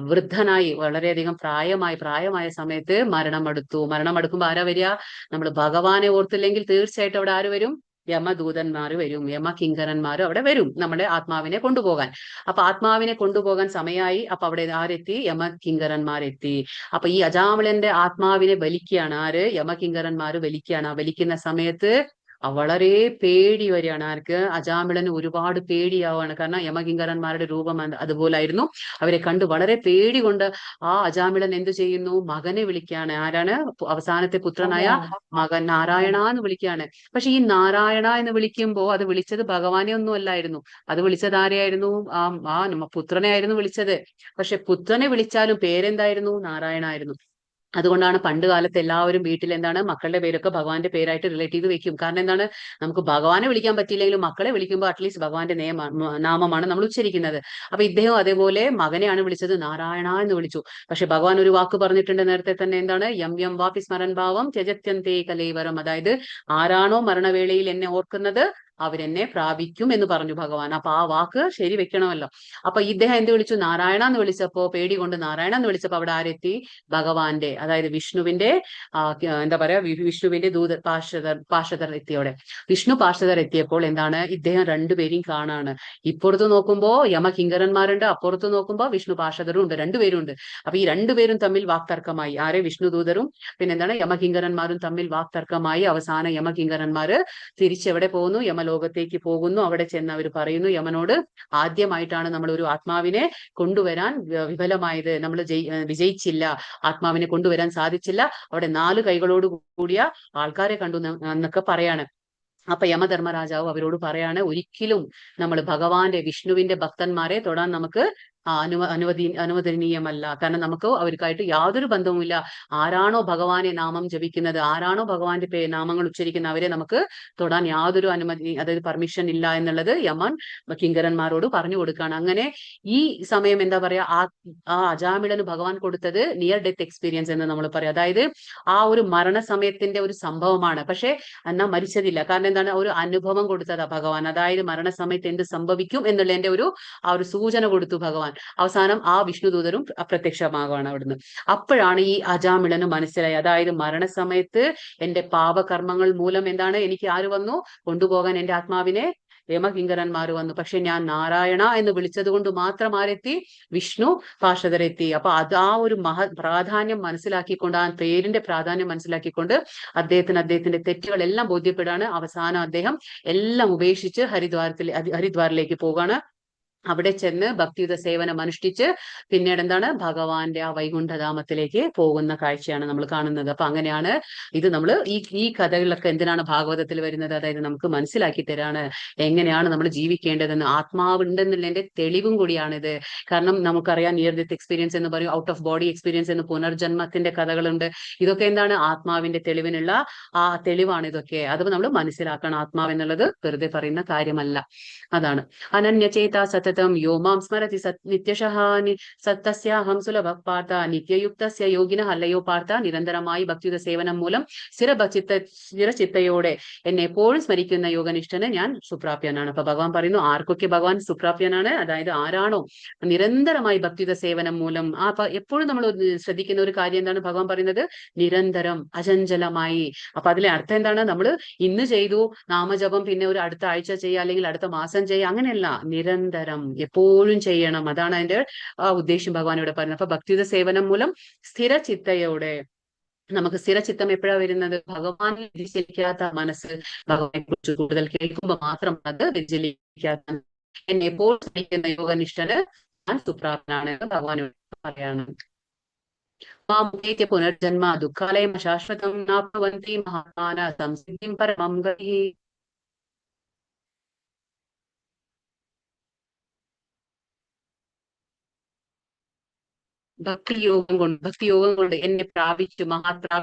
വൃദ്ധനായി വളരെയധികം പ്രായമായ സമയത്ത് മരണം അടുത്തു. മരണം അടുക്കുമ്പോ ആരാ വരിക? നമ്മൾ ഭഗവാനെ ഓർത്തില്ലെങ്കിൽ തീർച്ചയായിട്ടും അവിടെ ആര് വരും? യമദൂതന്മാർ വരും, യമകിങ്കരന്മാരും അവിടെ വരും നമ്മുടെ ആത്മാവിനെ കൊണ്ടുപോകാൻ. അപ്പൊ ആത്മാവിനെ കൊണ്ടുപോകാൻ സമയമായി. അപ്പൊ അവിടെ ആരെത്തി? യമകിങ്കരന്മാരെത്തി. അപ്പൊ ഈ അജാമിളന്റെ ആത്മാവിനെ വലിക്കുകയാണ് ആര്? യമകിങ്കരന്മാര് വലിക്കുകയാണ്. ആ വലിക്കുന്ന സമയത്ത് വളരെ പേടി വരികയാണ്. ആർക്ക്? അജാമിളന് ഒരുപാട് പേടിയാവാണ്. കാരണം യമകിങ്കരന്മാരുടെ രൂപം അതുപോലായിരുന്നു. അവരെ കണ്ട് വളരെ പേടി കൊണ്ട് ആ അജാമിളൻ എന്തു ചെയ്യുന്നു? മകനെ വിളിക്കുകയാണ്. ആരാണ്? അവസാനത്തെ പുത്രനായ മകൻ നാരായണ എന്ന് വിളിക്കുകയാണ്. പക്ഷെ ഈ നാരായണ എന്ന് വിളിക്കുമ്പോ അത് വിളിച്ചത് ഭഗവാനെ ഒന്നും അല്ലായിരുന്നു. അത് വിളിച്ചത് ആരെയായിരുന്നു? ആ പുത്രനെ ആയിരുന്നു വിളിച്ചത്. പക്ഷെ പുത്രനെ വിളിച്ചാലും പേരെന്തായിരുന്നു? നാരായണ ആയിരുന്നു. അതുകൊണ്ടാണ് പണ്ട് കാലത്ത് എല്ലാവരും വീട്ടിൽ എന്താണ് മക്കളുടെ പേരൊക്കെ ഭഗവാന്റെ പേരായിട്ട് റിലേറ്റ് ചെയ്ത് വെക്കും. കാരണം എന്താണ്? നമുക്ക് ഭഗവാനെ വിളിക്കാൻ പറ്റിയില്ലെങ്കിലും മക്കളെ വിളിക്കുമ്പോൾ അറ്റ്ലീസ്റ്റ് ഭഗവാന്റെ നാമമാണ് നമ്മൾ ഉച്ചരിക്കുന്നത്. അപ്പൊ ഇദ്ദേഹം അതേപോലെ മകനെയാണ് വിളിച്ചത്, നാരായണ എന്ന് വിളിച്ചു. പക്ഷെ ഭഗവാൻ ഒരു വാക്ക് പറഞ്ഞിട്ടുണ്ട് നേരത്തെ തന്നെ. എന്താണ്? യം യം വാപി സ്മരൻ ഭാവം ത്യജത്യന്തേ കലേവരം. അതായത് ആരാണോ മരണവേളയിൽ എന്നെ ഓർക്കുന്നത് അവരെന്നെ പ്രാപിക്കും എന്ന് പറഞ്ഞു ഭഗവാൻ. അപ്പൊ ആ വാക്ക് ശരി വെക്കണമല്ലോ. അപ്പൊ ഇദ്ദേഹം എന്ത് വിളിച്ചു? നാരായണ എന്ന് വിളിച്ചപ്പോ, പേടി കൊണ്ട് നാരായണ എന്ന് വിളിച്ചപ്പോ അവിടെ ആരെത്തി? ഭഗവാന്റെ, അതായത് വിഷ്ണുവിന്റെ എന്താ പറയാ, വിഷ്ണുവിന്റെ പാർഷദർ എത്തിയോടെ. വിഷ്ണു പാർഷദർ എത്തിയപ്പോൾ എന്താണ്? ഇദ്ദേഹം രണ്ടുപേരെയും കാണാണ്. ഇപ്പുറത്ത് നോക്കുമ്പോ യമകിങ്കരന്മാരുണ്ട്, അപ്പുറത്ത് നോക്കുമ്പോ വിഷ്ണു പാർഷദരും ഉണ്ട്, രണ്ടുപേരും ഉണ്ട്. അപ്പൊ ഈ രണ്ടുപേരും തമ്മിൽ വാക്തർക്കമായി. ആരെ? വിഷ്ണുദൂതരും പിന്നെന്താണ് യമകിങ്കരന്മാരും തമ്മിൽ വാക്തർക്കമായി. അവസാനം യമകിങ്കരന്മാര് തിരിച്ചെവിടെ പോകുന്നു? യമലോകത്തേക്ക് പോകുന്നു. അവിടെ ചെന്ന് അവർ പറയുന്നു യമനോട്, ആദ്യമായിട്ടാണ് നമ്മൾ ഒരു ആത്മാവിനെ കൊണ്ടുവരാൻ വിഫലമായത്, നമ്മൾ വിജയിച്ചില്ല, ആത്മാവിനെ കൊണ്ടുവരാൻ സാധിച്ചില്ല. അവിടെ 4 കൈകളോട് കൂടിയ ആൾക്കാരെ കണ്ടു എന്നൊക്കെ പറയാണ്. അപ്പൊ യമധർമ്മരാജാവ് അവരോട് പറയാണ്, ഒരിക്കലും നമ്മൾ ഭഗവാന്റെ വിഷ്ണുവിന്റെ ഭക്തന്മാരെ തൊടാൻ നമുക്ക് അനുവദനീയമല്ല. കാരണം നമുക്ക് അവർക്കായിട്ട് യാതൊരു ബന്ധവുമില്ല. ആരാണോ ഭഗവാനെ നാമം ജപിക്കുന്നത്, ആരാണോ ഭഗവാന്റെ നാമങ്ങൾ ഉച്ചരിക്കുന്ന, അവരെ നമുക്ക് തൊടാൻ യാതൊരു അനുമതി, അതായത് പെർമിഷൻ ഇല്ല എന്നുള്ളത് യമൻ കിങ്കരന്മാരോട് പറഞ്ഞു കൊടുക്കുകയാണ്. അങ്ങനെ ഈ സമയം എന്താ പറയാ, ആ അജാമിളന് ഭഗവാൻ കൊടുത്തത് നിയർ ഡെത്ത് എക്സ്പീരിയൻസ് എന്ന് നമ്മൾ പറയാം. അതായത് ആ ഒരു മരണസമയത്തിന്റെ ഒരു സംഭവമാണ്. പക്ഷെ എന്നാ മരിച്ചതില്ല. കാരണം എന്താണ്? ഒരു അനുഭവം കൊടുത്തതാ ഭഗവാൻ. അതായത് മരണസമയത്ത് എന്ത് സംഭവിക്കും എന്നുള്ളതിന്റെ ആ ഒരു സൂചന കൊടുത്തു ഭഗവാൻ. അവസാനം ആ വിഷ്ണുദൂതരും അപ്രത്യക്ഷമാകുകയാണ് അവിടുന്ന്. അപ്പോഴാണ് ഈ അജാമിളന് മനസ്സിലായി, അതായത് മരണസമയത്ത് എന്റെ പാപകർമ്മങ്ങൾ മൂലം എന്താണ് എനിക്ക് ആര് വന്നു? കൊണ്ടുപോകാൻ എന്റെ ആത്മാവിനെ യമകിങ്കരന്മാർ വന്നു. പക്ഷെ ഞാൻ നാരായണ എന്ന് വിളിച്ചത് കൊണ്ട് മാത്രം ആരെത്തി? വിഷ്ണു പാർഷദരെത്തി. അപ്പൊ അത് ആ ഒരു പ്രാധാന്യം മനസ്സിലാക്കിക്കൊണ്ട്, ആ പേരിന്റെ പ്രാധാന്യം മനസ്സിലാക്കിക്കൊണ്ട് അദ്ദേഹത്തിന്റെ തെറ്റുകളെല്ലാം ബോധ്യപ്പെടാണ്. അവസാനം അദ്ദേഹം എല്ലാം ഉപേക്ഷിച്ച് ഹരിദ്വാറിലേക്ക് പോകാണ്. അവിടെ ചെന്ന് ഭക്തിയുത സേവനം അനുഷ്ഠിച്ച് പിന്നീട് എന്താണ്? ഭഗവാന്റെ ആ വൈകുണ്ഠധാമത്തിലേക്ക് പോകുന്ന കാഴ്ചയാണ് നമ്മൾ കാണുന്നത്. അപ്പൊ അങ്ങനെയാണ് ഇത് നമ്മൾ ഈ കഥകളിലൊക്കെ എന്തിനാണ് ഭാഗവതത്തിൽ വരുന്നത്? അതായത് നമുക്ക് മനസ്സിലാക്കി തരാണ് എങ്ങനെയാണ് നമ്മൾ ജീവിക്കേണ്ടതെന്ന്. ആത്മാവുണ്ടെന്നുള്ളതിന്റെ തെളിവും കൂടിയാണിത്. കാരണം നമുക്കറിയാം നിയർ ഡെത്ത് എക്സ്പീരിയൻസ് എന്ന് പറയും, ഔട്ട് ഓഫ് ബോഡി എക്സ്പീരിയൻസ് എന്ന് പുനർജന്മത്തിന്റെ കഥകളുണ്ട്. ഇതൊക്കെ എന്താണ്? ആത്മാവിന്റെ തെളിവിനുള്ള ആ തെളിവാണ് ഇതൊക്കെ. അത് നമ്മൾ മനസ്സിലാക്കണം. ആത്മാവ് എന്നുള്ളത് വെറുതെ പറയുന്ന കാര്യമല്ല. അതാണ് അനന്യചേത സതതം യോ മാം സ്മരതി നിത്യശഃ സത്തസ്യാഹം സുലഭ പാർത്ഥ നിത്യയുക്തസ്യ യോഗിനഃ. അല്ലയോ പാർത്ഥ, നിരന്തരമായി ഭക്തിയുത സേവനം മൂലം സ്ഥിരചിത്തയോടെ എന്നെ എപ്പോഴും സ്മരിക്കുന്ന യോഗനിഷ്ഠന് ഞാൻ സുപ്രാപ്യനാണ്. അപ്പൊ ഭഗവാൻ പറയുന്നു ആർക്കൊക്കെ ഭഗവാൻ സുപ്രാപ്യനാണ്? അതായത് ആരാണോ നിരന്തരമായി ഭക്തിയുത സേവനം മൂലം, അപ്പൊ എപ്പോഴും നമ്മൾ ശ്രദ്ധിക്കുന്ന ഒരു കാര്യം എന്താണ്? ഭഗവാൻ പറയുന്നത് നിരന്തരം, അചഞ്ചലമായി. അപ്പൊ അതിലെ അർത്ഥം എന്താണ്? നമ്മൾ ഇന്ന് ചെയ്തു നാമജപം, പിന്നെ ഒരു അടുത്ത ആഴ്ച ചെയ്യുക, അല്ലെങ്കിൽ അടുത്ത മാസം ചെയ്യുക, അങ്ങനെയല്ല. നിരന്തരം എപ്പോഴും ചെയ്യണം. അതാണ് അതിന്റെ ഉദ്ദേശം ഭഗവാൻ ഇവിടെ പറയുന്നത്. അപ്പൊ ഭക്തിയുത സേവനം മൂലം സ്ഥിരചിത്തയോടെ, നമുക്ക് സ്ഥിരചിത്തം എപ്പോഴാ വരുന്നത്? ഭഗവാനിൽ വ്യതിചലിക്കാത്ത മനസ്സ്, ഭഗവാനെ കുറിച്ച് കൂടുതൽ കേൾക്കുമ്പോൾ മാത്രം അത് വ്യതിചലിക്കാത്ത, എന്നെ എപ്പോഴും സ്നേഹിക്കുന്ന യോഗനിഷ്ഠന് ഞാൻ സുപ്രാപ്തനാണ് ഭഗവാനോട് പറയാണ്. പുനർജന്മ ദുഃഖാലയം ശാശ്വതം നാപ്നുവന്തി മഹാത്മാന സംസിദ്ധിം പരമം ഗതിഃ. ഭക്തിയോഗം കൊണ്ട് എന്നെ പ്രാപിച്ച മഹാത്മാ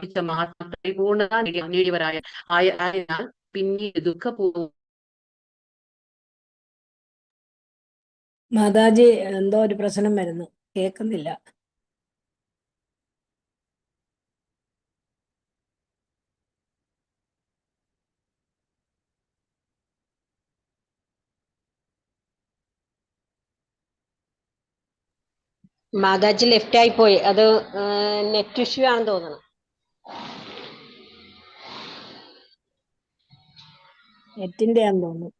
പരിപൂർണത നേടിയവരായ ആയതിനാൽ പിന്നീട് ദുഃഖപൂർവ്വം മാതാജി എന്തോ ഒരു പ്രശ്നം വരുന്നു, കേൾക്കുന്നില്ല. മാതാജി ലെഫ്റ്റ് ആയി പോയി. അത് നെറ്റ് ഇഷ്യൂ ആണെന്ന് തോന്നുന്നു. നെറ്റിന്റെ ആണെന്ന് തോന്നുന്നു.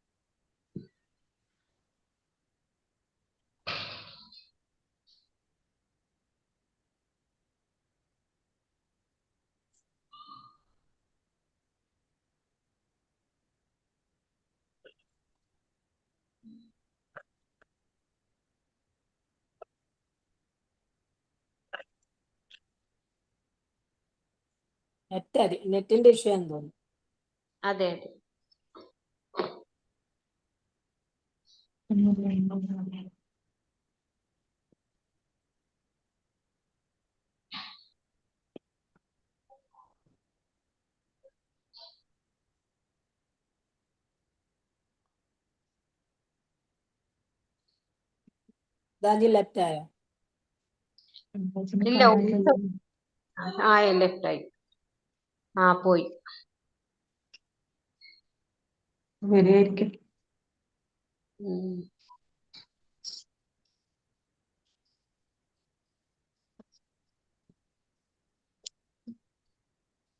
നെറ്റിന്റെ ഇഷ്യൂ ആണെന്ന് തോന്നുന്നു. അതെ അതെ. മാതാജി ലെഫ്റ്റ് ആയോ? ഇല്ല, ആ ലെഫ്റ്റ് ആയി. പോയി. വരികയായിരിക്കും. ഉം.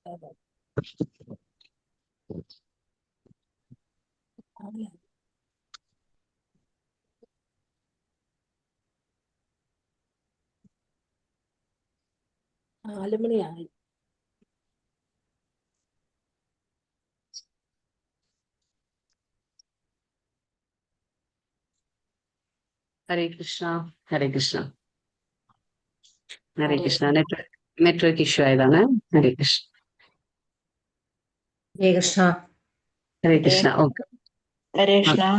അതെ. 4 മണിയായി. ഹരേ കൃഷ്ണ. ഹരേ കൃഷ്ണ. ഹരേ ഹരേ കൃഷ്ണ. നെറ്റ്വർക്ക് ഇഷ്യൂ ആയതാണ്. ഹരേ കൃഷ്ണ. ഹരേ കൃഷ്ണ. ഹരേ കൃഷ്ണ. ഓക്കെ. ഹരേ കൃഷ്ണ.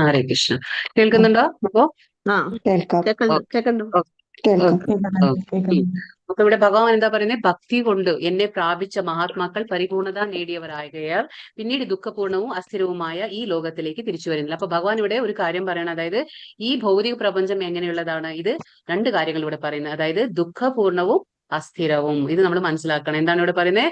ഹരേ കൃഷ്ണ. കേൾക്കുന്നുണ്ടോ അപ്പോ? കേൾക്കാം. കേൾക്കണ്ടോ? കേൾക്കാം. അപ്പൊ ഇവിടെ ഭഗവാൻ എന്താ പറയുന്നത്? ഭക്തി കൊണ്ട് എന്നെ പ്രാപിച്ച മഹാത്മാക്കൾ പരിപൂർണത നേടിയവരാകയാൽ പിന്നീട് ദുഃഖപൂർണവും അസ്ഥിരവുമായ ഈ ലോകത്തിലേക്ക് തിരിച്ചു വരുന്നില്ല. അപ്പൊ ഭഗവാൻ ഇവിടെ ഒരു കാര്യം പറയണം. അതായത് ഈ ഭൗതിക പ്രപഞ്ചം എങ്ങനെയുള്ളതാണ്? ഇത് 2 കാര്യങ്ങൾ ഇവിടെ പറയുന്നത്. അതായത് ദുഃഖപൂർണവും അസ്ഥിരവും. ഇത് നമ്മൾ മനസ്സിലാക്കണം. എന്താണ് ഇവിടെ പറയുന്നത്?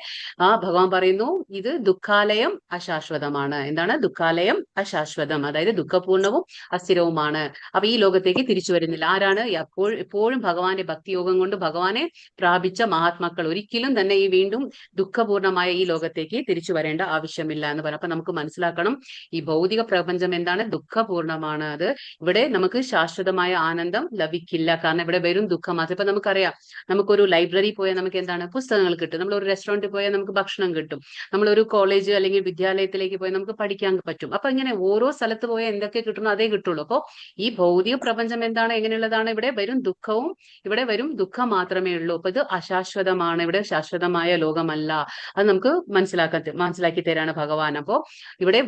ഭഗവാൻ പറയുന്നു ഇത് ദുഃഖാലയം അശാശ്വതമാണ്. എന്താണ് ദുഃഖാലയം? അശാശ്വതം. അതായത് ദുഃഖപൂർണവും അസ്ഥിരവുമാണ്. അപ്പൊ ഈ ലോകത്തേക്ക് തിരിച്ചു വരുന്നില്ല. ആരാണ്? എപ്പോഴും ഭഗവാന്റെ ഭക്തിയോഗം കൊണ്ട് ഭഗവാനെ പ്രാപിച്ച മഹാത്മാക്കൾ ഒരിക്കലും തന്നെ ഈ വീണ്ടും ദുഃഖപൂർണമായ ഈ ലോകത്തേക്ക് തിരിച്ചു വരേണ്ട ആവശ്യമില്ല എന്ന് പറയാം. അപ്പൊ നമുക്ക് മനസ്സിലാക്കണം, ഈ ഭൗതിക പ്രപഞ്ചം എന്താണ്? ദുഃഖപൂർണമാണ്. അത് ഇവിടെ നമുക്ക് ശാശ്വതമായ ആനന്ദം ലഭിക്കില്ല. കാരണം ഇവിടെ വരും ദുഃഖം മാത്രം. ഇപ്പൊ നമുക്കറിയാം, നമുക്കൊരു ലൈബ്രറി പോയാൽ നമുക്ക് എന്താണ്? പുസ്തകങ്ങൾ കിട്ടും. നമ്മൾ ഒരു റെസ്റ്റോറൻറ്റിൽ പോയാൽ നമുക്ക് ഭക്ഷണം കിട്ടും. നമ്മളൊരു കോളേജ് അല്ലെങ്കിൽ വിദ്യാലയത്തിലേക്ക് പോയാൽ നമുക്ക് പഠിക്കാൻ പറ്റും. അപ്പൊ ഇങ്ങനെ ഓരോ സ്ഥലത്ത് പോയാൽ എന്തൊക്കെ കിട്ടണോ അതേ കിട്ടുള്ളൂ. അപ്പോൾ ഈ ഭൗതിക പ്രപഞ്ചം എന്താണ്? എങ്ങനെയുള്ളതാണ്? ഇവിടെ വരും ദുഃഖവും ഇവിടെ വരും ദുഃഖം മാത്രമേ ഉള്ളൂ. അപ്പൊ ഇത് അശാശ്വതമാണ്. ഇവിടെ ശാശ്വതമായ ലോകമല്ല. അത് നമുക്ക് മനസ്സിലാക്കി തരാണ് ഭഗവാൻ. അപ്പോ ഇവിടെ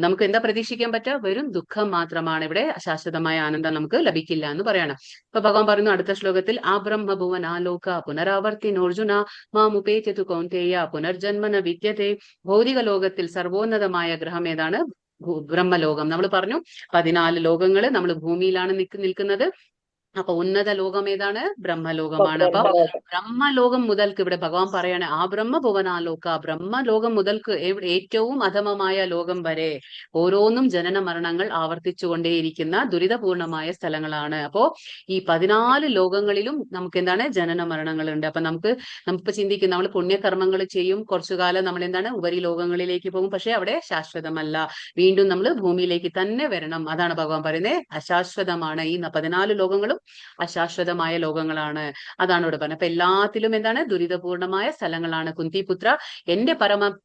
നമുക്ക് എന്താ പ്രതീക്ഷിക്കാൻ പറ്റുക? വരും ദുഃഖം മാത്രമാണ്. ഇവിടെ ശാശ്വതമായ ആനന്ദം നമുക്ക് ലഭിക്കില്ല എന്ന് പറയണം. അപ്പൊ ഭഗവാൻ പറയുന്നു അടുത്ത ശ്ലോകത്തിൽ, ആ ബ്രഹ്മഭുവൻ ആലോക പുനരാവർത്തിനോർജുന മാമുപേത്യതു കൗന്തേയ പുനർജന്മന വിദ്യത്തെ. ഭൗതിക ലോകത്തിൽ സർവോന്നതമായ ഗ്രഹം ഏതാണ്? ബ്രഹ്മലോകം. നമ്മൾ പറഞ്ഞു 14 ലോകങ്ങള് നമ്മൾ ഭൂമിയിലാണ് നിൽക്കുന്നത്. അപ്പൊ ഉന്നത ലോകം ഏതാണ്? ബ്രഹ്മലോകമാണ്. അപ്പൊ ബ്രഹ്മലോകം മുതൽക്ക് ഇവിടെ ഭഗവാൻ പറയാണ്, ആ ബ്രഹ്മഭുവനാലോക, ബ്രഹ്മലോകം മുതൽക്ക് ഏറ്റവും അധമമായ ലോകം വരെ ഓരോന്നും ജനന മരണങ്ങൾ ആവർത്തിച്ചുകൊണ്ടേയിരിക്കുന്ന ദുരിതപൂർണമായ സ്ഥലങ്ങളാണ്. അപ്പോ ഈ 14 ലോകങ്ങളിലും നമുക്ക് എന്താണ്? ജനന മരണങ്ങൾ ഉണ്ട്. അപ്പൊ നമുക്ക് ചിന്തിക്കും, നമ്മൾ പുണ്യകർമ്മങ്ങൾ ചെയ്യും, കുറച്ചു കാലം നമ്മൾ എന്താണ്? ഉപരി ലോകങ്ങളിലേക്ക് പോകും. പക്ഷെ അവിടെ ശാശ്വതമല്ല. വീണ്ടും നമ്മൾ ഭൂമിയിലേക്ക് തന്നെ വരണം. അതാണ് ഭഗവാൻ പറയുന്നത്, അശാശ്വതമാണ്. ഈ 14 ലോകങ്ങളും അശാശ്വതമായ ലോകങ്ങളാണ്. അതാണ് ഇവിടെ പറഞ്ഞത്. അപ്പൊ എല്ലാത്തിലും എന്താണ്? ദുരിതപൂർണമായ സ്ഥലങ്ങളാണ്. കുന്തിപുത്ര, എന്റെ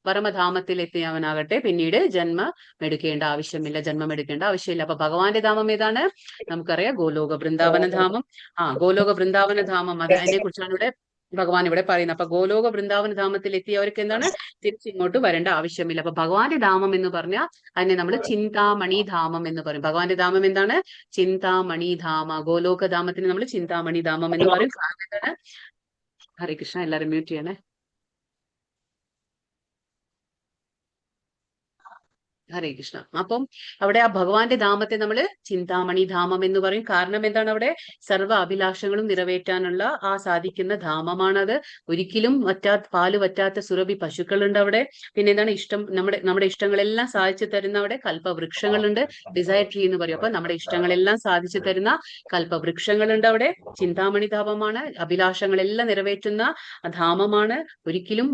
പരമധാമത്തിൽ എത്തിയവനാകട്ടെ പിന്നീട് ജന്മം എടുക്കേണ്ട ആവശ്യമില്ല. അപ്പൊ ഭഗവാന്റെ ധാമം ഏതാണ്? നമുക്കറിയാം, ഗോലോക വൃന്ദാവന ധാമം. ഗോലോക വൃന്ദാവന ധാമം, അതിനെ കുറിച്ചാണ് ഇവിടെ ഭഗവാൻ ഇവിടെ പറയുന്നത്. അപ്പൊ ഗോലോക വൃന്ദാവന ധാമത്തിൽ എത്തിയവർക്ക് എന്താണ്? തിരിച്ചിങ്ങോട്ട് വരേണ്ട ആവശ്യമില്ല. അപ്പൊ ഭഗവാന്റെ ധാമം എന്ന് പറഞ്ഞാൽ അതിനെ നമ്മൾ ചിന്താമണി ധാമം എന്ന് പറയും. ഭഗവാന്റെ ധാമം എന്താണ്? ചിന്താമണി ധാമ. ഗോലോക ധാമത്തിന് നമ്മൾ ചിന്താമണി ധാമം എന്ന് പറയും. ഹരേ കൃഷ്ണ. എല്ലാരും മ്യൂട്ട് ചെയ്യണേ. ഹരേ കൃഷ്ണ. അപ്പം അവിടെ ആ ഭഗവാന്റെ ധാമത്തെ നമ്മൾ ചിന്താമണി ധാമം എന്ന് പറയും. കാരണം എന്താണ്? അവിടെ സർവ്വ അഭിലാഷങ്ങളും നിറവേറ്റാനുള്ള ആ സാധിക്കുന്ന ധാമമാണത്. ഒരിക്കലും പാല് വറ്റാത്ത സുരഭി പശുക്കളുണ്ട് അവിടെ. പിന്നെ എന്താണ്? നമ്മുടെ ഇഷ്ടങ്ങളെല്ലാം സാധിച്ചു തരുന്ന അവിടെ കൽപ്പവൃക്ഷങ്ങളുണ്ട്. ഡിസയർ ട്രീ എന്ന് പറയും. അപ്പൊ നമ്മുടെ ഇഷ്ടങ്ങളെല്ലാം സാധിച്ചു തരുന്ന കൽപ്പവൃക്ഷങ്ങളുണ്ട് അവിടെ. ചിന്താമണി ധാമമാണ്. അഭിലാഷങ്ങളെല്ലാം നിറവേറ്റുന്ന ധാമമാണ്. ഒരിക്കലും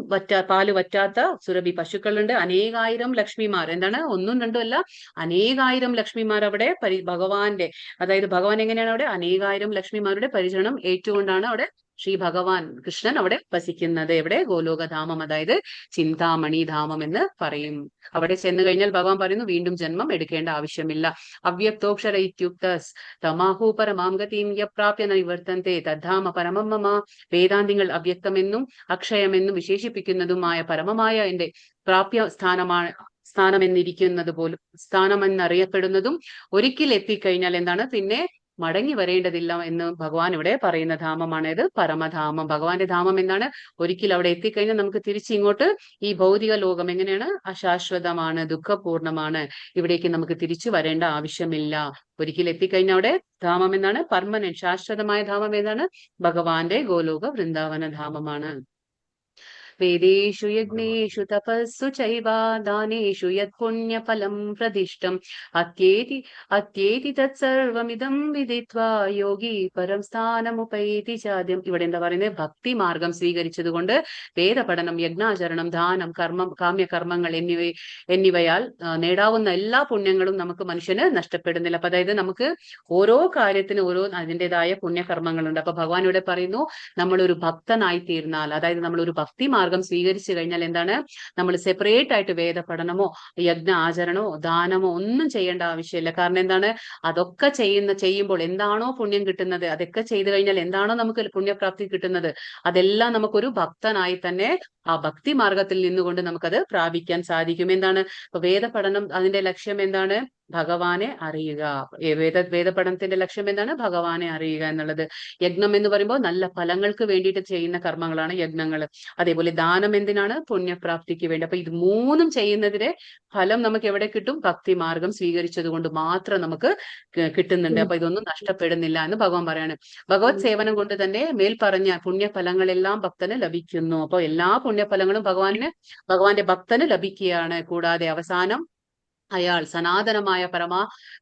പാല് വറ്റാത്ത സുരഭി പശുക്കളുണ്ട്. അനേകായിരം ലക്ഷ്മിമാർ, എന്താണ്? ഒന്നും രണ്ടും അല്ല, അനേകായിരം ലക്ഷ്മിമാർ അവിടെ ഭഗവാന്റെ, അതായത് ഭഗവാൻ എങ്ങനെയാണ് അവിടെ? അനേകായിരം ലക്ഷ്മിമാരുടെ പരിചരണം ഏറ്റുകൊണ്ടാണ് അവിടെ ശ്രീ ഭഗവാൻ കൃഷ്ണൻ അവിടെ വസിക്കുന്നത്. എവിടെ? ഗോലോകധാമം, അതായത് ചിന്താമണി ധാമം എന്ന് പറയും. അവിടെ ചെന്ന് കഴിഞ്ഞാൽ ഭഗവാൻ പറയുന്നു വീണ്ടും ജന്മം എടുക്കേണ്ട ആവശ്യമില്ല. അവ്യക്തോക്ഷര ഇത്യുക്തസ് തമാഹു പരമാം ഗതിം യപ്രാപ്യ നിവർത്തന്തെ തദ്ധാമ പരമം മമ. വേദാന്തികൾ അവ്യക്തമെന്നും അക്ഷയമെന്നും വിശേഷിപ്പിക്കുന്നതുമായ പരമമായ എന്റെ പ്രാപ്യ സ്ഥാനമെന്നിരിക്കുന്നത് പോലും, സ്ഥാനമെന്നറിയപ്പെടുന്നതും ഒരിക്കൽ എത്തിക്കഴിഞ്ഞാൽ എന്താണ്? പിന്നെ മടങ്ങി വരേണ്ടതില്ല എന്ന് ഭഗവാൻ ഇവിടെ പറയുന്ന ധാമമാണ് ഇത്, പരമധാമം. ഭഗവാന്റെ ധാമം എന്താണ്? ഒരിക്കൽ അവിടെ എത്തിക്കഴിഞ്ഞാൽ നമുക്ക് തിരിച്ചിങ്ങോട്ട് ഈ ഭൗതിക ലോകം എങ്ങനെയാണ്? അശാശ്വതമാണ്, ദുഃഖപൂർണമാണ്. ഇവിടേക്ക് നമുക്ക് തിരിച്ചു വരേണ്ട ആവശ്യമില്ല. ഒരിക്കൽ എത്തിക്കഴിഞ്ഞാൽ അവിടെ ധാമം എന്താണ്? പെർമനന്റ്, ശാശ്വതമായ ധാമം ഏതാണ്? ഭഗവാന്റെ ഗോലോക വൃന്ദാവന ധാമമാണ്. വേദേഷു യജ്ഞേഷു തപസ്സു ചൈവ ദാനേഷു യത് പുണ്യഫലം പ്രതിഷ്ഠം അത്യേതി തത്സർവമിദം വിദിത്വാ യോഗി പരം സ്ഥാനമുപൈതി ചാദ്യം. ഇവിടെ എന്താ പറയുന്നത്? ഭക്തി മാർഗം സ്വീകരിച്ചതുകൊണ്ട് വേദപഠനം, യജ്ഞാചരണം, ദാനം, കാമ്യകർമ്മങ്ങൾ എന്നിവയാൽ നേടാവുന്ന എല്ലാ പുണ്യങ്ങളും നമുക്ക് മനുഷ്യന് നഷ്ടപ്പെടുന്നില്ല. അപ്പൊ അതായത് നമുക്ക് ഓരോ കാര്യത്തിനും ഓരോ അതിൻ്റെതായ പുണ്യകർമ്മങ്ങളുണ്ട്. അപ്പൊ ഭഗവാൻ ഇവിടെ പറയുന്നു നമ്മളൊരു ഭക്തനായി തീർന്നാൽ, അതായത് നമ്മളൊരു ഭക്തി മാർഗം സ്വീകരിച്ചു കഴിഞ്ഞാൽ എന്താണ്? നമ്മൾ സെപ്പറേറ്റ് ആയിട്ട് വേദ പഠനമോ യജ്ഞ ആചരണമോ ദാനമോ ഒന്നും ചെയ്യേണ്ട ആവശ്യമില്ല. കാരണം എന്താണ്? അതൊക്കെ ചെയ്യുമ്പോൾ എന്താണോ പുണ്യം കിട്ടുന്നത്, അതൊക്കെ ചെയ്തു കഴിഞ്ഞാൽ എന്താണോ നമുക്ക് പുണ്യപ്രാപ്തി കിട്ടുന്നത്, അതെല്ലാം നമുക്കൊരു ഭക്തനായി തന്നെ ആ ഭക്തി മാർഗത്തിൽ നിന്നുകൊണ്ട് നമുക്കത് പ്രാപിക്കാൻ സാധിക്കും. എന്താണ്? ഇപ്പൊ വേദ പഠനം അതിന്റെ ലക്ഷ്യം എന്താണ്? ഭഗവാനെ അറിയുക. വേദപഠനത്തിന്റെ ലക്ഷ്യം എന്താണ്? ഭഗവാനെ അറിയുക എന്നുള്ളത്. യജ്ഞം എന്ന് പറയുമ്പോൾ നല്ല ഫലങ്ങൾക്ക് വേണ്ടിയിട്ട് ചെയ്യുന്ന കർമ്മങ്ങളാണ് യജ്ഞങ്ങൾ. അതേപോലെ ദാനം എന്തിനാണ്? പുണ്യപ്രാപ്തിക്ക് വേണ്ടി. അപ്പൊ ഇത് മൂന്നും ചെയ്യുന്നതിന് ഫലം നമുക്ക് എവിടെ കിട്ടും? ഭക്തി മാർഗം സ്വീകരിച്ചത് കൊണ്ട് മാത്രം നമുക്ക് കിട്ടുന്നുണ്ട്. അപ്പൊ ഇതൊന്നും നഷ്ടപ്പെടുന്നില്ല എന്ന് ഭഗവാൻ പറയാണ്. ഭഗവത് സേവനം കൊണ്ട് തന്നെ മേൽപ്പറഞ്ഞ പുണ്യഫലങ്ങളെല്ലാം ഭക്തന് ലഭിക്കുന്നു. അപ്പൊ എല്ലാ പുണ്യഫലങ്ങളും ഭഗവാന്റെ ഭക്തന് ലഭിക്കുകയാണ്. കൂടാതെ അവസാനം അയാൾ സനാതനമായ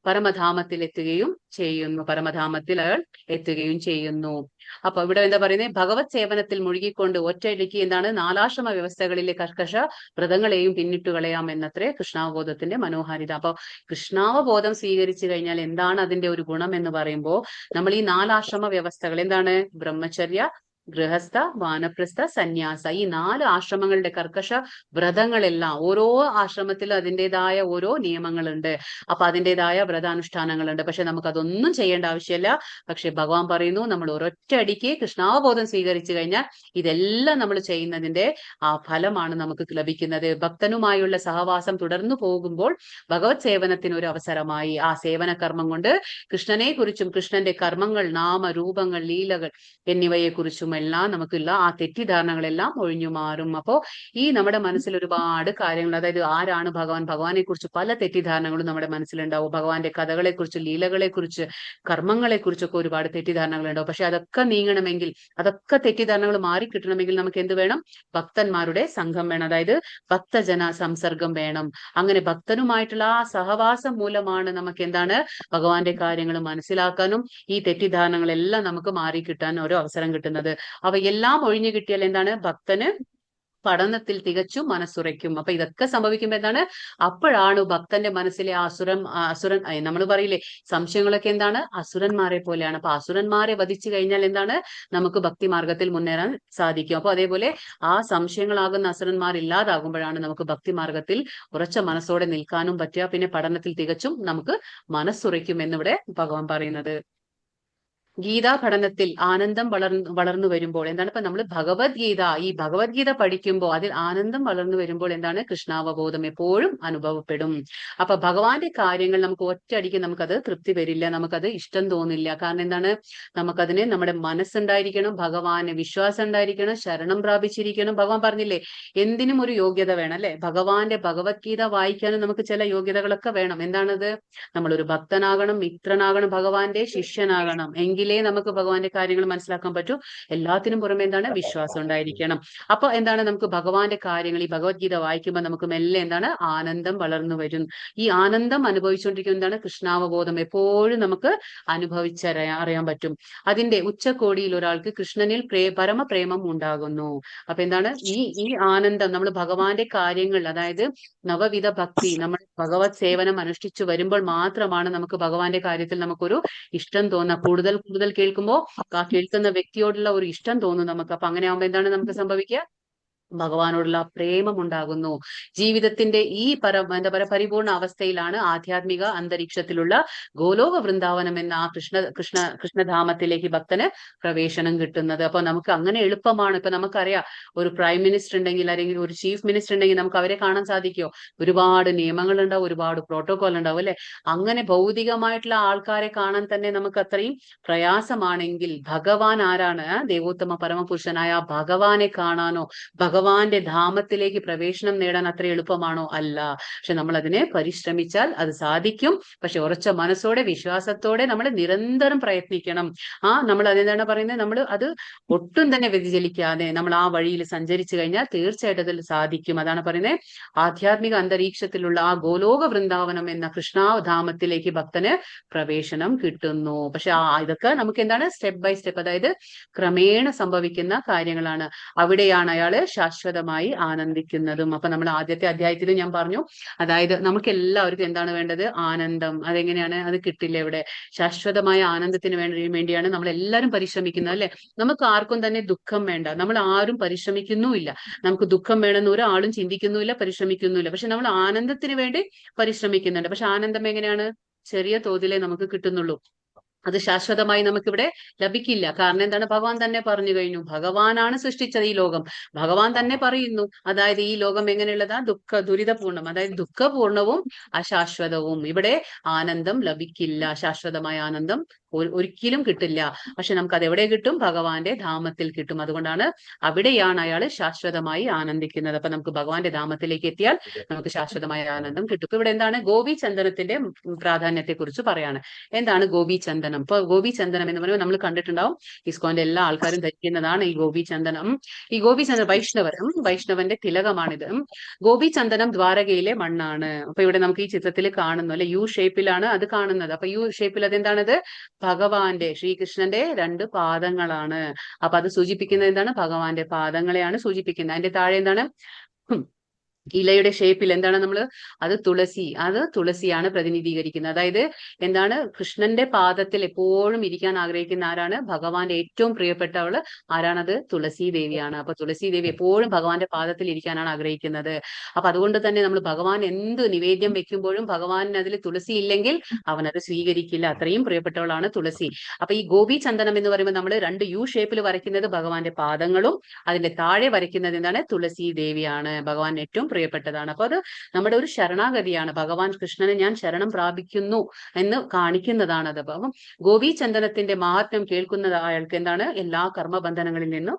പരമധാമത്തിൽ എത്തുകയും ചെയ്യുന്നു. പരമധാമത്തിൽ അയാൾ എത്തുകയും ചെയ്യുന്നു. അപ്പൊ ഇവിടെ എന്താ പറയുന്നത്? ഭഗവത് സേവനത്തിൽ മുഴുകിക്കൊണ്ട് ഒറ്റയടിക്ക് എന്താണ്? നാലാശ്രമ വ്യവസ്ഥകളിലെ കർക്കശ വ്രതങ്ങളെയും പിന്നിട്ടു കളയാം എന്നത്രേ കൃഷ്ണാവബോധത്തിന്റെ മനോഹാരിത. അപ്പൊ കൃഷ്ണാവബോധം സ്വീകരിച്ചു കഴിഞ്ഞാൽ എന്താണ് അതിന്റെ ഒരു ഗുണം എന്ന് പറയുമ്പോൾ, നമ്മൾ ഈ നാലാശ്രമ വ്യവസ്ഥകൾ എന്താണ്? ബ്രഹ്മചര്യ, ഗൃഹസ്ഥ, വാനപ്രസ്ഥ, സന്യാസ, ഈ 4 ആശ്രമങ്ങളുടെ കർക്കശ വ്രതങ്ങളെല്ലാം ഓരോ ആശ്രമത്തിലും അതിൻ്റെതായ ഓരോ നിയമങ്ങളുണ്ട്. അപ്പൊ അതിൻ്റെതായ വ്രതാനുഷ്ഠാനങ്ങളുണ്ട്. പക്ഷെ നമുക്ക് അതൊന്നും ചെയ്യേണ്ട ആവശ്യമില്ല. പക്ഷെ ഭഗവാൻ പറയുന്നു നമ്മൾ ഒരൊറ്റ അടിക്ക് കൃഷ്ണാവബോധം സ്വീകരിച്ചു കഴിഞ്ഞാൽ ഇതെല്ലാം നമ്മൾ ചെയ്യുന്നതിന്റെ ആ ഫലമാണ് നമുക്ക് ലഭിക്കുന്നത്. ഭക്തനുമായുള്ള സഹവാസം തുടർന്നു പോകുമ്പോൾ ഭഗവത് സേവനത്തിന് ഒരു അവസരമായി ആ സേവന കർമ്മം കൊണ്ട് കൃഷ്ണനെ കുറിച്ചും കൃഷ്ണന്റെ കർമ്മങ്ങൾ, നാമരൂപങ്ങൾ, ലീലകൾ എന്നിവയെ കുറിച്ചും എല്ലാം നമുക്കുള്ള ആ തെറ്റിദ്ധാരണകളെല്ലാം ഒഴിഞ്ഞു മാറും. അപ്പോ ഈ നമ്മുടെ മനസ്സിൽ ഒരുപാട് കാര്യങ്ങൾ, അതായത് ആരാണ് ഭഗവാൻ, ഭഗവാനെ കുറിച്ച് പല തെറ്റിദ്ധാരണകളും നമ്മുടെ മനസ്സിലുണ്ടാവും. ഭഗവാന്റെ കഥകളെ കുറിച്ച്, ലീലകളെ കുറിച്ച്, കർമ്മങ്ങളെ കുറിച്ചൊക്കെ ഒരുപാട് തെറ്റിദ്ധാരണകൾ ഉണ്ടാവും. പക്ഷെ അതൊക്കെ നീങ്ങണമെങ്കിൽ, അതൊക്കെ തെറ്റിദ്ധാരണകൾ മാറിക്കിട്ടണമെങ്കിൽ നമുക്ക് എന്ത് വേണം? ഭക്തന്മാരുടെ സംഘം വേണം. അതായത് ഭക്തജന സംസർഗം വേണം. അങ്ങനെ ഭക്തനുമായിട്ടുള്ള ആ സഹവാസം മൂലമാണ് നമുക്ക് എന്താണ്? ഭഗവാന്റെ കാര്യങ്ങൾ മനസ്സിലാക്കാനും ഈ തെറ്റിദ്ധാരണകളെല്ലാം നമുക്ക് മാറിക്കിട്ടാൻ ഒരു അവസരം കിട്ടുന്നത്. അവയെല്ലാം ഒഴിഞ്ഞു കിട്ടിയാൽ എന്താണ്? ഭക്തന് പഠനത്തിൽ തികച്ചും മനസ്സുറയ്ക്കും. അപ്പൊ ഇതൊക്കെ സംഭവിക്കുമ്പോ എന്താണ്? അപ്പോഴാണ് ഭക്തന്റെ മനസ്സിലെ അസുരൻ നമ്മൾ പറയില്ലേ സംശയങ്ങളൊക്കെ എന്താണ്? അസുരന്മാരെ പോലെയാണ്. അപ്പൊ അസുരന്മാരെ വധിച്ചു കഴിഞ്ഞാൽ എന്താണ്? നമുക്ക് ഭക്തി മാർഗത്തിൽ മുന്നേറാൻ സാധിക്കും. അപ്പൊ അതേപോലെ ആ സംശയങ്ങളാകുന്ന അസുരന്മാർ ഇല്ലാതാകുമ്പോഴാണ് നമുക്ക് ഭക്തി മാർഗത്തിൽ ഉറച്ച മനസ്സോടെ നിൽക്കാനും പറ്റുക. പിന്നെ പഠനത്തിൽ തികച്ചും നമുക്ക് മനസ്സുറയ്ക്കും എന്നിവിടെ ഭഗവാൻ പറയുന്നത്. ഗീതാ പഠനത്തിൽ ആനന്ദം വളർന്നു വരുമ്പോൾ എന്താണ്, ഇപ്പൊ നമ്മൾ ഭഗവത്ഗീത, ഈ ഭഗവത്ഗീത പഠിക്കുമ്പോൾ അതിൽ ആനന്ദം വളർന്നു വരുമ്പോൾ എന്താണ്, കൃഷ്ണാവബോധം എപ്പോഴും അനുഭവപ്പെടും. അപ്പൊ ഭഗവാന്റെ കാര്യങ്ങൾ നമുക്ക് ഒറ്റയടിക്ക് നമുക്കത് തൃപ്തി വരില്ല, നമുക്കത് ഇഷ്ടം തോന്നില്ല. കാരണം എന്താണ്, നമുക്കതിന് നമ്മുടെ മനസ്സുണ്ടായിരിക്കണം, ഭഗവാന് വിശ്വാസം ഉണ്ടായിരിക്കണം, ശരണം പ്രാപിച്ചിരിക്കണം. ഭഗവാൻ പറഞ്ഞില്ലേ, എന്തിനും ഒരു യോഗ്യത വേണം അല്ലെ. ഭഗവാന്റെ ഭഗവത്ഗീത വായിക്കാനും നമുക്ക് ചില യോഗ്യതകളൊക്കെ വേണം. എന്താണത്, നമ്മളൊരു ഭക്തനാകണം, മിത്രനാകണം, ഭഗവാന്റെ ശിഷ്യനാകണം. എങ്കിലേ നമുക്ക് ഭഗവാന്റെ കാര്യങ്ങൾ മനസ്സിലാക്കാൻ പറ്റൂ. എല്ലാത്തിനും പുറമെ എന്താണ്, വിശ്വാസം ഉണ്ടായിരിക്കണം. അപ്പൊ എന്താണ്, നമുക്ക് ഭഗവാന്റെ കാര്യങ്ങൾ ഈ ഭഗവത്ഗീത വായിക്കുമ്പോൾ നമുക്ക് മെല്ലെ എന്താണ്, ആനന്ദം വളർന്നു വരും. ഈ ആനന്ദം അനുഭവിച്ചുകൊണ്ടിരിക്കുന്ന എന്താണ്, കൃഷ്ണാവബോധം എപ്പോഴും നമുക്ക് അറിയാൻ പറ്റും. അതിന്റെ ഉച്ചകോടിയിൽ ഒരാൾക്ക് കൃഷ്ണനിൽ പരമപ്രേമം ഉണ്ടാകുന്നു. അപ്പൊ എന്താണ്, ഈ ആനന്ദം നമ്മൾ ഭഗവാന്റെ കാര്യങ്ങൾ, അതായത് നവവിധ ഭക്തി, നമ്മൾ ഭഗവത് സേവനം അനുഷ്ഠിച്ചു വരുമ്പോൾ മാത്രമാണ് നമുക്ക് ഭഗവാന്റെ കാര്യത്തിൽ നമുക്കൊരു ഇഷ്ടം തോന്നുക. കൂടുതൽ കേൾക്കുമ്പോൾ ആ കേൾക്കുന്ന വ്യക്തിയോടുള്ള ഒരു ഇഷ്ടം തോന്നും നമുക്ക്. അപ്പൊ അങ്ങനെ ആവുമ്പോ എന്താണ് നമുക്ക് സംഭവിക്കുക, ഭഗവാനോടുള്ള പ്രേമം ഉണ്ടാകുന്നു. ജീവിതത്തിന്റെ ഈ പരിപൂർണ അവസ്ഥയിലാണ് ആധ്യാത്മിക അന്തരീക്ഷത്തിലുള്ള ഗോലോക വൃന്ദാവനം എന്ന ആ കൃഷ്ണധാമത്തിലേക്ക് ഭക്തന് പ്രവേശനം കിട്ടുന്നത്. അപ്പൊ നമുക്ക് അങ്ങനെ എളുപ്പമാണ്. ഇപ്പൊ നമുക്കറിയാം, ഒരു പ്രൈം മിനിസ്റ്റർ ഉണ്ടെങ്കിൽ അല്ലെങ്കിൽ ഒരു ചീഫ് മിനിസ്റ്റർ ഉണ്ടെങ്കിൽ നമുക്ക് അവരെ കാണാൻ സാധിക്കുമോ? ഒരുപാട് നിയമങ്ങൾ ഉണ്ടാവും, ഒരുപാട് പ്രോട്ടോകോൾ ഉണ്ടാവും അല്ലെ. അങ്ങനെ ഭൗതികമായിട്ടുള്ള ആൾക്കാരെ കാണാൻ തന്നെ നമുക്ക് അത്രയും പ്രയാസമാണെങ്കിൽ, ഭഗവാൻ ആരാണ്, ദേവോത്തമ പരമപുരുഷനായ ഭഗവാനെ കാണാനോ ഭഗവാന്റെ ധാമത്തിലേക്ക് പ്രവേശനം നേടാൻ അത്ര എളുപ്പമാണോ? അല്ല. പക്ഷെ നമ്മൾ അതിനെ പരിശ്രമിച്ചാൽ അത് സാധിക്കും. പക്ഷെ ഉറച്ച മനസ്സോടെ വിശ്വാസത്തോടെ നമ്മൾ നിരന്തരം പ്രയത്നിക്കണം. നമ്മൾ അതെന്താണ് പറയുന്നത്, നമ്മൾ അത് ഒട്ടും തന്നെ വ്യതിചലിക്കാതെ നമ്മൾ ആ വഴിയിൽ സഞ്ചരിച്ചു കഴിഞ്ഞാൽ തീർച്ചയായിട്ടും അതിൽ സാധിക്കും. അതാണ് പറയുന്നത്, ആധ്യാത്മിക അന്തരീക്ഷത്തിലുള്ള ആ ഗോലോക വൃന്ദാവനം എന്ന കൃഷ്ണധാമത്തിലേക്ക് ഭക്തന് പ്രവേശനം കിട്ടുന്നു. പക്ഷെ ഇതൊക്കെ നമുക്ക് എന്താണ്, സ്റ്റെപ്പ് ബൈ സ്റ്റെപ്പ്, അതായത് ക്രമേണ സംഭവിക്കുന്ന കാര്യങ്ങളാണ്. അവിടെയാണ് അയാള് ശാശ്വതമായി ആനന്ദിക്കുന്നതും. അപ്പൊ നമ്മൾ ആദ്യത്തെ അധ്യായത്തിൽ ഞാൻ പറഞ്ഞു, അതായത് നമുക്ക് എല്ലാവർക്കും എന്താണ് വേണ്ടത്, ആനന്ദം. അതെങ്ങനെയാണ്, അത് കിട്ടില്ല ഇവിടെ. ശാശ്വതമായ ആനന്ദത്തിന് വേണ്ടിയാണ് നമ്മൾ എല്ലാവരും പരിശ്രമിക്കുന്നത് അല്ലെ. നമുക്ക് ആർക്കും തന്നെ ദുഃഖം വേണ്ട, നമ്മൾ ആരും പരിശ്രമിക്കുന്നുമില്ല. നമുക്ക് ദുഃഖം വേണമെന്ന് ഒരാളും ചിന്തിക്കുന്നുമില്ല, പരിശ്രമിക്കുന്നുമില്ല. പക്ഷെ നമ്മൾ ആനന്ദത്തിന് വേണ്ടി പരിശ്രമിക്കുന്നുണ്ട്. പക്ഷെ ആനന്ദം എങ്ങനെയാണ്, ചെറിയ തോതിലേ നമുക്ക് കിട്ടുന്നുള്ളൂ. അത് ശാശ്വതമായി നമുക്കിവിടെ ലഭിക്കില്ല. കാരണം എന്താണ്, ഭഗവാൻ തന്നെ പറഞ്ഞു കഴിഞ്ഞു, ഭഗവാനാണ് സൃഷ്ടിച്ചത് ഈ ലോകം. ഭഗവാൻ തന്നെ പറയുന്നു, അതായത് ഈ ലോകം എങ്ങനെയുള്ളതാ, ദുരിതപൂർണം, അതായത് ദുഃഖപൂർണവും അശാശ്വതവും. ഇവിടെ ആനന്ദം ലഭിക്കില്ല, ശാശ്വതമായ ആനന്ദം ഒരിക്കലും കിട്ടില്ല. പക്ഷെ നമുക്ക് അത് എവിടെ കിട്ടും, ഭഗവാന്റെ ധാമത്തിൽ കിട്ടും. അതുകൊണ്ടാണ് അവിടെയാണ് അയാൾ ശാശ്വതമായി ആനന്ദിക്കുന്നത്. അപ്പൊ നമുക്ക് ഭഗവാന്റെ ധാമത്തിലേക്ക് എത്തിയാൽ നമുക്ക് ശാശ്വതമായ ആനന്ദം കിട്ടും. ഇപ്പൊ ഇവിടെ എന്താണ്, ഗോപീചന്ദനത്തിന്റെ പ്രാധാന്യത്തെ കുറിച്ച് പറയാണ്. എന്താണ് ഗോപീചന്ദനം? ഇപ്പൊ ഗോപീചന്ദനം എന്ന് പറയുമ്പോൾ നമ്മൾ കണ്ടിട്ടുണ്ടാവും, ഇസ്കോന്റെ എല്ലാ ആൾക്കാരും ധരിക്കുന്നതാണ് ഈ ഗോപീചന്ദനം. ഈ ഗോപീചന്ദനം വൈഷ്ണവന്റെ തിലകമാണിത്. ഗോപീചന്ദനം ദ്വാരകയിലെ മണ്ണാണ്. അപ്പൊ ഇവിടെ നമുക്ക് ഈ ചിത്രത്തിൽ കാണുന്നു അല്ലെ, യു ഷേപ്പിലാണ് അത് കാണുന്നത്. അപ്പൊ യു ഷേപ്പിൽ അതെന്താണത്, ഭഗവാന്റെ, ശ്രീകൃഷ്ണന്റെ 2 പാദങ്ങളാണ്. അപ്പൊ അത് സൂചിപ്പിക്കുന്നത് എന്താണ്, ഭഗവാന്റെ പാദങ്ങളെയാണ് സൂചിപ്പിക്കുന്നത്. അതിന്റെ താഴെ എന്താണ്, ഇലയുടെ ഷേപ്പിൽ എന്താണ് അത് തുളസിയാണ് പ്രതിനിധീകരിക്കുന്നത്. അതായത് എന്താണ്, കൃഷ്ണന്റെ പാദത്തിൽ എപ്പോഴും ഇരിക്കാൻ ആഗ്രഹിക്കുന്ന ആരാണ്, ഭഗവാന്റെ ഏറ്റവും പ്രിയപ്പെട്ടവള് ആരാണത്, തുളസി ദേവിയാണ്. അപ്പൊ തുളസി ദേവി എപ്പോഴും ഭഗവാന്റെ പാദത്തിൽ ഇരിക്കാനാണ് ആഗ്രഹിക്കുന്നത്. അപ്പൊ അതുകൊണ്ട് തന്നെ നമ്മൾ ഭഗവാൻ എന്ത് നിവേദ്യം വെക്കുമ്പോഴും ഭഗവാന് അതിൽ തുളസി ഇല്ലെങ്കിൽ അവൻ അത് സ്വീകരിക്കില്ല. അത്രയും പ്രിയപ്പെട്ടവളാണ് തുളസി. അപ്പൊ ഈ ഗോപീചന്ദനം എന്ന് പറയുമ്പോൾ നമ്മൾ 2 യു ഷേപ്പിൽ വരയ്ക്കുന്നത് ഭഗവാന്റെ പാദങ്ങളും, അതിന്റെ താഴെ വരയ്ക്കുന്നത് എന്താണ്, തുളസി ദേവിയാണ്. ഭഗവാൻ ഏറ്റവും പ്രിയപ്പെട്ടതാണ്. അപ്പൊ അത് നമ്മുടെ ഒരു ശരണാഗതിയാണ്. ഭഗവാൻ കൃഷ്ണനെ ഞാൻ ശരണം പ്രാപിക്കുന്നു എന്ന് കാണിക്കുന്നതാണ് അത്. അപ്പം ഗോപീചന്ദനത്തിന്റെ മഹാത്മ്യം കേൾക്കുന്നത് അയാൾക്ക് എന്താണ്, എല്ലാ കർമ്മബന്ധനങ്ങളിൽ നിന്നും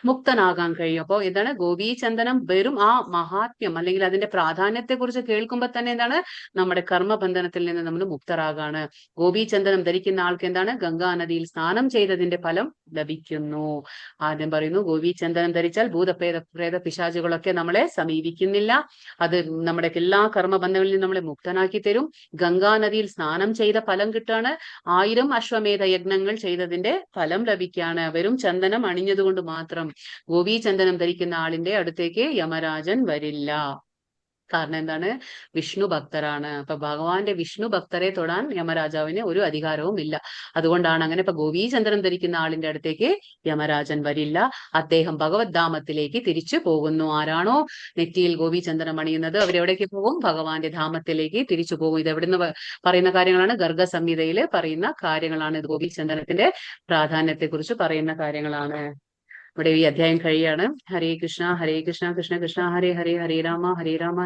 മുക്തനാകാൻ കഴിയും. അപ്പോൾ എന്താണ്, ഗോപീചന്ദനം വെറും ആ മഹാത്മ്യം അല്ലെങ്കിൽ അതിന്റെ പ്രാധാന്യത്തെ കുറിച്ച് കേൾക്കുമ്പോൾ തന്നെ എന്താണ്, നമ്മുടെ കർമ്മബന്ധനത്തിൽ നിന്ന് നമ്മൾ മുക്തരാകാണ്. ഗോപീചന്ദനം ധരിക്കുന്ന ആൾക്ക് എന്താണ്, ഗംഗാനദിയിൽ സ്നാനം ചെയ്തതിന്റെ ഫലം ലഭിക്കുന്നു. ആദ്യം പറയുന്നു, ഗോപീചന്ദനം ധരിച്ചാൽ ഭൂതപ്രേത പിശാചുകളൊക്കെ നമ്മളെ സമീപിക്കുന്നില്ല. അത് നമ്മുടെ എല്ലാ കർമ്മബന്ധങ്ങളിൽ നിന്നും നമ്മളെ മുക്തനാക്കി തരും. ഗംഗാനദിയിൽ സ്നാനം ചെയ്ത ഫലം കിട്ടാണ്. 1000 അശ്വമേധ യജ്ഞങ്ങൾ ചെയ്തതിന്റെ ഫലം ലഭിക്കാണ്. വെറും ചന്ദനം അണിഞ്ഞതുകൊണ്ട് മാത്രം ഗോപീചന്ദനം ധരിക്കുന്ന ആളിന്റെ അടുത്തേക്ക് യമരാജൻ വരില്ല. കാരണം എന്താണ്? വിഷ്ണു ഭക്തരാണ്. അപ്പൊ ഭഗവാന്റെ വിഷ്ണു ഭക്തരെ തൊടാൻ യമരാജാവിന് ഒരു അധികാരവും ഇല്ല. അതുകൊണ്ടാണ് അങ്ങനെ. ഇപ്പൊ ഗോപീചന്ദ്രൻ ധരിക്കുന്ന ആളിന്റെ അടുത്തേക്ക് യമരാജൻ വരില്ല. അദ്ദേഹം ഭഗവത് ധാമത്തിലേക്ക് തിരിച്ചു പോകുന്നു. ആരാണോ നെറ്റിയിൽ ഗോപീചന്ദ്രൻ അണിയുന്നത് അവരെവിടേക്ക് പോകും? ഭഗവാന്റെ ധാമത്തിലേക്ക് തിരിച്ചു പോകും. ഇത് എവിടുന്ന് പറയുന്ന കാര്യങ്ങളാണ്? ഗർഗ സംഹിതയിൽ പറയുന്ന കാര്യങ്ങളാണ്. ഇത് ഗോപീചന്ദ്രനത്തിന്റെ പ്രാധാന്യത്തെ കുറിച്ച് പറയുന്ന കാര്യങ്ങളാണ്. ഇവിടെ ഈ അധ്യായം കഴിയാണ്. ഹരേ കൃഷ്ണ കൃഷ്ണ കൃഷ്ണ ഹരേ ഹരേ, ഹരേ രാമ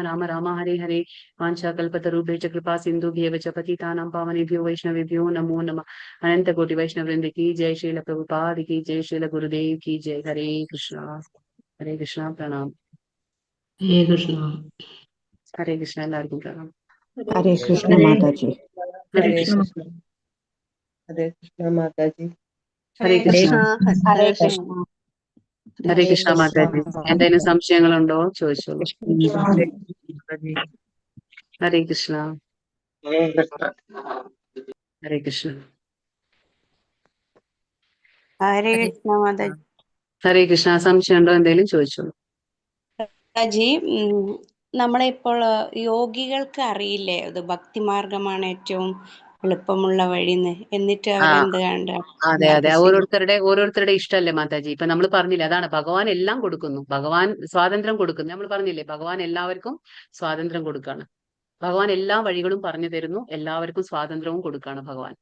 രാമ രാമ ഹരേ ഹരേ. വാഞ്ചാകൽപതരുഭ്യശ്ച കൃപാ സിന്ധുഭ്യവ ച പതിതാനാം പാവനേഭ്യോ വൈഷ്ണവേഭ്യോ നമോ നമഃ. അനന്ത കോടി വൈഷ്ണവവൃന്ദ की जय, श्रील प्रभुपाद की जय, श्रील गुरुदेव की जय. हरे कृष्णा പ്രണാം. ഹരേ കൃഷ്ണ. ഹരേ കൃഷ്ണ. എല്ലാവർക്കും പ്രണാം. ഹരേ കൃഷ്ണ മാതാജി. ഹരേ കൃഷ്ണ. ഹരേ കൃഷ്ണ മാതാജി. ഹരേ കൃഷ്ണ. ഹരേ കൃഷ്ണ. ഹരേ കൃഷ്ണ മാതാജി. എന്തെങ്കിലും സംശയങ്ങളുണ്ടോ? ചോദിച്ചോളൂ. ഹരേ കൃഷ്ണ. ഹരേ കൃഷ്ണ. ഹരേ കൃഷ്ണ മാതാജി. ഹരേ കൃഷ്ണ. സംശയമുണ്ടോ? എന്തെങ്കിലും ചോദിച്ചോളൂ. മാതാജി, നമ്മളിപ്പോൾ യോഗികൾക്ക് അറിയില്ലേ ഇത് ഭക്തിമാർഗമാണ് ഏറ്റവും എളുപ്പമുള്ള വഴിന്ന്, എന്നിട്ട് അവരെന്ത് കണ്ട അതെ ഓരോരുത്തരുടെ ഇഷ്ടമല്ലേ മാതാജി. ഇപ്പൊ നമ്മൾ പറഞ്ഞില്ലേ, അതാണ് ഭഗവാൻ എല്ലാം കൊടുക്കുന്നു. ഭഗവാൻ സ്വാതന്ത്ര്യം കൊടുക്കുന്നു. നമ്മൾ പറഞ്ഞില്ലേ, ഭഗവാൻ എല്ലാവർക്കും സ്വാതന്ത്ര്യം കൊടുക്കാണ്. ഭഗവാൻ എല്ലാ വഴികളും പറഞ്ഞു തരുന്നു. എല്ലാവർക്കും സ്വാതന്ത്ര്യവും കൊടുക്കാണ് ഭഗവാൻ.